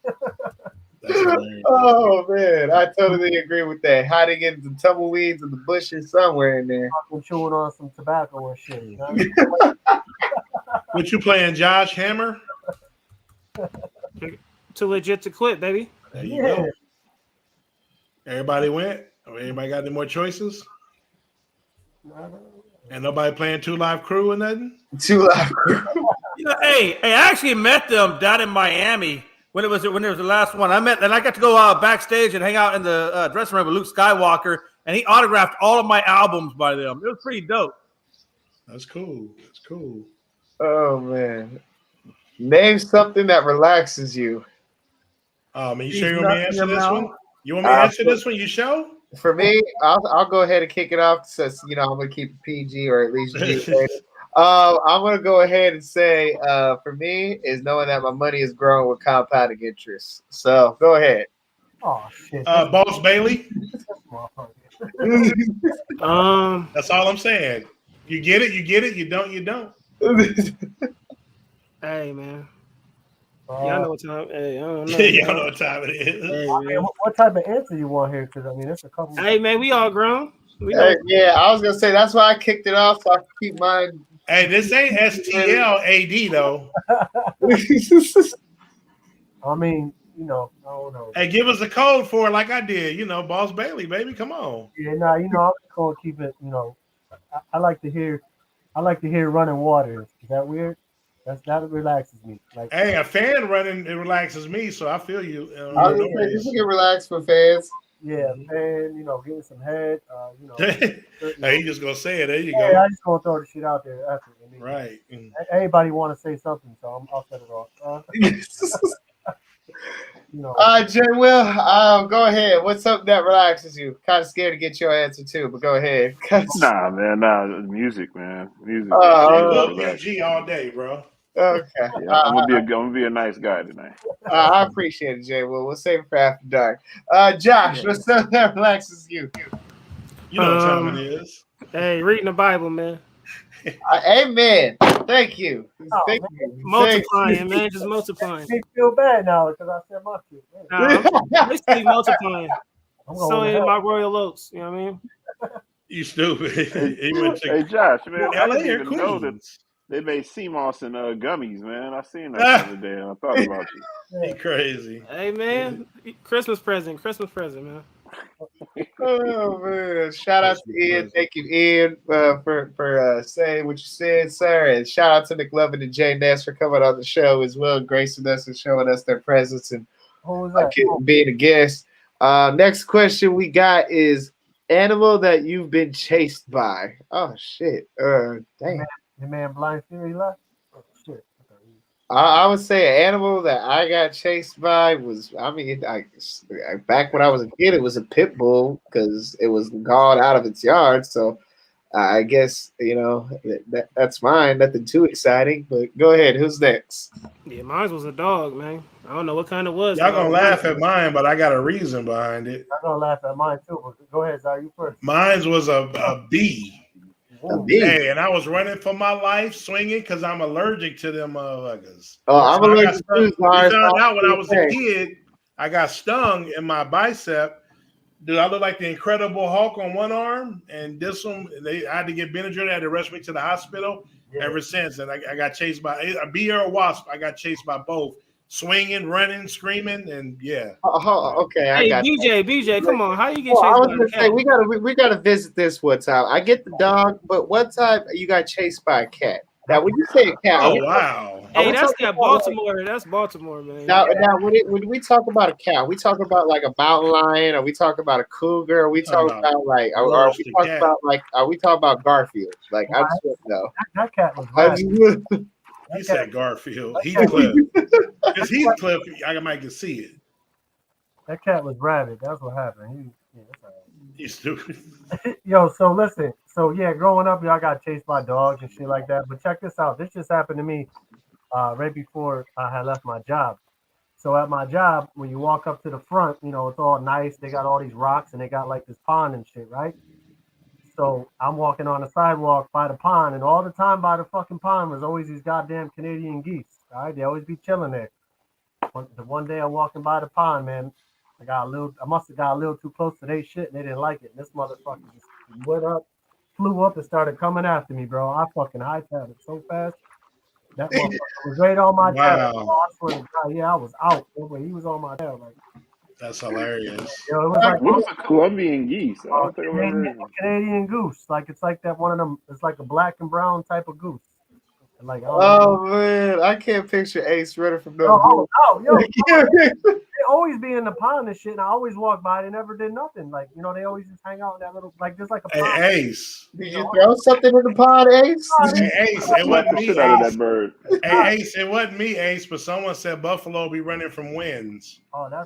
Oh man, I totally agree with that. Hiding in the tumbleweeds and the bushes somewhere in there. I'm chewing on some tobacco or shit. You know? What you playing, Josh Hammer? Too legit to quit, baby. There you go. Everybody went. Everybody got any more choices? And nobody playing Two Live Crew or nothing? Two Live Crew. Hey, I actually met them down in Miami when it was the last one. I got to go backstage and hang out in the dressing room with Luke Skywalker, and he autographed all of my albums by them. It was pretty dope. That's cool. That's cool. Oh man, name something that relaxes you. Man, you sure you want me to answer this one? You want me to answer this one? You show? For me, I'll go ahead and kick it off since I'm gonna keep it PG or at least G. I'm gonna go ahead and say for me is knowing that my money is growing with compounding interest. So go ahead. Oh shit. Boss Bailey. That's all I'm saying. You get it. You don't. Hey man. Y'all know what time. Hey, I don't know. Y'all know what time it is. Hey, what type of answer you want here? Because it's a couple. Hey man, we all grown. Yeah, I was gonna say that's why I kicked it off so I can keep mine. Hey, this ain't STLAD though. I mean, I don't know. Hey, give us a code for it like I did. Boss Bailey, baby, come on. Yeah, I'm just gonna keep it. I like to hear running water. Is that weird? That relaxes me. Like, Hey, a fan running, it relaxes me, so I feel you. I was gonna say, you can get relaxed for fans. yeah, man, getting some head, Hey, he just gonna say it. There you yeah, go. I just gonna throw the shit out there. After, I mean, Right. Everybody want to say something, so I'll set it off. Jay Will, go ahead. What's something that relaxes you? Kind of scared to get your answer too, but go ahead. Nah, man, music, man. Music. Love Relax. PG all day, bro. Okay. Yeah, I'm gonna be a nice guy tonight. I appreciate it, Jay Will. We'll save it for after dark. Josh, what's something that relaxes you? You know what time it is. Hey, reading the Bible, man. Amen. Thank you. Thank you. Multiplying, man, just multiplying. I feel bad now because I said my shit. I'm basically multiplying. I'm going So to in hell. my royal oats, you know what I mean? You stupid. Hey, Josh, man, I LA didn't or even know that Queens? they made sea moss and gummies, man. I seen that the other day, and I thought about you. He crazy. Hey, man, Christmas present, man. Oh man! Shout out to Ian. Thank you, Ian, for saying what you said, sir. And shout out to McLovin and Jay Ness for coming on the show as well, gracing us and showing us their presence and being a guest. Next question we got is animal that you've been chased by. Oh shit! Damn. Your man Blind Fury left. Oh shit! I would say an animal that I got chased by was, back when I was a kid, it was a pit bull because it was gone out of its yard. So I guess, that's mine. Nothing too exciting, but go ahead. Who's next? Yeah, mine was a dog, man. I don't know what kind it was. Y'all gonna laugh at mine, but I got a reason behind it. I'm gonna laugh at mine too. But go ahead, Zai, you first. Mine was a bee. A bee. Hey, and I was running for my life, swinging because I'm allergic to them motherfuckers. Oh, I'm So I allergic got stung. to Zai, We found out when I so- was a kid, I got stung in my bicep. Dude, I look like the Incredible Hulk on one arm, and this one, I had to get Benadryl. They had to rush me to the hospital. Ever since, and I got chased by a bee or a wasp. I got chased by both, swinging, running, screaming, and yeah. Okay, I Hey, got BJ, come on. How you get Well, I chased was by gonna a say cat? we gotta visit this one time. I get the dog, but one time you got chased by a cat. Now, when you say a cat, Oh wow! Hey, that's that Baltimore. That's Baltimore, man. Now when we talk about a cat, we talk about like a mountain lion, or we talk about a cougar, or we talk about like, are we talking about like, are we talking about Garfield? Like, I just don't know. That cat was right. He said Garfield. Heathcliff. It's Heathcliff. I might can see it. That cat was rabid. That's what happened. He's stupid. Yo, so listen. So yeah, growing up, I got chased by dogs and shit like that. But check this out. This just happened to me right before I had left my job. So at my job, when you walk up to the front, it's all nice. They got all these rocks and they got like this pond and shit, right? So I'm walking on the sidewalk by the pond, and all the time by the fucking pond was always these goddamn Canadian geese. All right, they always be chilling there. The one day I'm walking by the pond, man, I must have got a little too close to their shit, and they didn't like it. And this motherfucker just flew up and started coming after me, bro. I fucking hightailed it so fast. That motherfucker was right on my tail. Wow. Oh, I swear to God, yeah, I was out. But he was on my tail, like. That's hilarious. Yo, it was like What's a Colombian geese? I don't think I've ever heard of it. Canadian goose. Like it's like that one of them. It's like a black and brown type of goose. And like Man, I can't picture Ace running from no. They always be in the pond and shit. And I always walk by. They never did nothing. Like they always just hang out in that little there's like a pond. Hey, Ace. Did you throw something in the pond, Ace? Hey, Ace, it wasn't me, Shit out of Ace. that bird. Hey, Ace, it wasn't me, Ace, but someone said Buffalo be running from winds. Oh, that's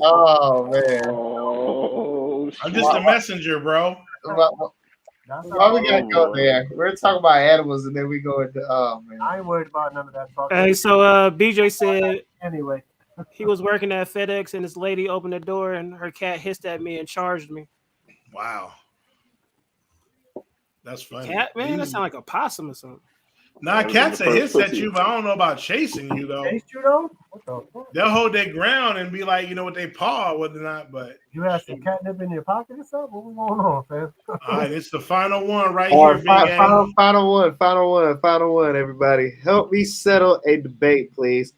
man. Oh, I'm just a messenger, bro. Why we gotta go there? We're talking about animals, and then we go into man. I ain't worried about none of that talk. Hey, so BJ said anyway, he was working at FedEx, and this lady opened the door, and her cat hissed at me and charged me. Wow. That's funny. Cat, man, that sound like a possum or something. Nah, cats are hiss at you, but I don't know about chasing you though. Chased you though? What the fuck? They'll hold their ground and be like, with their paw, whether or not. But You had some catnip in your pocket or something? What's going on, fam? all right, it's the final one right All here, right, big final one, everybody. Help me settle a debate, please.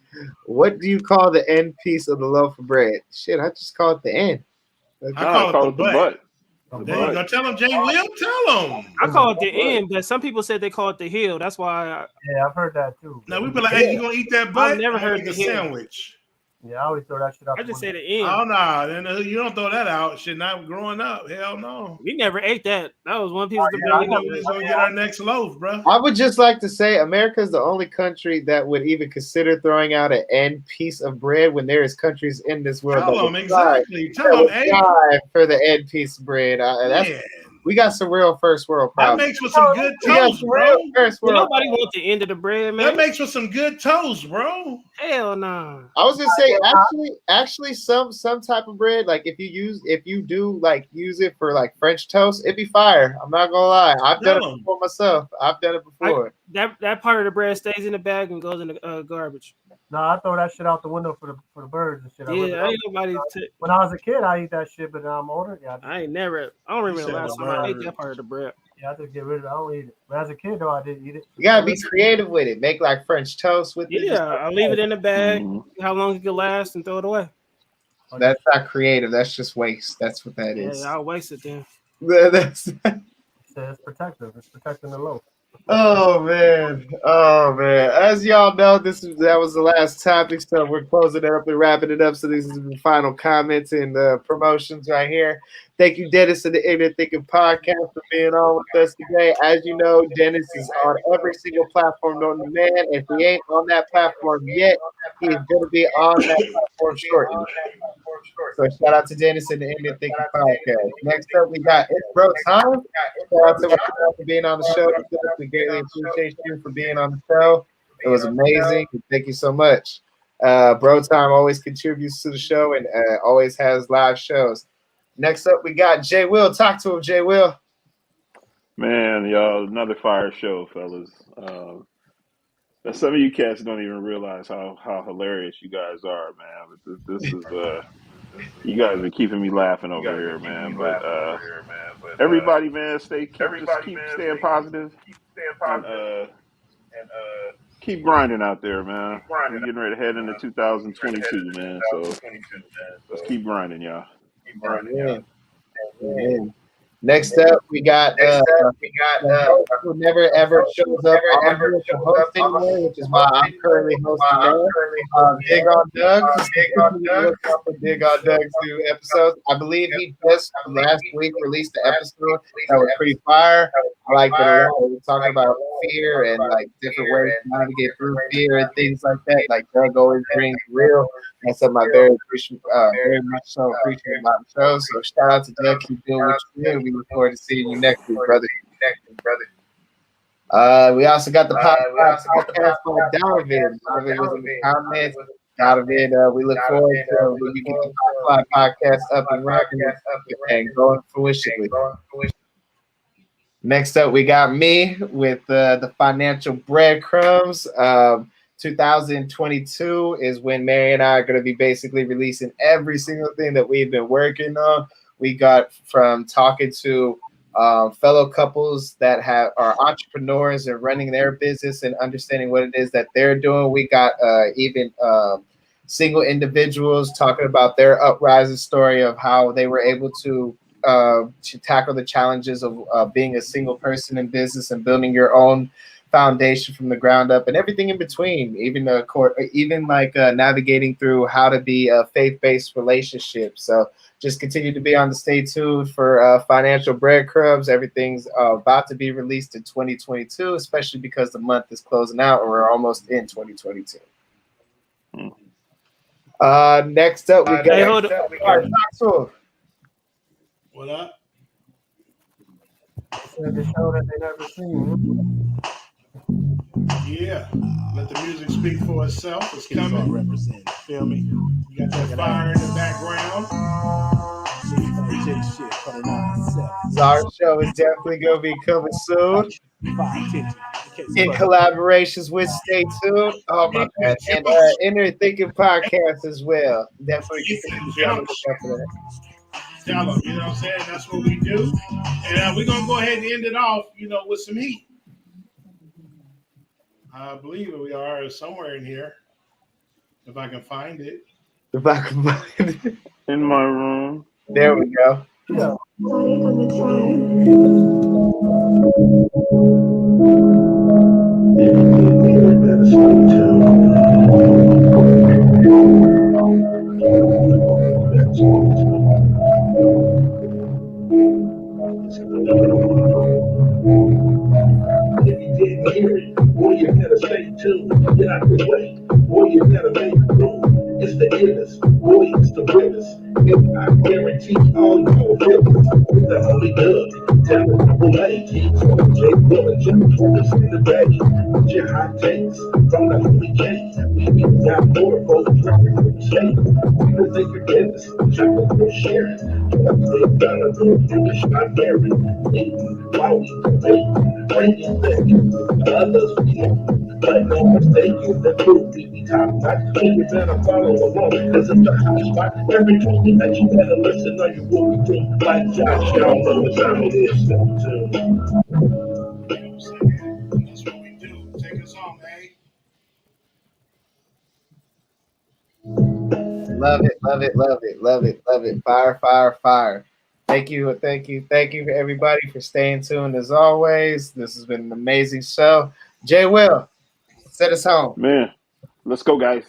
What do you call the end piece of the loaf of bread? Shit, I just call it the end. I call it the butt. There you go. Tell him, Jay Will. Tell him. I call it the end, but some people said they call it the hill. That's why. Yeah, I've heard that too. Now we be like, hey, you gonna eat that butt? I've never heard like the a hill. sandwich. Yeah, I always throw that shit out. I just say the end. Oh no, then you don't throw that out. Shit, not growing up. Hell no. We never ate that. That was one piece of the We know we're just gonna get our next loaf, bro. I would just like to say America is the only country that would even consider throwing out an end piece of bread when there is countries in this world Tell that them would exactly. die- Tell that them, would hey. die for the end piece of bread. We got some real first world That problems. makes for some good We got toast, some bro. real first world. Nobody wants the end of the bread, man. That makes for some good toast, bro. Hell no. I was gonna say actually some type of bread, like if you do like use it for like French toast, it'd be fire. I'm not gonna lie. I've done it before myself. I've done it before. That part of the bread stays in the bag and goes in the garbage. No, I throw that shit out the window for the birds and shit. Yeah, ain't nobody. When I was a kid, I eat that shit, but now I'm older. Yeah, I ain't never. I don't remember the last time I ate that part of the bread. Yeah, I just get rid of it. I don't eat it. But as a kid, though, I did eat it. You gotta be creative with it. Make like French toast with it. Yeah, I leave it in the bag. How long it can last and throw it away. That's not creative. That's just waste. That's what that is. Yeah, I'll waste it then. That's. It's protective. It's protecting the loaf. Oh man. As y'all know, that was the last topic, so we're closing it up and wrapping it up. So these are the final comments and promotions right here. Thank you, Dennis, and the Ignorant Thinking Podcast for being on with us today. As you know, Dennis is on every single platform known to man. If he ain't on that platform yet, he is going to be on that platform shortly. So shout out to Dennis and the Ignorant Thinking Podcast. Next up, we got It's Bro Time. Shout out to you for being on the show. We greatly appreciate you for being on the show. It was amazing. Thank you so much. Bro Time always contributes to the show and always has live shows. Next up, we got Jay Will. Talk to him, Jay Will. Man, y'all, another fire show, fellas. Some of you cats don't even realize how hilarious you guys are, man. But this is you guys are keeping me laughing over here, man. But everybody, man, keep staying positive. And keep grinding out there, man. We're getting ready to head into 2022, man. So let's keep grinding, y'all. Amen. Next up, we got who never ever shows up on here to host anymore, which is why I'm currently hosting now. Dig on Doug. Dig on Doug's new episodes. I believe he just last week released the episode that was pretty fire. I liked it a lot. We were talking about fear and like different ways to navigate through fear and things like that. Like Doug always brings real. That's something I very much so appreciate about the show. So shout out to Doug. Keep doing what you do. We look forward to seeing you next week, brother. We also got the podcast by Donovan. Donovan was in the comments. Donovan, we look forward to when you get the Top 5 podcast up and running and going fruitionally. Next up, we got me with the financial breadcrumbs. 2022 is when Mary and I are going to be basically releasing every single thing that we've been working on. We got from talking to fellow couples that are entrepreneurs and running their business and understanding what it is that they're doing. We got even single individuals talking about their uprising story of how they were able to tackle the challenges of being a single person in business and building your own foundation from the ground up and everything in between, even navigating through how to be a faith-based relationship. So just continue to be on the stay tuned for financial breadcrumbs. Everything's about to be released in 2022, especially because the month is closing out and we're almost in 2022. Next up, we got What up? The show that they never seen. Yeah, let the music speak for itself. It's coming. Represent, feel me? You got that fire in the background. Our show is definitely going to be coming soon. In collaborations with Stay Tuned. Oh my God. And Inner Thinking Podcast as well. Definitely Tell them, you know what I'm saying? That's what we do. And we're going to go ahead and end it off, with some heat. I believe we are somewhere in here. If I can find it. If I can find it. In my room. There we go. Yeah. If you didn't hear it, boy, you better stay tuned. Get out the way, boy, you better make room. It's the illest, boy, it's the realest. And I guarantee all your feelings. The only good, tell them the way. Jay Will and Jim Focus in the bay. With your hot takes from the homie K. We even got more for the traffic from the state. People think you're business, chocolate for sharing. They've done a little English, not married. Eating, while we debate. Bringing the others feel. But no mistake is the truth. We top notch. You better follow along, cause it's the hot spot. Every tweet that you better listen or you will be doomed. Like Josh, y'all know what time it is. Stay tuned. That's what we do. Take us home, eh? Love it, love it, love it, love it, love it. Fire, fire, fire. Thank you, thank you, thank you, everybody, for staying tuned as always. This has been an amazing show. Jay Will, set us home. Man, let's go, guys.